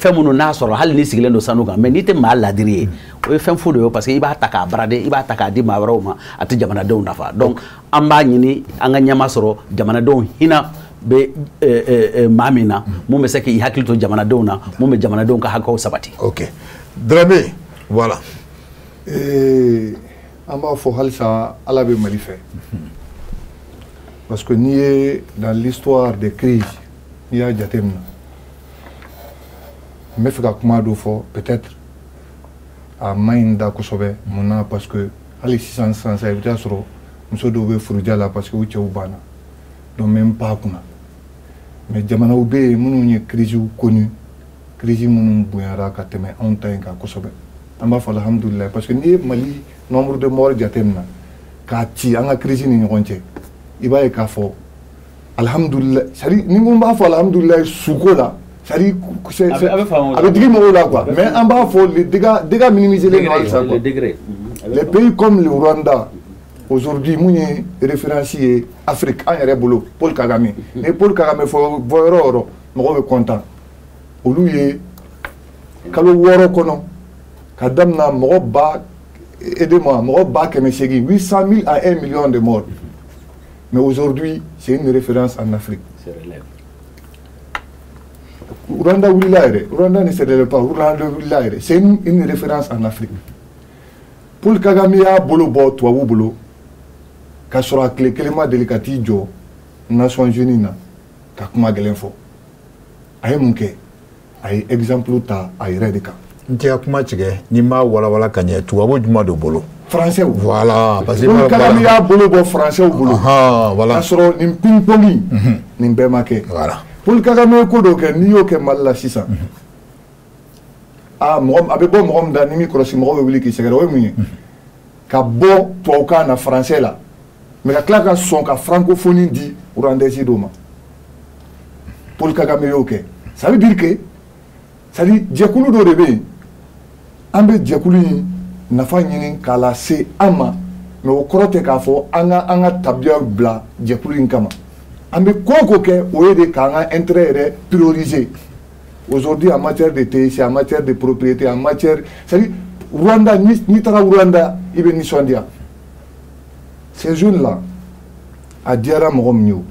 fɛn minnu n'a sɔrɔ hali ni sigilen don sanu kan mais n'i tɛ maa ladiri ye o ye fɛn fu de ye parce que i b'a ta k'a barade i b'a ta k'a di maa wɛrɛw ma a tɛ jamanadenw nafa donc an b'a ɲini an ka ɲɛma sɔrɔ jamanadenw hinɛ bɛ maa min na mun bɛ se k'i hakili to jamanadenw na mun bɛ jamanadenw ka hakɛw sabati. ok Dramé voilà. an b'a fɔ halisa Ala bɛ Mali fɛ parce que n'i ye dans l'histoire des crises n'i y'a jateminɛ n bɛ fɛ ka kuma dɔ fɔ peut-être a ma ɲi da kosɛbɛ mun na parce que hali sisan i bɛ taa sɔrɔ muso dɔw bɛ furuja la parce que u cɛw banna donc n bɛ n pan a kunna mais jamanaw bɛ yen minnu ye crise connu crise minnu bonyara ka tɛmɛ anw ta in kan kosɛbɛ an b'a fɔ alhamdulilayi parce que n'i ye Mali nombre de morts jateminɛ k'a ci an ka crise ni ɲɔgɔn cɛ i b'a ye k'a fɔ alhamdulilayi c'est-à-dire ni ko n b'a fɔ alhamdulilayi suko la c'est-à-dire a bɛ digi mɔgɔw la quoi mais an b'a fɔ les dégâts minimisés les pays comme le Rwanda aujourd'hui mun ye référence ye Afrique an yɛrɛ bolo Paul Kagame ni Paul Kagame fɔ yɔrɔ o yɔrɔ mɔgɔw bɛ content olu ye kalo 6 kɔnɔ ka damina mɔgɔ ba aidez-moi mɔgɔ ba 800 000 à 1 million de morts mais aujourd'hui c'est une référence en Afrique. Rwanda wulila yɛrɛ Rwanda ne se relève pas Rwanda wulila yɛrɛ c'est une référence en Afrique. Paul Kagame y'a bolo bɔ tubabu bolo ka sɔrɔ a tile kelen ma deli ka t'i jɔ Nations Unies na ka kuma gɛlɛn fɔ a ye mun kɛ a ye exemple ta a yɛrɛ de kan. N tɛ ka kuma tigɛ n'i m'a walawala ka ɲɛ tubabu juma de bolo. Français voilà parce que Paul Kagame y'a bolo bɔ Français bolo voilà ka sɔrɔ nin ping-pong nin bɛɛ ma kɛ. Voilà Paul Kagame ye ko dɔ kɛ n'i y'o kɛ Mali la sisan a bɛ bɔ mɔgɔ min da ni min kɔlɔsi mɔgɔ bɛ wuli k'i sɛgɛrɛ o ye mun ye ka bɔ tubabukan na Français la mais ka tila ka sɔn ka francophonie di rwandais dɔw ma Paul Kagame y'o kɛ ça veut dire que c'est à dire jɛkulu dɔ de bɛ yen an bɛ jɛkulu in nafa ɲini k'a lase an ma mais o kɔrɔ tɛ k'a fɔ an ka tabiyaw bila jɛkulu in kama an bɛ ko o ko kɛ o ye de k'an ka intérêt yɛrɛ prioriser aujourd'hui en matière de TIC en matière de propriété en matière c'est-à-dire Rwanda n'i taara Rwanda i bɛ nisɔndiya ces jeunes là a diyara mɔgɔ min ye o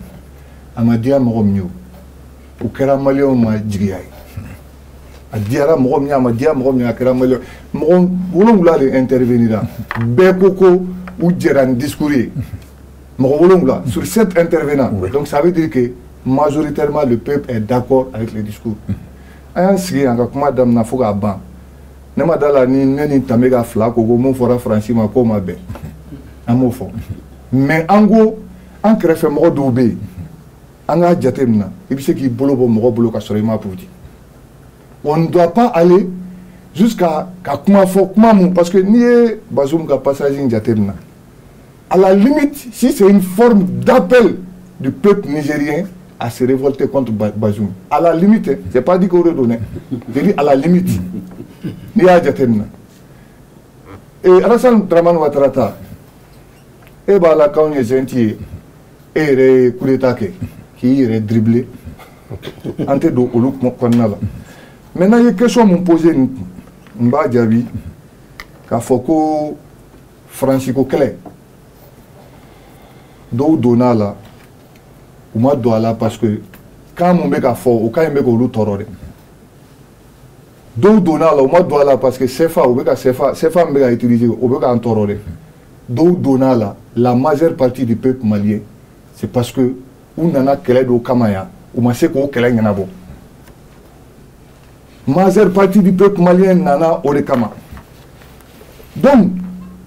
a ma diya mɔgɔ min ye o kɛra maliyɛnw ma jigiya ye a diyara mɔgɔ min ye a ma diya mɔgɔ min ye a kɛra maliyɛn mɔgɔ 7 de intervenira bɛɛ ko ko u jɛra ni discours ye mɔgɔ 7 sur 7 intervenants donc ça veut dire que majoritairement le peuple est d'accord avec le discours an y'an sigi yan ka kuma damina fo k'a ban ne ma da la ni ne ni Tame ka fila ko mun fɔra Faransi ma k'o ma bɛn an m'o fɔ mais an ko an kɛrɛfɛ mɔgɔ dɔw bɛ yen an k'a jate minna i bɛ se k'i bolo bɔ mɔgɔ bolo ka sɔrɔ i ma puruti on ne doit pas aller jusqu'à ka kuma fɔ kuma mun parce que n'i ye Bazoum ka passage in jate minna à la limite si c'est une forme d'appel du peuple nigérien à se révolter contre Bazoum à la limite c'est pas dit qu'on redonne je dis à la limite n'i y'a jate minna et Alassane Dramane Ouattara ta e b'a la k'anw ye zɛnti ye e yɛrɛ ye coup d'état kɛ k'i yɛrɛ dribbler an tɛ don olu kɔnɔna la maintenant i ye question mun posé nin n b'a jaabi k'a fɔ ko Faransi ko kɛlɛ dɔw donna a la u ma don a la parce que kan mun bɛ ka fɔ o kan in bɛ k'olu tɔɔrɔ dɛ dɔw donna a la u ma don a la parce que CFA u bɛ ka CFA min bɛ ka utiliser o bɛ k'an tɔɔrɔ dɛ dɔw donna a la la majeure partie du peuple malien c'est parce que u nana kɛlɛ dɔw kama yan u ma se k'o kɛlɛ ɲɛnabɔ majeure partie du peuple malien nana o de kama donc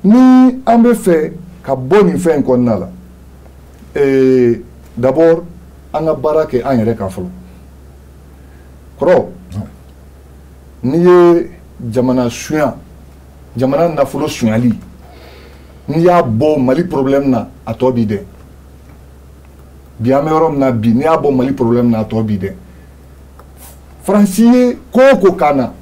ni an bɛ fɛ ka bɔ nin fɛn in kɔnɔna la d'abord an ka baara kɛ an yɛrɛ kan fɔlɔ kɔrɔ n'i ye jamana suɲa jamana nafolo suɲali n'i y'a bɔ Mali problème na a tɔ b'i dɛ bi an bɛ yɔrɔ min na bi n'i y'a bɔ Mali problème na a tɔ b'i dɛ Faransi ye ko o ko k'an na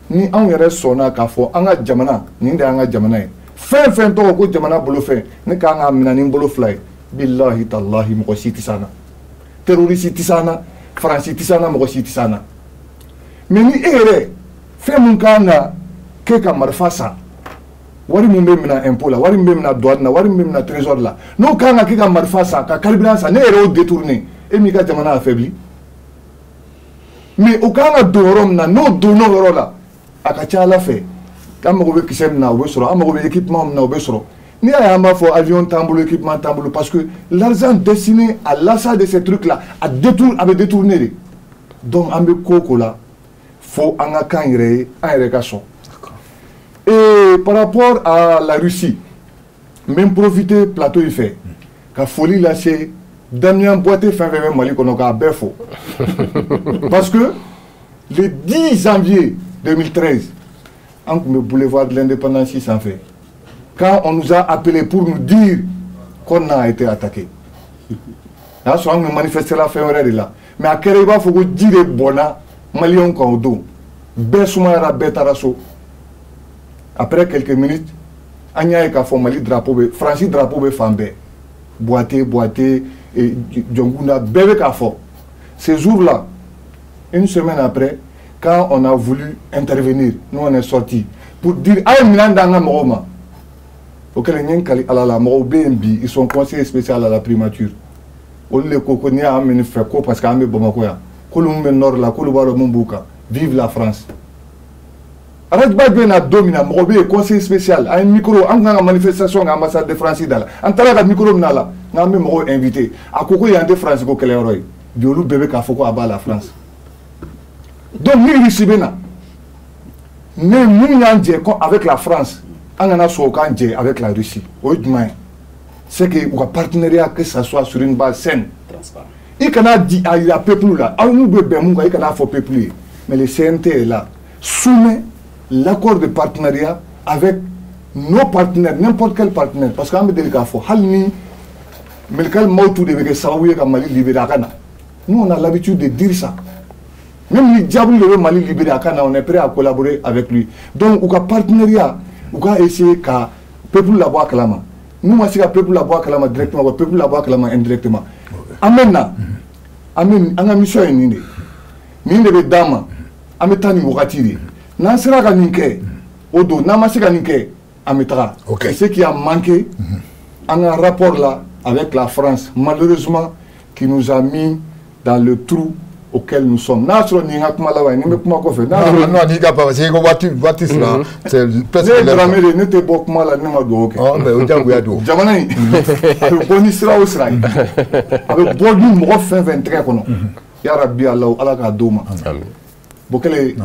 ni anw yɛrɛ sɔnna k'a fɔ an ka jamana nin de y'an ka jamana ye fɛn fɛn tɔgɔ ko jamana bolofɛn ne k'an ka minɛ ni n bolo fila ye billahi tallahi mɔgɔ si tɛ s'an na terroriste tɛ s'an na Faransi tɛ s'an na mɔgɔ si tɛ s'an na mais ni e yɛrɛ fɛn mun kan ka kɛ ka marifa san wari min bɛ minɛ impôt la wari min bɛ minɛ douane na wari min bɛ minɛ trésor la n'o kan ka kɛ ka marifa san ka carburant san ne yɛrɛ y'o détourné e m'i ka jamana affaibli mais o kan ka don yɔrɔ min na n'o donna o yɔrɔ la a ka ca Ala fɛ an mago bɛ kisɛ min na o bɛ sɔrɔ an mago bɛ équipement min na o bɛ sɔrɔ n'i y'a ye an b'a fɔ avion t'an bolo équipement t'an bolo parce que l'argent destiné à l'achat de ces trucs là a bɛ détourné de donc an bɛ ko o ko la fo an ka kan yɛrɛ ye an yɛrɛ ka sɔn et par rapport à la Russie même profiter plateau in fɛ ka foli lase Damien Boité fɛn fɛn bɛ Mali kɔnɔ k'a bɛɛ fo parce que le 10 janvier 2013 an tun bɛ boulevard de l'indépendance sanfɛ quand on nous a appelé pour nous dire qu'on a été attaqué a y'a sɔrɔ an tun manifestera fɛn wɛrɛ de la mais a kɛra i b'a fɔ ko ji de bɔnna maliyɛnw kan o don bɛɛ sumayara bɛɛ taara so après quelques minutes Anya ka fo Mali drapeau be Francis drapeau be fambe boité et Djonguna bébé ka fo. Ces jours-là, une semaine après, quand on a voulu intervenir, nous on est sortis pour dire aïe Minandanga Moroma. Auquel n'y kali alala Moro BNB, ils sont conseillers spéciaux à la primature. On les connaît à amener fait quoi parce qu'à amener Bamako ya. Kolumbe Nord la Kolubaro Mumbuka. Vive la France. Arrête pas bien à dominer, Morobé conseiller spécial, à un micro, en une manifestation à l'ambassade de France d'Ala. En tant que micro, on a même Moro invité. À Koko, il y a des Français qui ont été Diolou bébé qui a fait quoi à la France. Donc, nous, ici, nous, avec la France, on a avec la Russie. C'est que le partenariat, que ce soit sur une base saine. Il y a dit à la peuple là, il y a peuple. Mais le CNT est là, soumet l'accord de partenariat avec nos partenaires, n'importe quel partenaire. Parce qu'on a dit qu'il faut halni, mais quel mot tout devait savoir que Mali libéré à Kana. Nous on a l'habitude de dire ça. Même les diables de Mali libéré à Kana, on est prêt à collaborer avec lui. Donc on a partenariat, on a essayé que le peuple la boit clairement. Nous aussi le peuple la boit clairement directement, le peuple la boit clairement indirectement. Amen. Amen. On a mission une mine de dama, ametani mouratiri. Nansera kaninke, odo, namasi kaninke, ametara. Et ce qui a manqué, on a un rapport là avec la France, malheureusement, qui nous a mis dans le trou auquel nous sommes. Nasro ni ngakmalawa, ni mekuma kofe. Non, ni gapa, c'est que voici cela. C'est presque le drame de n'était pas mal à Nemago. Oh, mais au Djangouadou. Jamani, avec Bonisra Osra, avec Bordu Mrof 23 kono. Ya Rabbi Allah, Allah ka doma. Bokele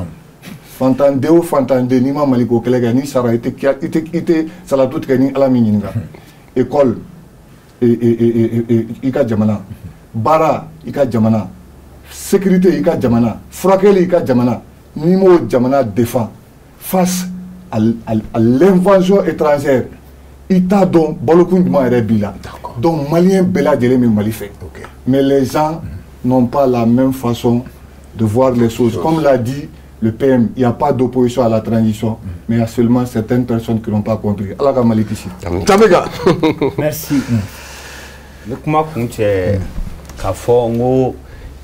fantandeo fantande ni ma maliko kelega ni sara ite sala tout keni ala mininga. École ika jamana. Bara ika jamana. Sécurité ika jamana. Frakeli ika jamana. Nimo jamana défend face à l'invasion étrangère. Ita don bolokun duma rebila. Donc malien bela djele me Mali fait. Mais les gens n'ont pas la même façon de voir les choses. Comme l'a dit le PM, il n'y a pas d'opposition à la transition, mais il y a seulement certaines personnes qui n'ont pas compris. Allah ka Malik ici. Merci. Le comment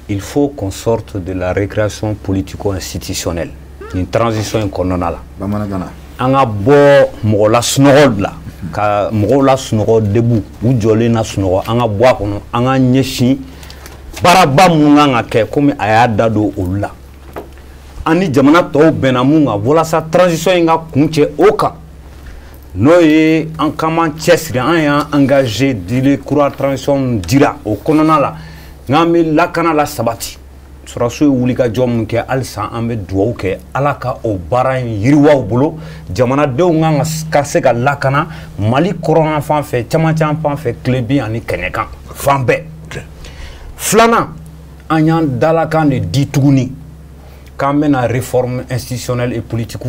il faut qu'on sorte de la récréation politico-institutionnelle. Une transition inconnaissable. On a beau mola snorod là, ka mola snorod debout, ou jolena snorod, on a bois kono, on a nyeshi. Baraba munga ke comme ayada do ola ani jamana to benamunga voilà sa transition nga kunche oka noye en kama chesri an ya engagé dile courant transition dira o konona la ngami la kana la sabati sura so wulika jom ke alsa ambe duo ke alaka o baran yiriwa bolo jamana de nga kase ga la kana Mali courant fan fait chama fan fait klebi ani keneka fambe Flana, Anyan Dalakan de Dituguni, quand même la réforme institutionnelle et politique.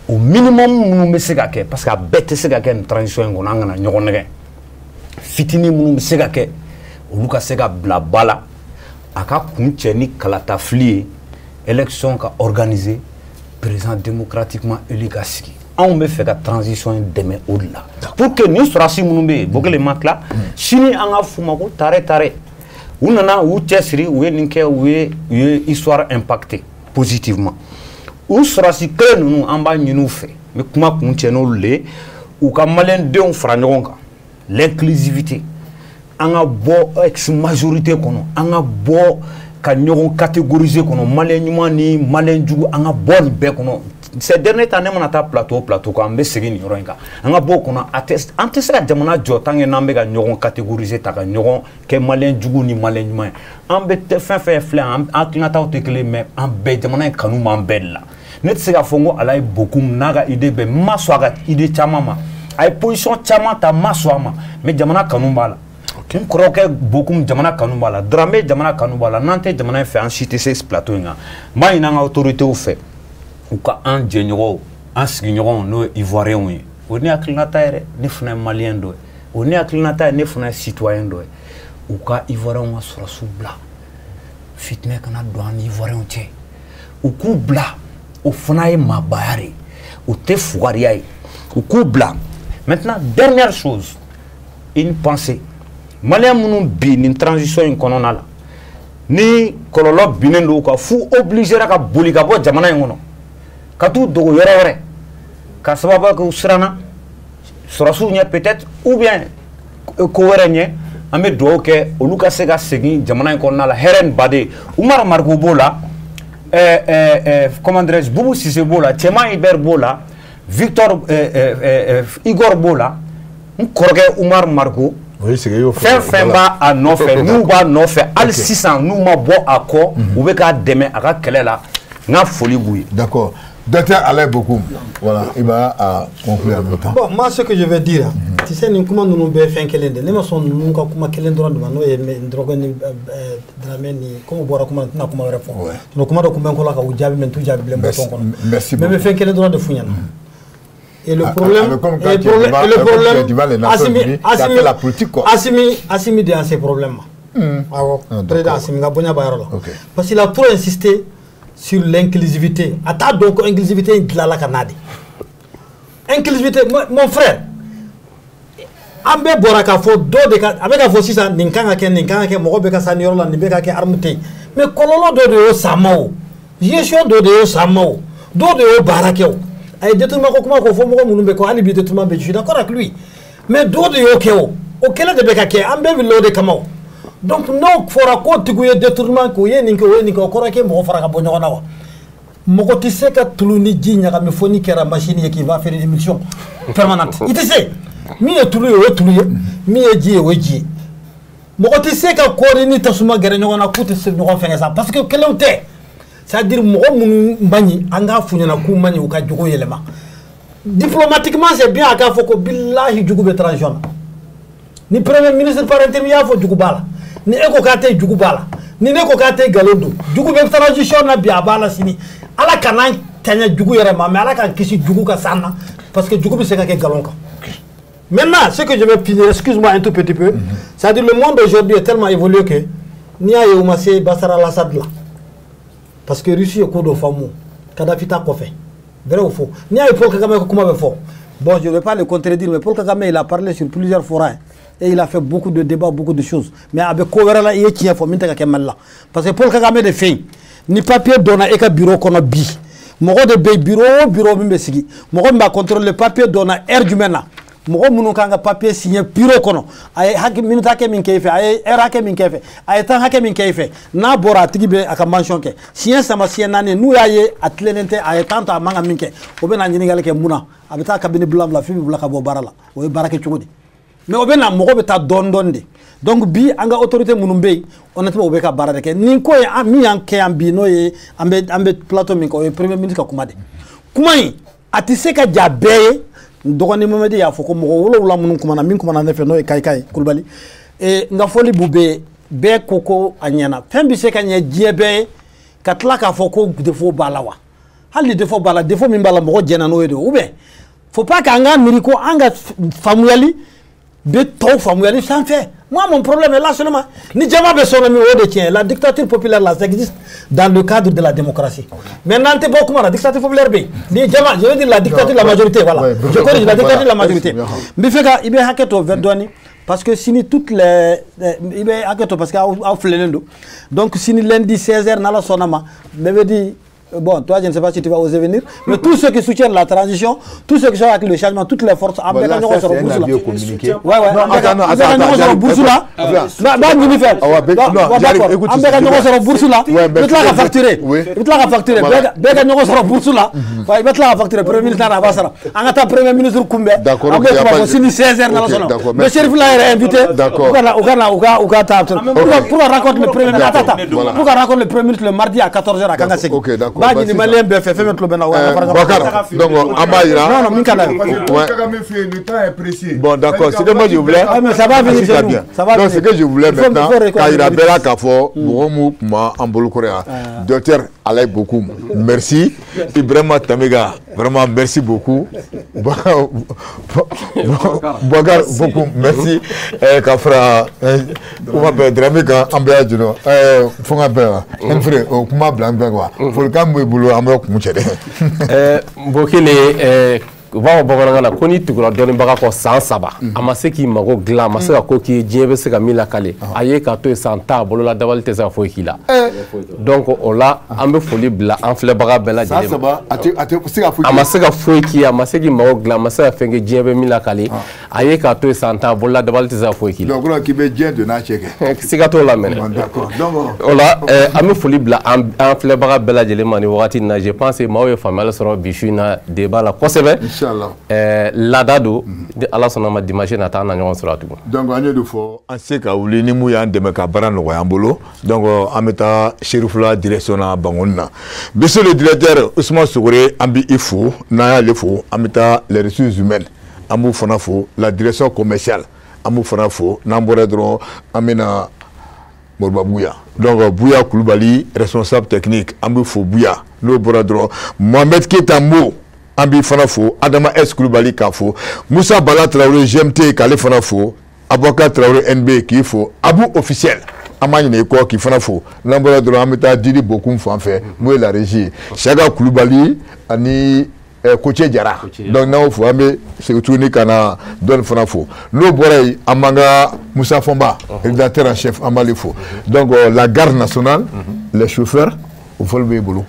Au minimum, nous me segake, parce qu'à bête segake une transition, on a un fitini nous me segake, ou Lucas sega blabala, aka kuncheni kalata flié, élection qu'a organisée, président démocratiquement élu Gaski. On me fait la transition demain au-delà. Pour que nous soyons nous pour que les matchs là, chini anga fumako tare. Ou nana ou tessri ou ninke ou histoire impactée positivement. Ou sera si que nous en bas nous fait. Mais comment continuons le ou comme malin de on fera l'inclusivité. On a beau ex majorité kono, on a beau kanyon catégoriser kono malin ni malin du on a bon be kono. Ces derniers temps on a plateau quand on begin yoronga. On a beau kono atteste antesera jamana jotange nambe ga nyoron catégoriser ta ga nyoron ke malin du ni malin man. On be fin flé en clinata otekele mais en be jamana kanu mambella. Net se ga fongo alay beaucoup naga idée be maswaga idée chamama. Ay position chamata maswama mais jamana kanu bala. On croit que beaucoup de jamana kanubala, dramé jamana kanubala, nantes jamana fait en cité ces plateaux nga. Ma ina nga autorité au fait. Ou ka un généraux, un signeron no ivoirien oui. On est à clinataire ne fna malien do. On est à clinataire ne fna citoyen do. Ou ka ivoirien wa sura soubla. Fitne kana douane ivoirien tie. Ou ku bla, ou fna e mabayari. Ou te fouariai. au couple. Maintenant, dernière chose, une pensée. Malien mounou bi une transition in konona la. Ni kololo binen do ka fu obligera ka boli ka bo jamana ngono. Ka tu dogo yoro yore. Ka sababa ko usrana surasu nya peut-être ou bien ko wera nye amé do ke oluka sega segi jamana konona la heren bade Umar Margo bola comment dirais-je Boubou Cissé bola Tchema Iber bola Victor Igor bola Nkorge Umar Margo fɛn b'a a nɔfɛ n'u b'a nɔfɛ hali sisan n'u ma bɔ a kɔ u bɛ k'a dɛmɛ a ka kɛlɛ la n ka foli b'u ye. D'accord. Docteur Alain Bokoum, voilà, il va conclure en même temps. Bon, moi ce que je vais dire, tu sais ni kuma ninnu bɛɛ fɛn kelen de, ne ma sɔn ninnu ka kuma kelen dɔrɔn de ma n'o ye Ndɔgɔ ni Dramé ni comme bɔra kuma na n tɛna kuma wɛrɛ fɔ. Donc kuma dɔ kun bɛ n kɔ la ka u jaabi mɛ n t'u jaabi bilen bɔ tɔn kɔnɔ. Merci beaucoup. Mais n bɛ fɛn kelen dɔrɔn de f'u ɲɛna. Et le problème, Assimi de ces problèmes. Président Assimi, parce qu'il a trop insisté sur l'inclusivité. Attends donc inclusivité de la Canada. Inclusivité, mon frère. Ambe boraka fo do de ka abeka fo sisa ninkanga ke mo be ka sanior la nibeka ke armute. Mais kololo do de o samao. Gestion do de o samao. Do de o barakeo. Aïe détournement comment qu'on fait moi mon numbe ko ali bi détournement be je suis d'accord avec lui mais d'autres yo keo o kele de beka ke ambe bi lo de kamao donc no fora ko tiguye détournement ko ye ni ko ko ke mo fara ka bonyo na wa mo ko tisse ka tuluni jinya ka me foni kera machine qui va faire une émission permanente il tisse mi e tulu yo tulu mi e ji e ji mo ko tisse ka ko ni tasuma gere nyogo na kuti se nyogo fenga ça parce que kele te c'est-à-dire que les gens qui diplomatiquement, c'est bien qu'il faut que billahi djougou transition. Ni premier ministre par intermédiaire faut djougou bala. Ni ekokate djougou bala. Ni nekokate galondo. Djougou be transition na biya bala sini. Ala kana tanya djougou yerema mais ala kan kisi djougou ka sana parce que djougou be seka ke galonka. Maintenant, ce que je vais finir, excuse-moi un tout petit peu, c'est-à-dire le monde aujourd'hui est tellement évolué que ni a youmase Bashar al-Assad là. Parce que Russie est coup de femme, Kadhafi t'a fait. Vrai ou faux? Ni à Paul Kagame comment il faut. Bon, je ne vais pas le contredire, mais Paul Kagame il a parlé sur plusieurs forums et il a fait beaucoup de débats, beaucoup de choses. Mais avec Kovera il est faut minta Kemal là. Parce que Paul Kagame de fait, ni papier donne et bureau qu'on a bi. Moro de bureau mimesigi. Moro m'a contrôler le papier donne air du mena. Moro munu kanga papier signé bureau kono ay hak minuta ke min kayfe ay era ke min kayfe ay tan hak min kayfe na bora tigibe aka mention ke sien sama sien nane nu yaye atlenente ay tanto amanga min ke obena nyini gale ke muna abita kabini blam la fi bla ka bo barala o barake chugudi mais obena mo beta dondonde donc bi anga autorité munumbe honnêtement obeka barade ke nin ko mi yanke ambi no ye ambe plateau min ko premier ministre ka kumade kumai atise ka jabe dogoni Mamadi ya foko mo wolo mun kuma min kuma na fe no e kai kulbali e nga foli bube be koko anyana fembi se ka nye jiebe katla ka foko defo balawa hali defo bala defo min bala mo jena no edo ube faut pas ka anga miriko anga famuyali be to famuyali sans fait. Moi mon problème est là seulement ni jama be sono mi wode tien la dictature populaire là ça existe dans le cadre de la démocratie. Maintenant t'es beaucoup la dictature populaire be ni jama je veux dire la dictature de la majorité voilà. Je corrige la dictature de la majorité. Mais fait que ibe haketo verdoni parce que si toutes les ibe haketo parce que a flelendo. Donc si lundi 16h na la sonama me dit bon, toi, je ne sais pas si tu vas oser venir, mais tous ceux qui soutiennent la transition, tous ceux qui sont avec le changement, toutes les forces, ouais, non, Bagi ni malien be fait mettre le bena donc Amaïra non minkana le temps est précis. Bon d'accord, c'est que moi je voulais mais ça va venir chez nous. Ça va. Donc c'est que je voulais maintenant Kaira Bela Kafo Mouromou ma Ambolokorea. Docteur Alain Bokoum. Merci Ibrahima Tamega. Vraiment merci beaucoup. Bogar Bokoum. Merci Kafra on va perdre Dramé quand Ambea Juno Fonga Bela. Un frère au Kuma Blanc Bengwa. Faut le camp boulot Ambea Kumuchede. Bokele u b'a fɔ bamanankan na ko n'i tugura dɔnnibaga kɔ san 3 a ma se k'i mago dilan a ma se ka ko k'i diɲɛ bɛ se ka min lakale a ye k'a to yen san 10 bolola dabali tɛ se ka foyi k'i la donc o la an bɛ foli bila an filɛbaga bɛɛ lajɛlen ma a ma se ka foyi k'i a ma se k'i mago dilan a ma se ka fɛn kɛ diɲɛ bɛ min lakale a ye k'a to yen san 10 bolola dabali tɛ se ka foyi k'i la donc k'i bɛ diɲɛ don n'a cɛ kɛ siga t'o la mɛnɛ o la an bɛ foli bila an filɛbaga bɛɛ lajɛlen ma nin wagati in na je pense maaw ye faamuyali sɔrɔ bi su in na débat la kosɛbɛ laada don ni ala sɔnna ma dimanche na taa na ɲɔgɔn sɔrɔ tugun donc an y'o de fɔ an se ka wuli ni mun y'an dɛmɛ ka baara nɔgɔya an bolo donc an bɛ taa Serifula direction na Bangoni na monsieur le directeur Ousmane Sogore an bɛ i fo n'an y'ale fo an bɛ taa les ressources humaines an b'u fana fo la direction commerciale an b'u fana fo n'an bɔra dɔrɔn an bɛ na Moriba Bouya donc Bouya Kulubali responsable technique an bɛ fo Bouya n'o bɔra dɔrɔn Mohamed Keita Mo an b'i fana fo Adama S Kulubali k'a fo Moussa Bala Traoré GMT k'ale fana fo Aboubacar Traoré NB k'i fo Abu officiel an b'a ɲinɛ i kɔ k'i fana fo n'an bɔra dɔrɔn an bɛ taa Didi Bokoum fan fɛ n'o ye la régie Siaka Kulubali ani Kotié Jara donc n'an y'o fo an bɛ segin tuguni ka na dɔnni fana fo n'o bɔra yen an b'an ka Moussa Fonba rédacteur en chef an b'ale fo donc la garde nationale les chauffeurs o fɔli b'e bolo.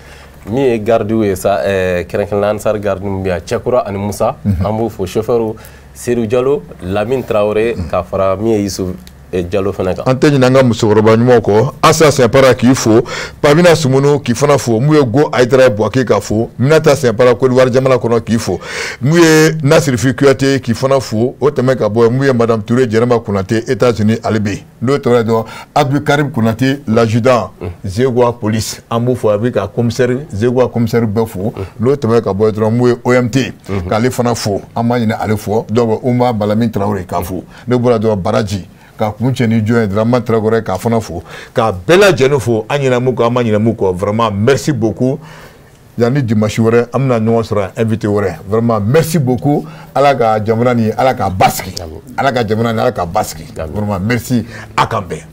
min ye gardiw ye sa kɛrɛnkɛrɛnna Ansar gardi min bɛ yan Cɛkura ani Musa an b'o fo chauffeur Seydou Diallo Lamine Traoré ka fara min ye Yusuf Diallo fana kan an tɛ ɲinɛ an ka musokɔrɔba ɲumanw kɔ Asa Sɛnpara k'i fo Pamina Sumunu k'i fana fo mun ye Go Aïdara Bouaké k'a fo Minata Sɛnpara Côte d'Ivoire jamana kɔnɔ k'i fo mun ye Nasirifi Kuyate k'i fana fo o tɛmɛ ka bɔ mun ye Madame Touré Jɛnɛba Konate États-Unis ale bɛ yen n'o tɔgɔ dɔn Abdou Karim Konate l'adjudant Zegwa police an b'o fo a bɛ ka commissaire Zegwa commissaire bɛɛ fo n'o tɛmɛ ka bɔ dɔrɔn mun ye OMT k'ale fana fo an b'a ɲinɛ ale fo donc Oumar Balami Traoré k'a fo ne bɔra dɔrɔn Baraji ka kun cɛ ni jɔn ye Dramane Traoré k'a fana fo k'a bɛɛ lajɛlen fo an ɲinɛ mun kɔ an ma ɲinɛ mun kɔ vraiment merci beaucoup yanni dimanche wɛrɛ an bɛna ɲɔgɔn sɔrɔ invité wɛrɛ vraiment merci beaucoup ala ka jamana ni ala ka basigi ala ka jamana ni ala ka basigi vraiment merci a kan bɛn.